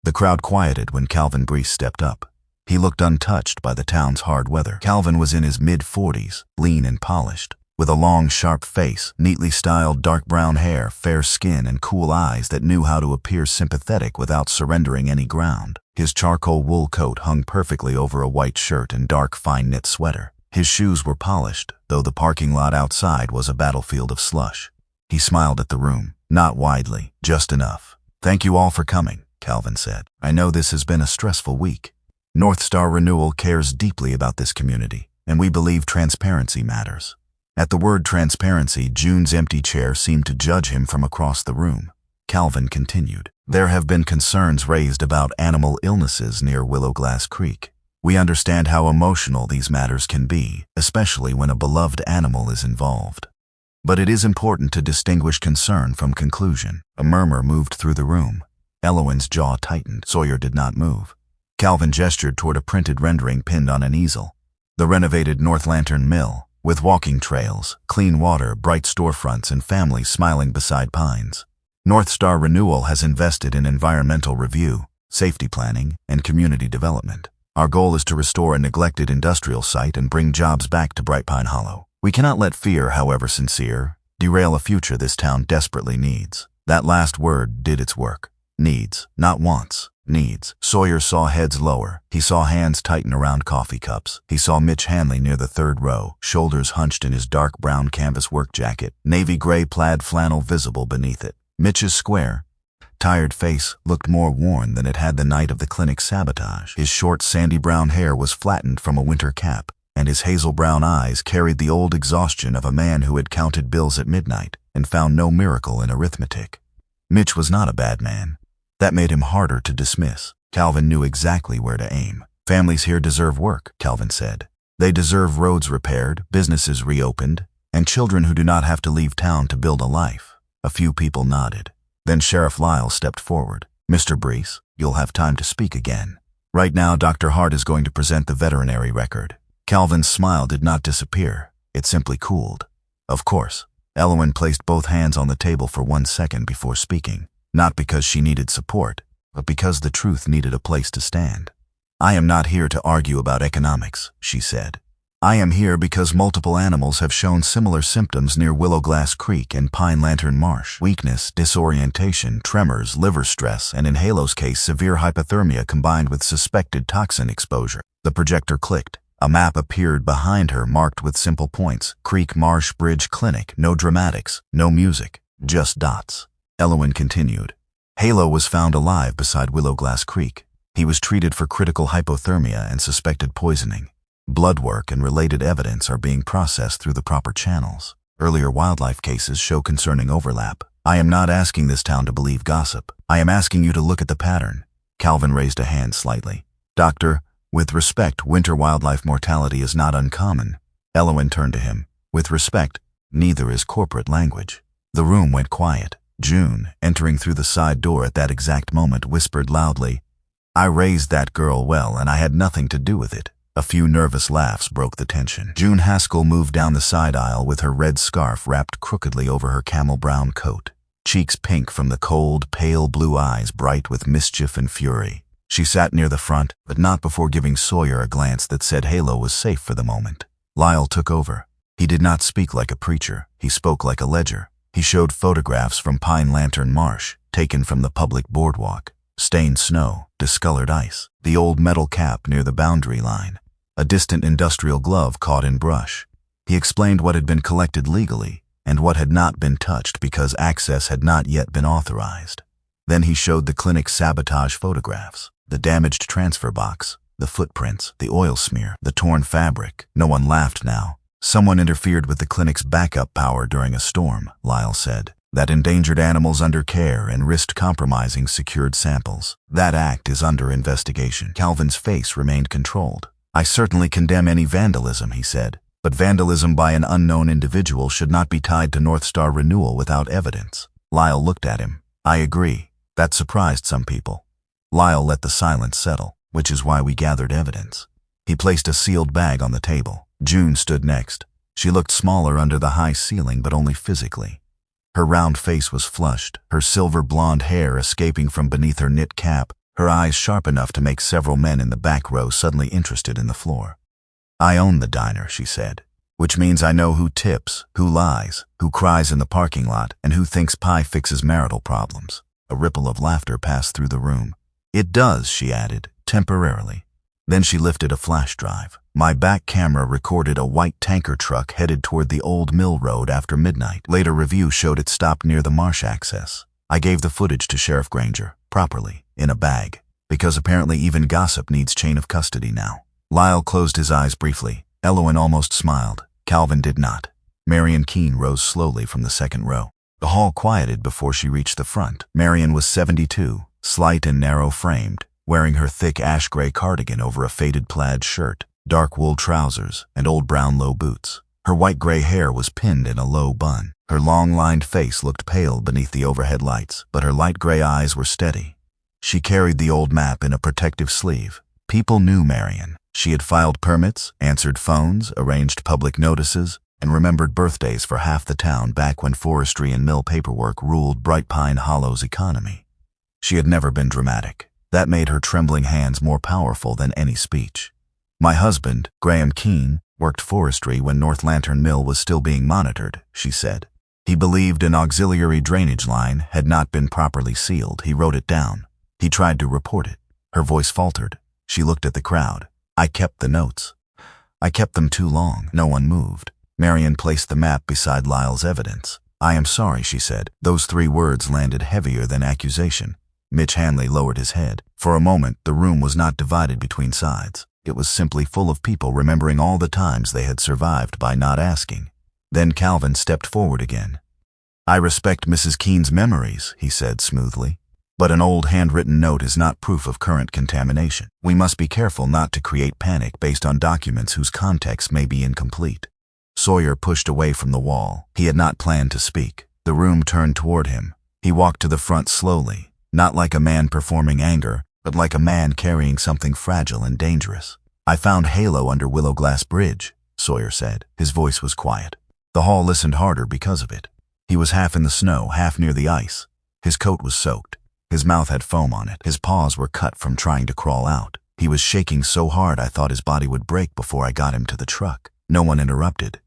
The crowd quieted when Calvin Brees stepped up. He looked untouched by the town's hard weather. Calvin was in his mid-40s, lean and polished, with a long, sharp face, neatly styled dark brown hair, fair skin, and cool eyes that knew how to appear sympathetic without surrendering any ground. His charcoal wool coat hung perfectly over a white shirt and dark, fine-knit sweater. His shoes were polished, though the parking lot outside was a battlefield of slush. He smiled at the room, not widely, just enough. "Thank you all for coming," Calvin said. "I know this has been a stressful week. North Star Renewal cares deeply about this community, and we believe transparency matters." At the word transparency, June's empty chair seemed to judge him from across the room. Calvin continued, "There have been concerns raised about animal illnesses near Willowglass Creek. We understand how emotional these matters can be, especially when a beloved animal is involved. But it is important to distinguish concern from conclusion." A murmur moved through the room. Elwyn's jaw tightened. Sawyer did not move. Calvin gestured toward a printed rendering pinned on an easel. The renovated North Lantern Mill, with walking trails, clean water, bright storefronts, and families smiling beside pines. North Star Renewal has invested in environmental review, safety planning, and community development. Our goal is to restore a neglected industrial site and bring jobs back to Bright Pine Hollow. We cannot let fear, however sincere, derail a future this town desperately needs. That last word did its work. Needs, not wants. Needs. Sawyer saw heads lower. He saw hands tighten around coffee cups. He saw Mitch Hanley near the third row, shoulders hunched in his dark brown canvas work jacket, navy gray plaid flannel visible beneath it. Mitch's square, tired face looked more worn than it had the night of the clinic's sabotage. His short, sandy brown hair was flattened from a winter cap, and his hazel brown eyes carried the old exhaustion of a man who had counted bills at midnight and found no miracle in arithmetic. Mitch was not a bad man. That made him harder to dismiss. Calvin knew exactly where to aim. "Families here deserve work," Calvin said. "They deserve roads repaired, businesses reopened, and children who do not have to leave town to build a life." A few people nodded. Then Sheriff Lyle stepped forward. "Mr. Brees, you'll have time to speak again. Right now, Dr. Hart is going to present the veterinary record." Calvin's smile did not disappear. It simply cooled. "Of course." Elwyn placed both hands on the table for 1 second before speaking. not because she needed support, but because the truth needed a place to stand. "I am not here to argue about economics," she said. "I am here because multiple animals have shown similar symptoms near Willowglass Creek and Pine Lantern Marsh. Weakness, disorientation, tremors, liver stress, and in Halo's case, severe hypothermia combined with suspected toxin exposure." The projector clicked. A map appeared behind her marked with simple points. Creek Marsh Bridge Clinic. No dramatics, no music, just dots. Elowin continued. "Halo was found alive beside Willowglass Creek. He was treated for critical hypothermia and suspected poisoning. Blood work and related evidence are being processed through the proper channels. Earlier wildlife cases show concerning overlap. I am not asking this town to believe gossip. I am asking you to look at the pattern." Calvin raised a hand slightly. "Doctor, with respect, winter wildlife mortality is not uncommon." Elowin turned to him. "With respect, neither is corporate language." The room went quiet. June, entering through the side door at that exact moment, whispered loudly, "I raised that girl well, and I had nothing to do with it." A few nervous laughs broke the tension. June Haskell moved down the side aisle with her red scarf wrapped crookedly over her camel-brown coat, cheeks pink from the cold, pale blue eyes bright with mischief and fury. She sat near the front, but not before giving Sawyer a glance that said Halo was safe for the moment. Lyle took over. He did not speak like a preacher. He spoke like a ledger. He showed photographs from Pine Lantern Marsh, taken from the public boardwalk. Stained snow, discolored ice, the old metal cap near the boundary line, a distant industrial glove caught in brush. He explained what had been collected legally and what had not been touched because access had not yet been authorized. Then he showed the clinic's sabotage photographs, the damaged transfer box, the footprints, the oil smear, the torn fabric. No one laughed now. "Someone interfered with the clinic's backup power during a storm," Lyle said. "That endangered animals under care and risked compromising secured samples. That act is under investigation." Calvin's face remained controlled. "I certainly condemn any vandalism," he said, "but vandalism by an unknown individual should not be tied to North Star renewal without evidence." Lyle looked at him. "I agree. That surprised some people." Lyle let the silence settle, "Which is why we gathered evidence." He placed a sealed bag on the table. June stood next. She looked smaller under the high ceiling, but only physically. Her round face was flushed, her silver blonde hair escaping from beneath her knit cap, her eyes sharp enough to make several men in the back row suddenly interested in the floor. "I own the diner," she said, "which means I know who tips, who lies, who cries in the parking lot, and who thinks pie fixes marital problems." A ripple of laughter passed through the room. "It does," she added, temporarily. Then she lifted a flash drive. "My back camera recorded a white tanker truck headed toward the old mill road after midnight. Later review showed it stopped near the marsh access. I gave the footage to Sheriff Granger, properly, in a bag, because apparently even gossip needs chain of custody now." Lyle closed his eyes briefly. Elowin almost smiled. Calvin did not. Marion Keene rose slowly from the second row. The hall quieted before she reached the front. Marion was 72, slight and narrow-framed, wearing her thick ash-gray cardigan over a faded plaid shirt, dark wool trousers, and old brown low boots. Her white-gray hair was pinned in a low bun. Her long-lined face looked pale beneath the overhead lights, but her light gray eyes were steady. She carried the old map in a protective sleeve. People knew Marion. She had filed permits, answered phones, arranged public notices, and remembered birthdays for half the town back when forestry and mill paperwork ruled Bright Pine Hollow's economy. She had never been dramatic. That made her trembling hands more powerful than any speech. "My husband, Graham Keene, worked forestry when North Lantern Mill was still being monitored," she said. "He believed an auxiliary drainage line had not been properly sealed. He wrote it down. He tried to report it." Her voice faltered. She looked at the crowd. "I kept the notes. I kept them too long." No one moved. Marion placed the map beside Lyle's evidence. "I am sorry," she said. Those 3 words landed heavier than accusation. Mitch Hanley lowered his head. For a moment, the room was not divided between sides. It was simply full of people remembering all the times they had survived by not asking. Then Calvin stepped forward again. "I respect Mrs. Keene's memories," he said smoothly. "But an old handwritten note is not proof of current contamination. We must be careful not to create panic based on documents whose context may be incomplete." Sawyer pushed away from the wall. He had not planned to speak. The room turned toward him. He walked to the front slowly, not like a man performing anger, but like a man carrying something fragile and dangerous. "I found Halo under Willowglass Bridge," Sawyer said. His voice was quiet. The hall listened harder because of it. He was half in the snow, half near the ice. His coat was soaked. His mouth had foam on it. His paws were cut from trying to crawl out. He was shaking so hard I thought his body would break before I got him to the truck. No one interrupted.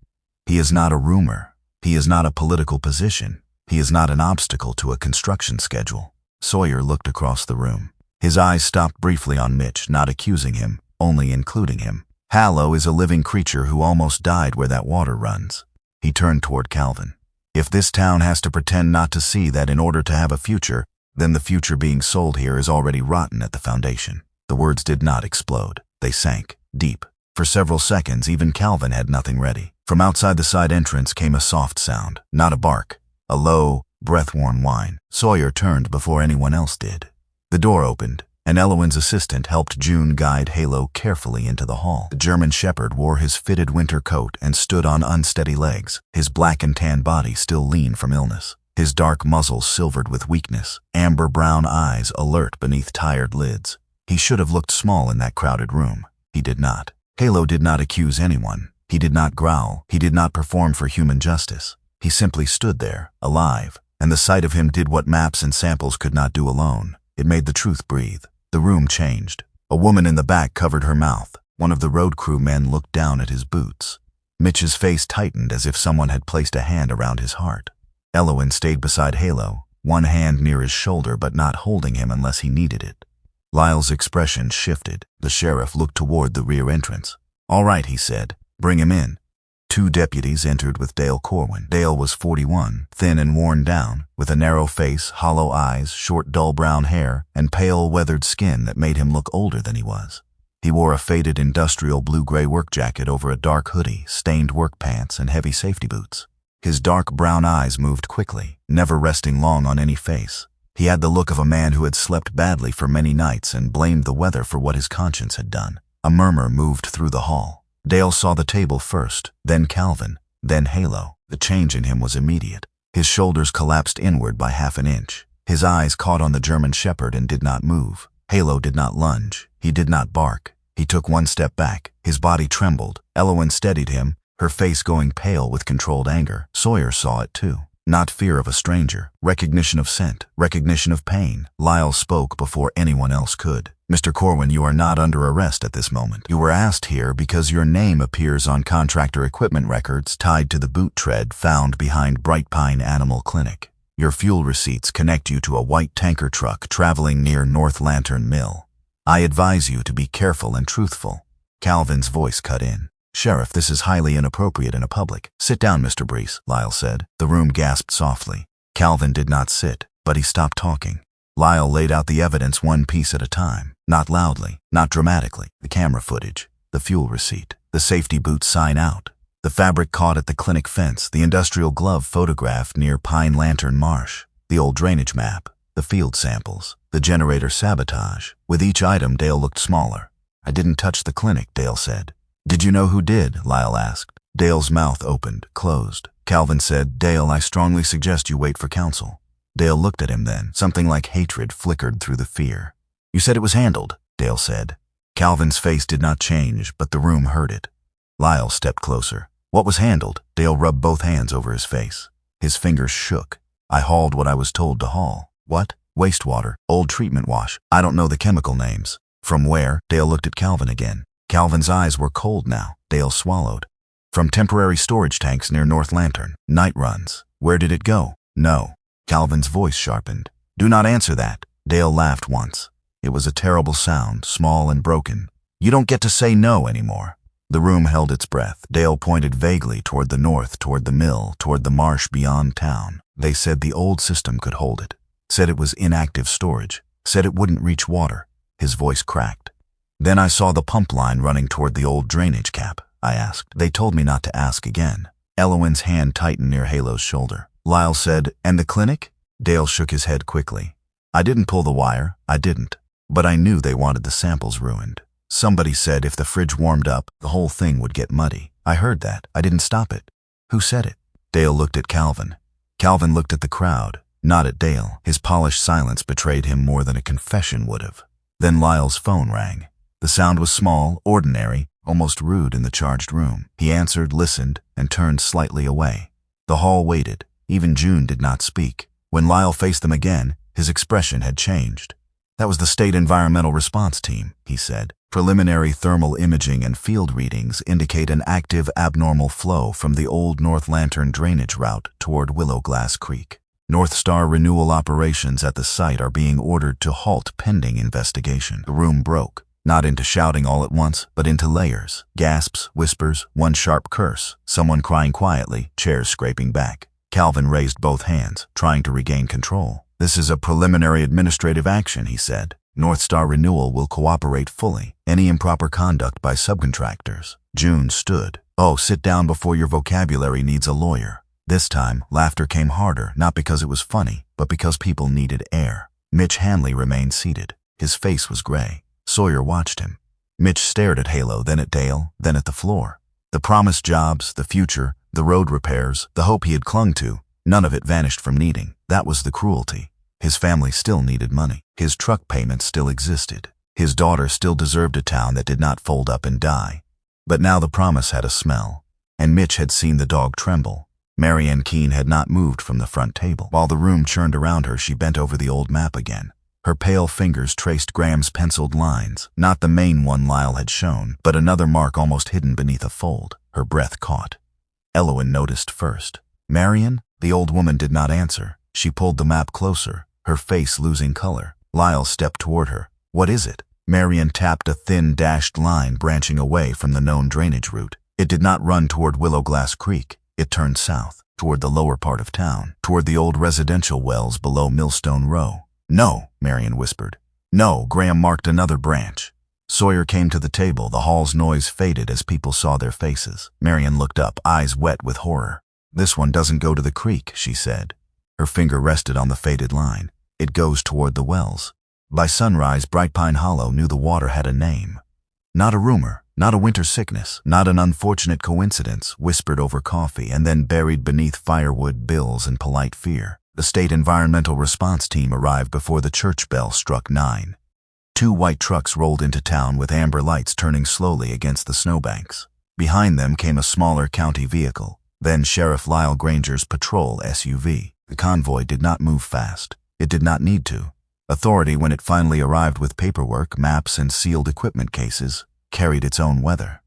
He is not a rumor. He is not a political position. He is not an obstacle to a construction schedule. Sawyer looked across the room. His eyes stopped briefly on Mitch, not accusing him, only including him. Halo is a living creature who almost died where that water runs. He turned toward Calvin. If this town has to pretend not to see that in order to have a future, then the future being sold here is already rotten at the foundation. The words did not explode. They sank, deep. For several seconds, even Calvin had nothing ready. From outside the side entrance came a soft sound, not a bark, a low, breath-worn whine. Sawyer turned before anyone else did. The door opened, and Elowen's assistant helped June guide Halo carefully into the hall. The German Shepherd wore his fitted winter coat and stood on unsteady legs, his black and tan body still lean from illness. His dark muzzle silvered with weakness, amber-brown eyes alert beneath tired lids. He should have looked small in that crowded room. He did not. Halo did not accuse anyone. He did not growl. He did not perform for human justice. He simply stood there, alive, and the sight of him did what maps and samples could not do alone. It made the truth breathe. The room changed. A woman in the back covered her mouth. One of the road crew men looked down at his boots. Mitch's face tightened as if someone had placed a hand around his heart. Elowen stayed beside Halo, one hand near his shoulder but not holding him unless he needed it. Lyle's expression shifted. The sheriff looked toward the rear entrance. "All right," he said. "Bring him in." Two deputies entered with Dale Corwin. Dale was 41, thin and worn down, with a narrow face, hollow eyes, short dull brown hair, and pale, weathered skin that made him look older than he was. He wore a faded industrial blue-gray work jacket over a dark hoodie, stained work pants, and heavy safety boots. His dark brown eyes moved quickly, never resting long on any face. He had the look of a man who had slept badly for many nights and blamed the weather for what his conscience had done. A murmur moved through the hall. Dale saw the table first, then Calvin, then Halo. The change in him was immediate. His shoulders collapsed inward by half an inch. His eyes caught on the German Shepherd and did not move. Halo did not lunge. He did not bark. He took one step back. His body trembled. Elowen steadied him, her face going pale with controlled anger. Sawyer saw it too. Not fear of a stranger, recognition of scent, recognition of pain. Lyle spoke before anyone else could. "Mr. Corwin, you are not under arrest at this moment. You were asked here because your name appears on contractor equipment records tied to the boot tread found behind Bright Pine Animal Clinic. Your fuel receipts connect you to a white tanker truck traveling near North Lantern Mill. I advise you to be careful and truthful." Calvin's voice cut in. "Sheriff, this is highly inappropriate in a public." "Sit down, Mr. Brees," Lyle said. The room gasped softly. Calvin did not sit, but he stopped talking. Lyle laid out the evidence one piece at a time, not loudly, not dramatically. The camera footage, the fuel receipt, the safety boot sign out, the fabric caught at the clinic fence, the industrial glove photographed near Pine Lantern Marsh, the old drainage map, the field samples, the generator sabotage. With each item, Dale looked smaller. "I didn't touch the clinic," Dale said. "Did you know who did?" Lyle asked. Dale's mouth opened, closed. Calvin said, "Dale, I strongly suggest you wait for counsel." Dale looked at him then. Something like hatred flickered through the fear. "You said it was handled," Dale said. Calvin's face did not change, but the room heard it. Lyle stepped closer. "What was handled?" Dale rubbed both hands over his face. His fingers shook. "I hauled what I was told to haul." "What?" "Wastewater. Old treatment wash. I don't know the chemical names." "From where?" Dale looked at Calvin again. Calvin's eyes were cold now. Dale swallowed. "From temporary storage tanks near North Lantern. Night runs." "Where did it go?" "No." Calvin's voice sharpened. "Do not answer that." Dale laughed once. It was a terrible sound, small and broken. "You don't get to say no anymore." The room held its breath. Dale pointed vaguely toward the north, toward the mill, toward the marsh beyond town. "They said the old system could hold it. Said it was inactive storage. Said it wouldn't reach water." His voice cracked. "Then I saw the pump line running toward the old drainage cap. I asked. They told me not to ask again." Elowen's hand tightened near Halo's shoulder. Lyle said, "And the clinic?" Dale shook his head quickly. "I didn't pull the wire. I didn't. But I knew they wanted the samples ruined. Somebody said if the fridge warmed up, the whole thing would get muddy. I heard that. I didn't stop it." "Who said it?" Dale looked at Calvin. Calvin looked at the crowd, not at Dale. His polished silence betrayed him more than a confession would have. Then Lyle's phone rang. The sound was small, ordinary, almost rude in the charged room. He answered, listened, and turned slightly away. The hall waited. Even June did not speak. When Lyle faced them again, his expression had changed. "That was the State Environmental Response Team," he said. "Preliminary thermal imaging and field readings indicate an active abnormal flow from the old North Lantern drainage route toward Willow Glass Creek. North Star renewal operations at the site are being ordered to halt pending investigation." The room broke, not into shouting all at once, but into layers, gasps, whispers, one sharp curse, someone crying quietly, chairs scraping back. Calvin raised both hands, trying to regain control. "This is a preliminary administrative action," he said. "North Star Renewal will cooperate fully. Any improper conduct by subcontractors." June stood. "Oh, sit down before your vocabulary needs a lawyer." This time, laughter came harder, not because it was funny, but because people needed air. Mitch Hanley remained seated. His face was gray. Sawyer watched him. Mitch stared at Halo, then at Dale, then at the floor. The promised jobs, the future, the road repairs, the hope he had clung to, none of it vanished from needing. That was the cruelty. His family still needed money. His truck payments still existed. His daughter still deserved a town that did not fold up and die. But now the promise had a smell, and Mitch had seen the dog tremble. Marianne Keene had not moved from the front table. While the room churned around her, she bent over the old map again. Her pale fingers traced Graham's penciled lines, not the main one Lyle had shown, but another mark almost hidden beneath a fold. Her breath caught. Elowen noticed first. "Marian?" The old woman did not answer. She pulled the map closer, her face losing color. Lyle stepped toward her. "What is it?" Marian tapped a thin dashed line branching away from the known drainage route. It did not run toward Willow Glass Creek. It turned south, toward the lower part of town, toward the old residential wells below Millstone Row. "No," Marian whispered. "No." Graham marked another branch. Sawyer came to the table. The hall's noise faded as people saw their faces. Marian looked up, eyes wet with horror. "This one doesn't go to the creek," she said. Her finger rested on the faded line. "It goes toward the wells." By sunrise, Bright Pine Hollow knew the water had a name. Not a rumor, not a winter sickness, not an unfortunate coincidence whispered over coffee and then buried beneath firewood bills and polite fear. The State Environmental Response Team arrived before the church bell struck 9. 2 white trucks rolled into town with amber lights turning slowly against the snowbanks. Behind them came a smaller county vehicle, then Sheriff Lyle Granger's patrol SUV. The convoy did not move fast. It did not need to. Authority, when it finally arrived with paperwork, maps, and sealed equipment cases, carried its own weather.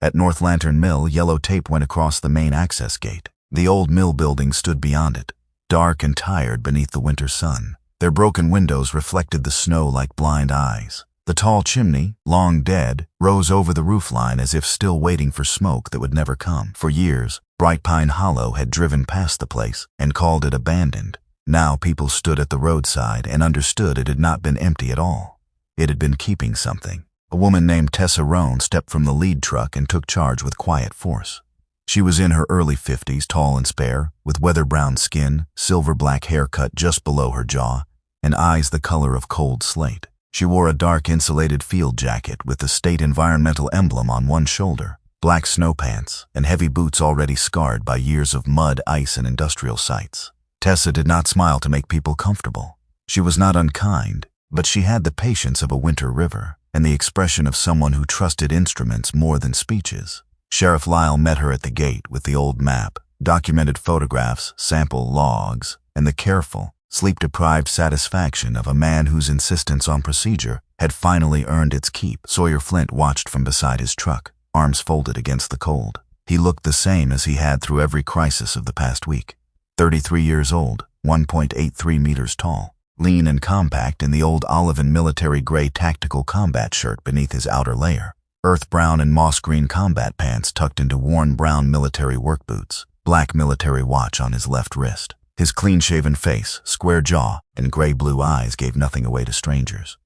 At North Lantern Mill, yellow tape went across the main access gate. The old mill building stood beyond it, dark and tired beneath the winter sun. Their broken windows reflected the snow like blind eyes. The tall chimney, long dead, rose over the roofline as if still waiting for smoke that would never come. For years, Bright Pine Hollow had driven past the place and called it abandoned. Now people stood at the roadside and understood it had not been empty at all. It had been keeping something. A woman named Tessa Roan stepped from the lead truck and took charge with quiet force. She was in her early 50s, tall and spare, with weather-brown skin, silver-black hair cut just below her jaw, and eyes the color of cold slate. She wore a dark insulated field jacket with the state environmental emblem on one shoulder, black snow pants, and heavy boots already scarred by years of mud, ice, and industrial sites. Tessa did not smile to make people comfortable. She was not unkind, but she had the patience of a winter river and the expression of someone who trusted instruments more than speeches. Sheriff Lyle met her at the gate with the old map, documented photographs, sample logs, and the careful, sleep-deprived satisfaction of a man whose insistence on procedure had finally earned its keep. Sawyer Flint watched from beside his truck, arms folded against the cold. He looked the same as he had through every crisis of the past week. 33 years old, 1.83 meters tall, lean and compact in the old olive and military gray tactical combat shirt beneath his outer layer, earth brown and moss green combat pants tucked into worn brown military work boots, black military watch on his left wrist. His clean-shaven face, square jaw, and gray-blue eyes gave nothing away to strangers.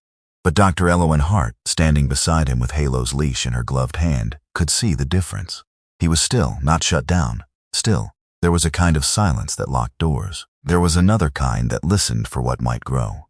But Dr. Elowen Hart, standing beside him with Halo's leash in her gloved hand, could see the difference. He was still, not shut down. Still, there was a kind of silence that locked doors. There was another kind that listened for what might grow.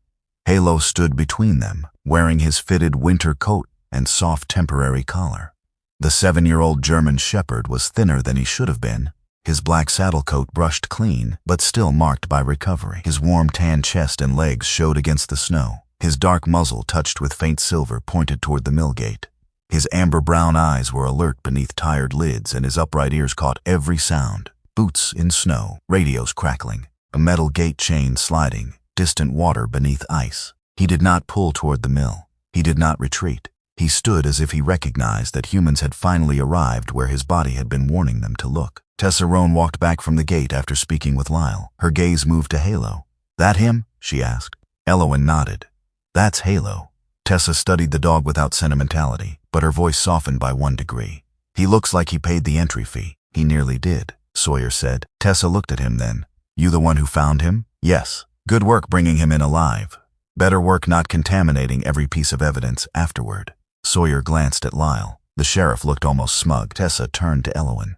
Halo stood between them, wearing his fitted winter coat and soft temporary collar. The 7-year-old German shepherd was thinner than he should have been, his black saddle coat brushed clean, but still marked by recovery. His warm tan chest and legs showed against the snow. His dark muzzle, touched with faint silver, pointed toward the mill gate. His amber-brown eyes were alert beneath tired lids, and his upright ears caught every sound. Boots in snow, radios crackling, a metal gate chain sliding, distant water beneath ice. He did not pull toward the mill. He did not retreat. He stood as if he recognized that humans had finally arrived where his body had been warning them to look. Tessa Roan walked back from the gate after speaking with Lyle. Her gaze moved to Halo. "That him?" she asked. Elowen nodded. "That's Halo." Tessa studied the dog without sentimentality, but her voice softened by 1 degree. "He looks like he paid the entry fee." "He nearly did," Sawyer said. Tessa looked at him then. "You the one who found him?" "Yes. Good work bringing him in alive. Better work not contaminating every piece of evidence afterward." Sawyer glanced at Lyle. The sheriff looked almost smug. Tessa turned to Elowen.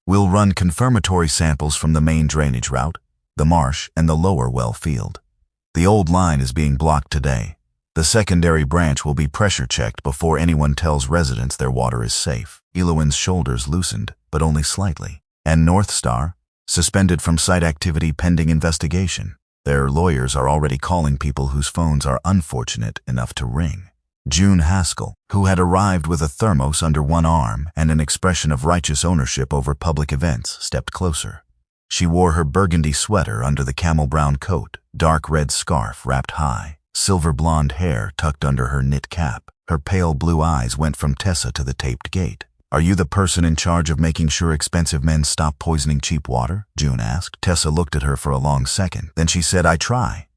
"We'll run confirmatory samples from the main drainage route, the marsh, and the lower well field. The old line is being blocked today. The secondary branch will be pressure checked before anyone tells residents their water is safe." Elowen's shoulders loosened, but only slightly. "And North Star? Suspended from site activity pending investigation. Their lawyers are already calling people whose phones are unfortunate enough to ring." June Haskell, who had arrived with a thermos under one arm and an expression of righteous ownership over public events, stepped closer. She wore her burgundy sweater under the camel brown coat, dark red scarf wrapped high, silver blonde hair tucked under her knit cap. Her pale blue eyes went from Tessa to the taped gate. "Are you the person in charge of making sure expensive men stop poisoning cheap water?" June asked. Tessa looked at her for a long second. Then she said, "I try."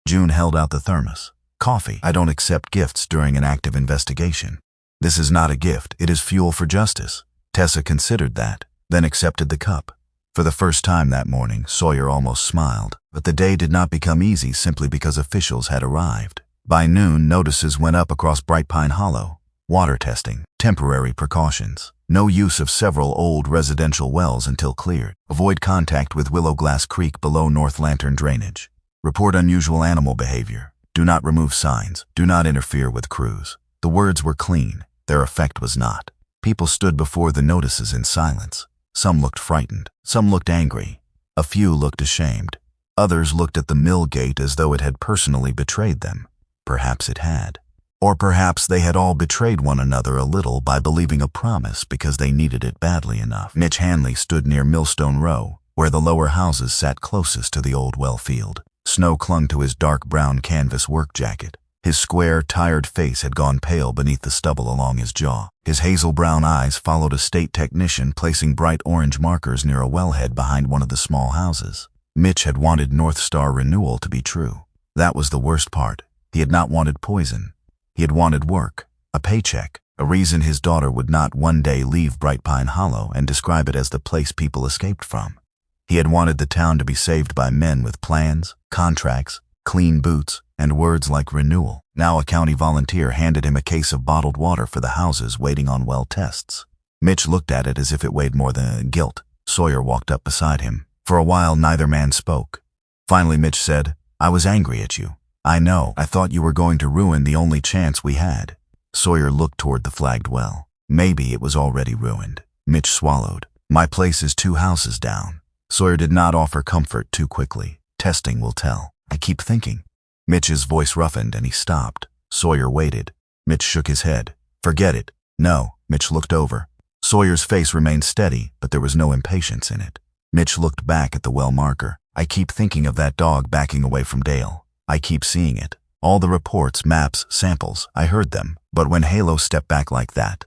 June held out the thermos. "Coffee. I don't accept gifts during an active investigation." "This is not a gift. It is fuel for justice." Tessa considered that, then accepted the cup. For the first time that morning, Sawyer almost smiled. But the day did not become easy simply because officials had arrived. By noon, notices went up across Bright Pine Hollow. Water testing, temporary precautions, no use of several old residential wells until cleared. Avoid contact with Willow Glass Creek below North Lantern drainage. Report unusual animal behavior. Do not remove signs. Do not interfere with crews. The words were clean. Their effect was not. People stood before the notices in silence. Some looked frightened. Some looked angry. A few looked ashamed. Others looked at the mill gate as though it had personally betrayed them. Perhaps it had. Or perhaps they had all betrayed one another a little by believing a promise because they needed it badly enough. Mitch Hanley stood near Millstone Row, where the lower houses sat closest to the old well field. Snow clung to his dark brown canvas work jacket. His square, tired face had gone pale beneath the stubble along his jaw. His hazel brown eyes followed a state technician placing bright orange markers near a wellhead behind one of the small houses. Mitch had wanted North Star renewal to be true. That was the worst part. He had not wanted poison. He had wanted work, a paycheck, a reason his daughter would not one day leave Bright Pine Hollow and describe it as the place people escaped from. He had wanted the town to be saved by men with plans, contracts, clean boots, and words like renewal. Now a county volunteer handed him a case of bottled water for the houses waiting on well tests. Mitch looked at it as if it weighed more than guilt. Sawyer walked up beside him. For a while neither man spoke. Finally Mitch said, "I was angry at you. I know. I thought you were going to ruin the only chance we had." Sawyer looked toward the flagged well. Maybe it was already ruined. Mitch swallowed. "My place is 2 houses down." Sawyer did not offer comfort too quickly. "Testing will tell. I keep thinking." Mitch's voice roughened and he stopped. Sawyer waited. Mitch shook his head. "Forget it." "No." Mitch looked over. Sawyer's face remained steady, but there was no impatience in it. Mitch looked back at the well marker. "I keep thinking of that dog backing away from Dale. I keep seeing it. All the reports, maps, samples, I heard them. But when Halo stepped back like that..."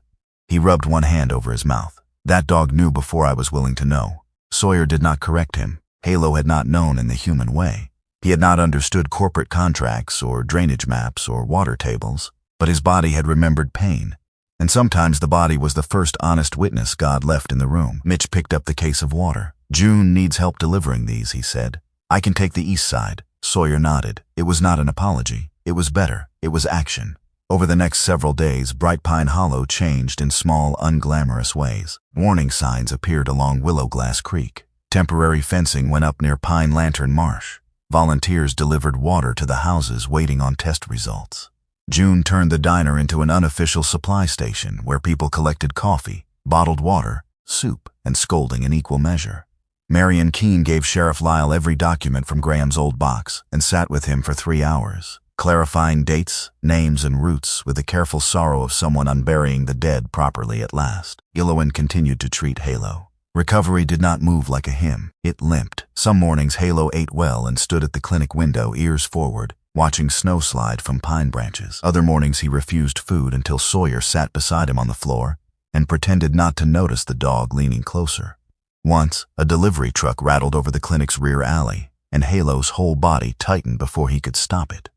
He rubbed one hand over his mouth. "That dog knew before I was willing to know." Sawyer did not correct him. Halo had not known in the human way. He had not understood corporate contracts or drainage maps or water tables, but his body had remembered pain. And sometimes the body was the first honest witness God left in the room. Mitch picked up the case of water. "June needs help delivering these," he said. "I can take the east side." Sawyer nodded. It was not an apology. It was better. It was action. Over the next several days, Bright Pine Hollow changed in small, unglamorous ways. Warning signs appeared along Willow Glass Creek. Temporary fencing went up near Pine Lantern Marsh. Volunteers delivered water to the houses waiting on test results. June turned the diner into an unofficial supply station where people collected coffee, bottled water, soup, and scolding in equal measure. Marion Keene gave Sheriff Lyle every document from Graham's old box and sat with him for 3 hours, clarifying dates, names, and routes with the careful sorrow of someone unburying the dead properly at last. Elowen continued to treat Halo. Recovery did not move like a hymn. It limped. Some mornings Halo ate well and stood at the clinic window, ears forward, watching snow slide from pine branches. Other mornings he refused food until Sawyer sat beside him on the floor and pretended not to notice the dog leaning closer. Once, a delivery truck rattled over the clinic's rear alley, and Halo's whole body tightened before he could stop it.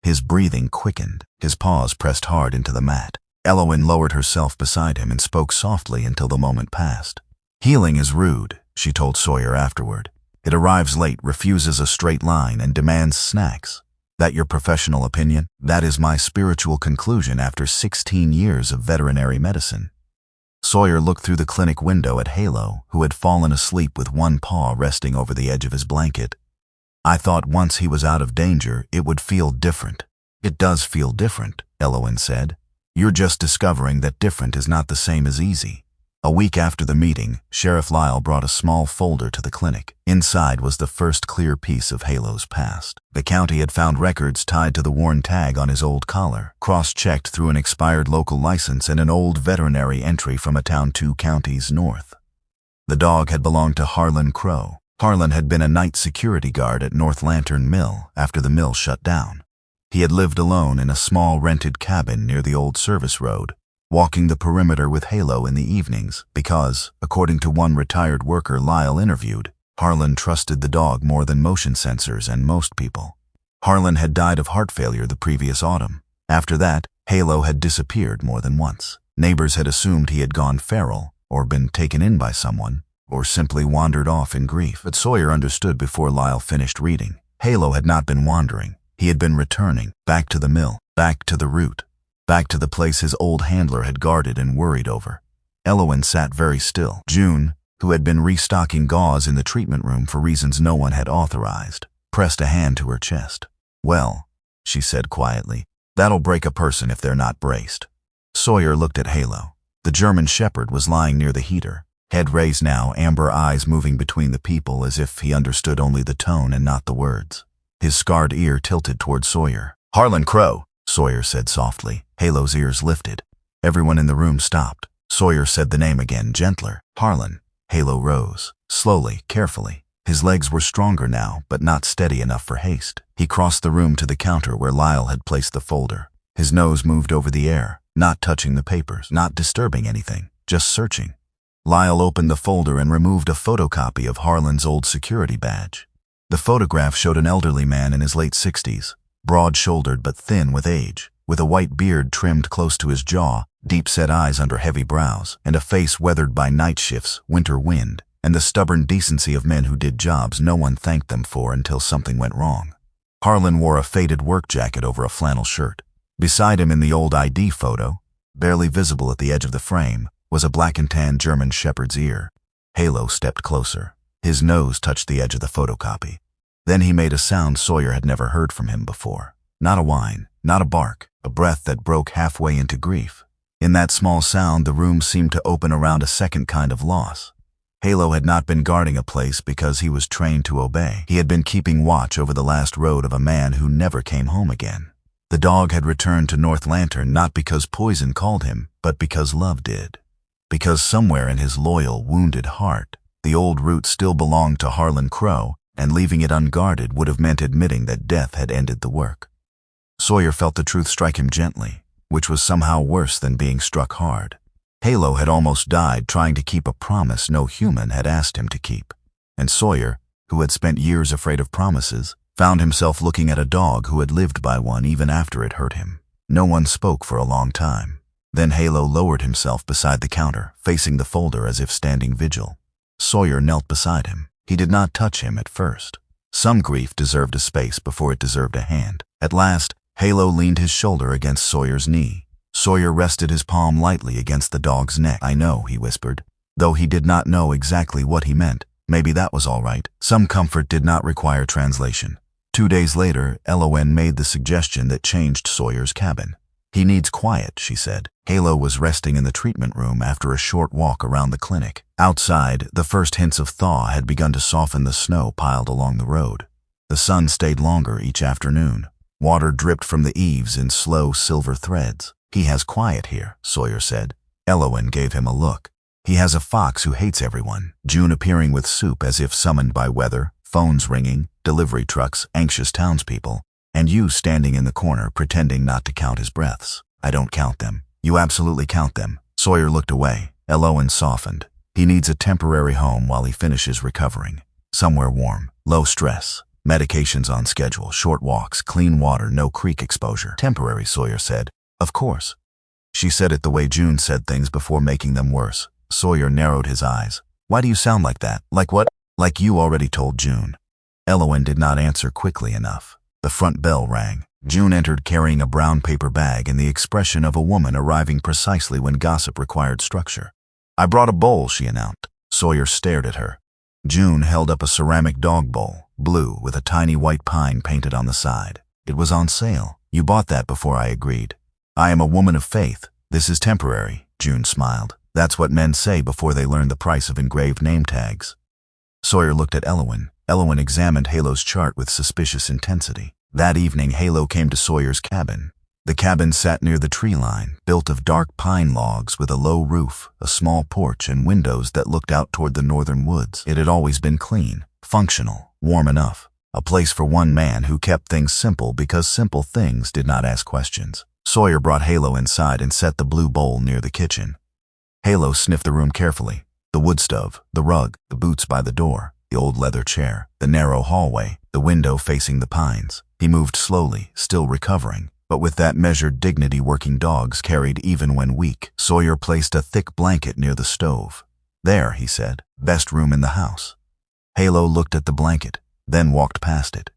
His breathing quickened. His paws pressed hard into the mat. Elowen lowered herself beside him and spoke softly until the moment passed. "Healing is rude," she told Sawyer afterward. "It arrives late, refuses a straight line, and demands snacks. That your professional opinion? That is my spiritual conclusion after 16 years of veterinary medicine." Sawyer looked through the clinic window at Halo, who had fallen asleep with one paw resting over the edge of his blanket. "I thought once he was out of danger, it would feel different." "It does feel different," Elowen said. "You're just discovering that different is not the same as easy." A week after the meeting, Sheriff Lyle brought a small folder to the clinic. Inside was the first clear piece of Halo's past. The county had found records tied to the worn tag on his old collar, cross-checked through an expired local license and an old veterinary entry from a town 2 counties north. The dog had belonged to Harlan Crow. Harlan had been a night security guard at North Lantern Mill after the mill shut down. He had lived alone in a small rented cabin near the old service road, walking the perimeter with Halo in the evenings because, according to one retired worker Lyle interviewed, Harlan trusted the dog more than motion sensors and most people. Harlan had died of heart failure the previous autumn. After that, Halo had disappeared more than once. Neighbors had assumed he had gone feral, or been taken in by someone, or simply wandered off in grief. But Sawyer understood before Lyle finished reading. Halo had not been wandering. He had been returning, back to the mill, back to the root. Back to the place his old handler had guarded and worried over. Elowen sat very still. June, who had been restocking gauze in the treatment room for reasons no one had authorized, pressed a hand to her chest. "Well," she said quietly, "that'll break a person if they're not braced." Sawyer looked at Halo. The German Shepherd was lying near the heater, head raised now, amber eyes moving between the people as if he understood only the tone and not the words. His scarred ear tilted toward Sawyer. "Harlan Crow," Sawyer said softly. Halo's ears lifted. Everyone in the room stopped. Sawyer said the name again, gentler. "Harlan." Halo rose, slowly, carefully. His legs were stronger now, but not steady enough for haste. He crossed the room to the counter where Lyle had placed the folder. His nose moved over the air, not touching the papers, not disturbing anything, just searching. Lyle opened the folder and removed a photocopy of Harlan's old security badge. The photograph showed an elderly man in his late 60s, broad-shouldered but thin with age, with a white beard trimmed close to his jaw, deep-set eyes under heavy brows, and a face weathered by night shifts, winter wind, and the stubborn decency of men who did jobs no one thanked them for until something went wrong. Harlan wore a faded work jacket over a flannel shirt. Beside him in the old ID photo, barely visible at the edge of the frame, was a black and tan German Shepherd's ear. Halo stepped closer. His nose touched the edge of the photocopy. Then he made a sound Sawyer had never heard from him before. Not a whine, not a bark, a breath that broke halfway into grief. In that small sound, the room seemed to open around a second kind of loss. Halo had not been guarding a place because he was trained to obey. He had been keeping watch over the last road of a man who never came home again. The dog had returned to North Lantern not because poison called him, but because love did. Because somewhere in his loyal, wounded heart, the old root still belonged to Harlan Crow, and leaving it unguarded would have meant admitting that death had ended the work. Sawyer felt the truth strike him gently, which was somehow worse than being struck hard. Halo had almost died trying to keep a promise no human had asked him to keep. And Sawyer, who had spent years afraid of promises, found himself looking at a dog who had lived by one even after it hurt him. No one spoke for a long time. Then Halo lowered himself beside the counter, facing the folder as if standing vigil. Sawyer knelt beside him. He did not touch him at first. Some grief deserved a space before it deserved a hand. At last, Halo leaned his shoulder against Sawyer's knee. Sawyer rested his palm lightly against the dog's neck. "I know," he whispered. Though he did not know exactly what he meant, maybe that was all right. Some comfort did not require translation. 2 days later, Elowen made the suggestion that changed Sawyer's cabin. "He needs quiet," she said. Halo was resting in the treatment room after a short walk around the clinic. Outside, the first hints of thaw had begun to soften the snow piled along the road. The sun stayed longer each afternoon. Water dripped from the eaves in slow silver threads. "He has quiet here," Sawyer said. Elowen gave him a look. He has a fox who hates everyone. June appearing with soup as if summoned by weather, phones ringing, delivery trucks, anxious townspeople, and you standing in the corner pretending not to count his breaths. I don't count them. You absolutely count them. Sawyer looked away. Elowen softened. He needs a temporary home while he finishes recovering. Somewhere warm, low stress, medications on schedule, short walks, clean water, no creek exposure. Temporary, Sawyer said. Of course. She said it the way June said things before making them worse. Sawyer narrowed his eyes. Why do you sound like that? Like what? Like you already told June. Elowen did not answer quickly enough. The front bell rang. June entered carrying a brown paper bag and the expression of a woman arriving precisely when gossip required structure. I brought a bowl, she announced. Sawyer stared at her. June held up a ceramic dog bowl, blue, with a tiny white pine painted on the side. It was on sale. You bought that before I agreed. I am a woman of faith. This is temporary, June smiled. That's what men say before they learn the price of engraved name tags. Sawyer looked at Elowen. Elowen examined Halo's chart with suspicious intensity. That evening, Halo came to Sawyer's cabin. The cabin sat near the tree line, built of dark pine logs with a low roof, a small porch, and windows that looked out toward the northern woods. It had always been clean, functional, warm enough. A place for one man who kept things simple because simple things did not ask questions. Sawyer brought Halo inside and set the blue bowl near the kitchen. Halo sniffed the room carefully. The wood stove, the rug, the boots by the door, the old leather chair, the narrow hallway, the window facing the pines. He moved slowly, still recovering, but with that measured dignity working dogs carried even when weak. Sawyer placed a thick blanket near the stove. There, he said, best room in the house. Halo looked at the blanket, then walked past it.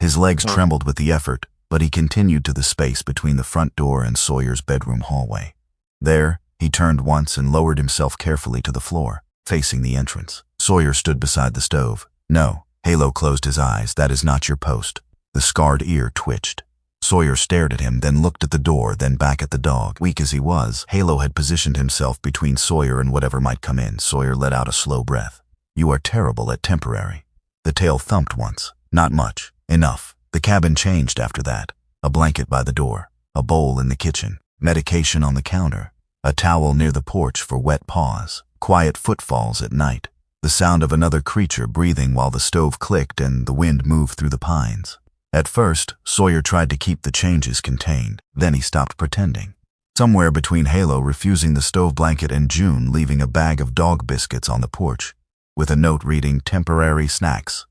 His legs trembled with the effort, but he continued to the space between the front door and Sawyer's bedroom hallway. There, he turned once and lowered himself carefully to the floor, facing the entrance. Sawyer stood beside the stove. No, Halo closed his eyes. That is not your post. The scarred ear twitched. Sawyer stared at him, then looked at the door, then back at the dog. Weak as he was, Halo had positioned himself between Sawyer and whatever might come in. Sawyer let out a slow breath. You are terrible at temporary. The tail thumped once. Not much. Enough. The cabin changed after that. A blanket by the door. A bowl in the kitchen. Medication on the counter. A towel near the porch for wet paws. Quiet footfalls at night. The sound of another creature breathing while the stove clicked and the wind moved through the pines. At first, Sawyer tried to keep the changes contained. Then he stopped pretending. Somewhere between Halo refusing the stove blanket and June leaving a bag of dog biscuits on the porch, with a note reading temporary snacks.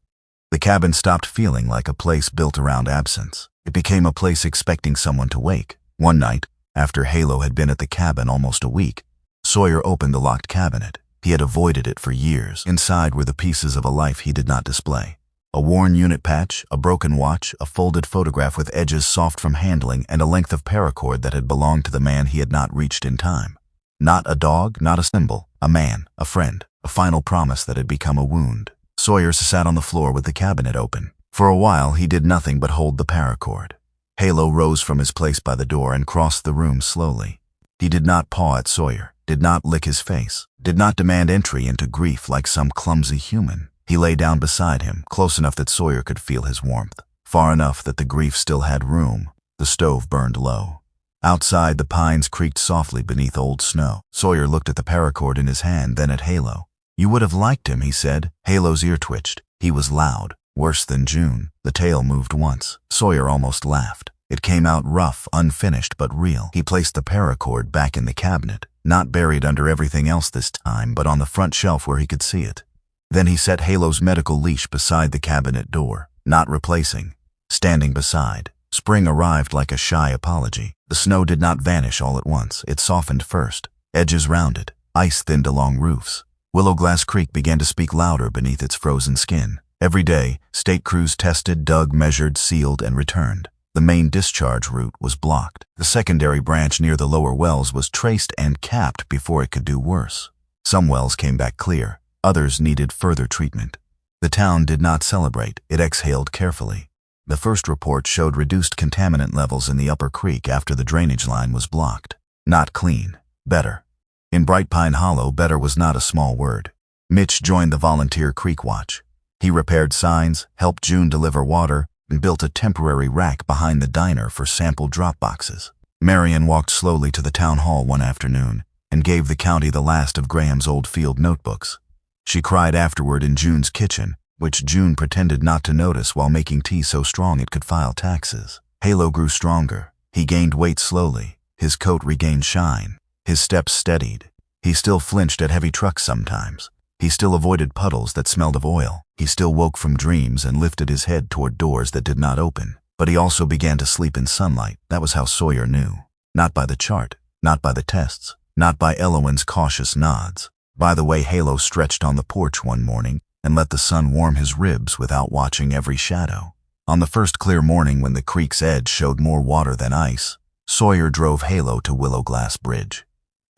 The cabin stopped feeling like a place built around absence. It became a place expecting someone to wake. One night, after Halo had been at the cabin almost a week, Sawyer opened the locked cabinet. He had avoided it for years. Inside were the pieces of a life he did not display. A worn unit patch, a broken watch, a folded photograph with edges soft from handling, and a length of paracord that had belonged to the man he had not reached in time. Not a dog, not a symbol, a man, a friend, a final promise that had become a wound. Sawyer sat on the floor with the cabinet open. For a while, he did nothing but hold the paracord. Halo rose from his place by the door and crossed the room slowly. He did not paw at Sawyer, did not lick his face, did not demand entry into grief like some clumsy human. He lay down beside him, close enough that Sawyer could feel his warmth, far enough that the grief still had room. The stove burned low. Outside, the pines creaked softly beneath old snow. Sawyer looked at the paracord in his hand, then at Halo. You would have liked him, he said. Halo's ear twitched. He was loud, worse than June. The tail moved once. Sawyer almost laughed. It came out rough, unfinished, but real. He placed the paracord back in the cabinet, not buried under everything else this time, but on the front shelf where he could see it. Then he set Halo's medical leash beside the cabinet door, not replacing, standing beside. Spring arrived like a shy apology. The snow did not vanish all at once. It softened first. Edges rounded. Ice thinned along roofs. Willowglass Creek began to speak louder beneath its frozen skin. Every day, state crews tested, dug, measured, sealed, and returned. The main discharge route was blocked. The secondary branch near the lower wells was traced and capped before it could do worse. Some wells came back clear. Others needed further treatment. The town did not celebrate. It exhaled carefully. The first report showed reduced contaminant levels in the upper creek after the drainage line was blocked. Not clean. Better. In Bright Pine Hollow, better was not a small word. Mitch joined the volunteer creek watch. He repaired signs, helped June deliver water, and built a temporary rack behind the diner for sample drop boxes. Marion walked slowly to the town hall one afternoon. and gave the county the last of Graham's old field notebooks. She cried afterward in June's kitchen, which June pretended not to notice while making tea so strong it could file taxes. Halo grew stronger. He gained weight slowly. His coat regained shine. His steps steadied. He still flinched at heavy trucks sometimes. He still avoided puddles that smelled of oil. He still woke from dreams and lifted his head toward doors that did not open. But he also began to sleep in sunlight. That was how Sawyer knew. Not by the chart, not by the tests, not by Elowen's cautious nods. By the way Halo stretched on the porch one morning and let the sun warm his ribs without watching every shadow. On the first clear morning when the creek's edge showed more water than ice, Sawyer drove Halo to Willow Glass Bridge.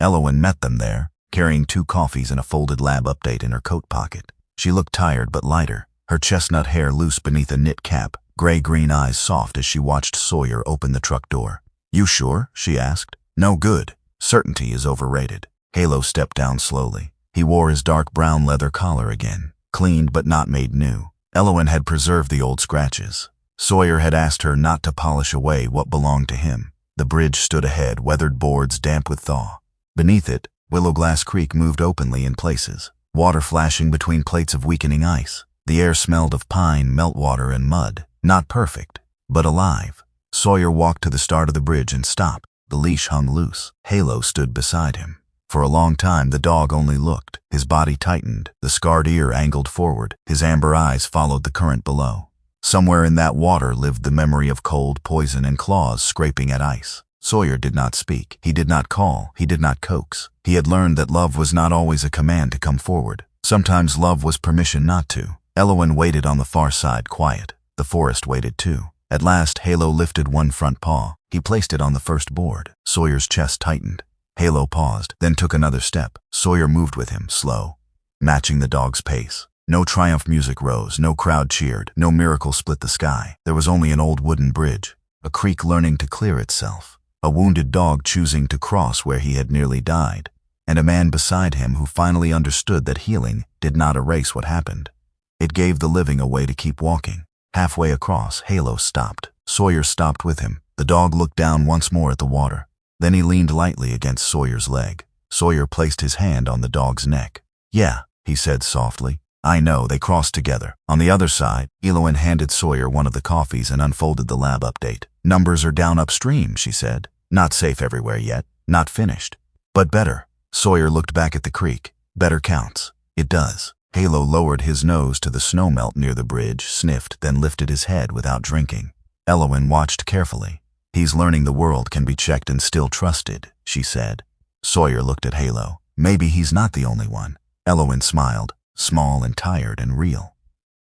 Elowen met them there, carrying 2 coffees and a folded lab update in her coat pocket. She looked tired but lighter, her chestnut hair loose beneath a knit cap, gray-green eyes soft as she watched Sawyer open the truck door. "You sure?" she asked. "No good. Certainty is overrated." Halo stepped down slowly. He wore his dark brown leather collar again, cleaned but not made new. Elowen had preserved the old scratches. Sawyer had asked her not to polish away what belonged to him. The bridge stood ahead, weathered boards damp with thaw. Beneath it, Willow Glass Creek moved openly in places, water flashing between plates of weakening ice. The air smelled of pine, meltwater, and mud. Not perfect, but alive. Sawyer walked to the start of the bridge and stopped. The leash hung loose. Halo stood beside him. For a long time the dog only looked. His body tightened, the scarred ear angled forward. His amber eyes followed the current below. Somewhere in that water lived the memory of cold, poison, and claws scraping at ice. Sawyer did not speak. He did not call. He did not coax. He had learned that love was not always a command to come forward. Sometimes love was permission not to. Elowen waited on the far side, quiet. The forest waited too. At last, Halo lifted one front paw. He placed it on the first board. Sawyer's chest tightened. Halo paused, then took another step. Sawyer moved with him, slow, matching the dog's pace. No triumph music rose, no crowd cheered, no miracle split the sky. There was only an old wooden bridge, a creek learning to clear itself, a wounded dog choosing to cross where he had nearly died, and a man beside him who finally understood that healing did not erase what happened. It gave the living a way to keep walking. Halfway across, Halo stopped. Sawyer stopped with him. The dog looked down once more at the water. Then he leaned lightly against Sawyer's leg. Sawyer placed his hand on the dog's neck. "Yeah," he said softly. "I know." They crossed together. On the other side, Elowen handed Sawyer one of the coffees and unfolded the lab update. "Numbers are down upstream," she said. "Not safe everywhere yet. Not finished. But better." Sawyer looked back at the creek. "Better counts." "It does." Halo lowered his nose to the snowmelt near the bridge, sniffed, then lifted his head without drinking. Elowen watched carefully. "He's learning the world can be checked and still trusted," she said. Sawyer looked at Halo. "Maybe he's not the only one." Elowen smiled, small and tired and real.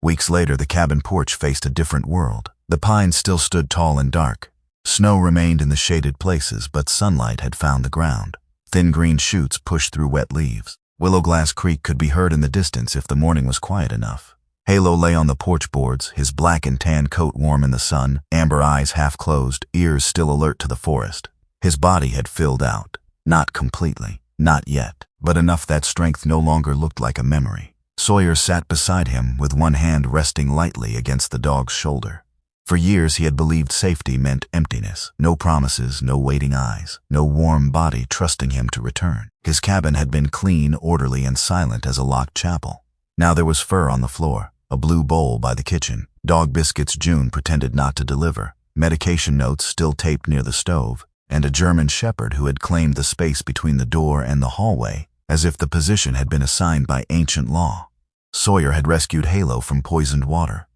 Weeks later, the cabin porch faced a different world. The pines still stood tall and dark. Snow remained in the shaded places, but sunlight had found the ground. Thin green shoots pushed through wet leaves. Willow Glass Creek could be heard in the distance if the morning was quiet enough. Halo lay on the porch boards, his black and tan coat warm in the sun, amber eyes half closed, ears still alert to the forest. His body had filled out. Not completely, not yet, but enough that strength no longer looked like a memory. Sawyer sat beside him with one hand resting lightly against the dog's shoulder. For years he had believed safety meant emptiness. No promises, no waiting eyes, no warm body trusting him to return. His cabin had been clean, orderly, and silent as a locked chapel. Now there was fur on the floor, a blue bowl by the kitchen, dog biscuits June pretended not to deliver, medication notes still taped near the stove, and a German shepherd who had claimed the space between the door and the hallway, as if the position had been assigned by ancient law. Sawyer had rescued Halo from poisoned water.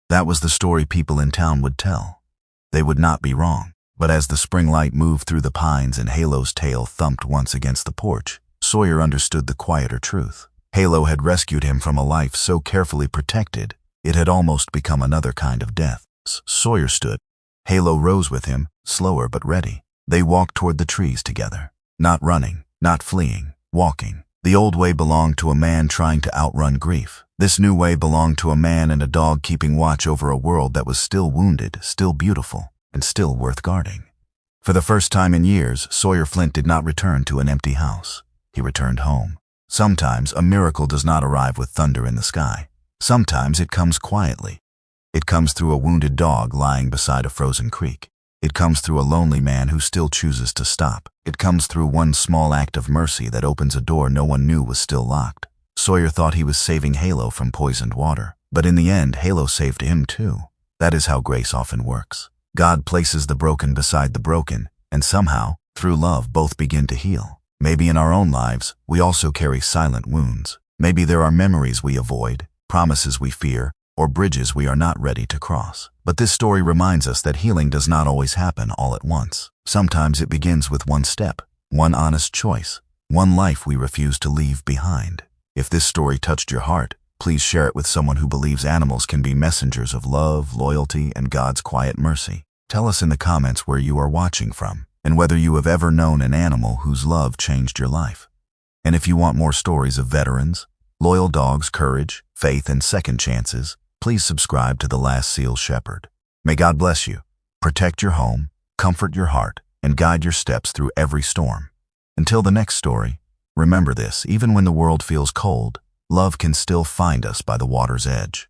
That was the story people in town would tell. They would not be wrong. But as the spring light moved through the pines and Halo's tail thumped once against the porch, Sawyer understood the quieter truth. Halo had rescued him from a life so carefully protected, it had almost become another kind of death. Sawyer stood. Halo rose with him, slower but ready. They walked toward the trees together. Not running, not fleeing, walking. The old way belonged to a man trying to outrun grief. This new way belonged to a man and a dog keeping watch over a world that was still wounded, still beautiful, and still worth guarding. For the first time in years, Sawyer Flint did not return to an empty house. He returned home. Sometimes a miracle does not arrive with thunder in the sky. Sometimes it comes quietly. It comes through a wounded dog lying beside a frozen creek. It comes through a lonely man who still chooses to stop. It comes through one small act of mercy that opens a door no one knew was still locked. Sawyer thought he was saving Halo from poisoned water, but in the end, Halo saved him too. That is how grace often works. God places the broken beside the broken, and somehow, through love, both begin to heal. Maybe in our own lives, we also carry silent wounds. Maybe there are memories we avoid, promises we fear, or bridges we are not ready to cross. But this story reminds us that healing does not always happen all at once. Sometimes it begins with one step, one honest choice, one life we refuse to leave behind. If this story touched your heart, please share it with someone who believes animals can be messengers of love, loyalty, and God's quiet mercy. Tell us in the comments where you are watching from, and whether you have ever known an animal whose love changed your life. And if you want more stories of veterans, loyal dogs, courage, faith, and second chances, please subscribe to The Last Seal Shepherd. May God bless you, protect your home, comfort your heart, and guide your steps through every storm. Until the next story, remember this: even when the world feels cold, love can still find us by the water's edge.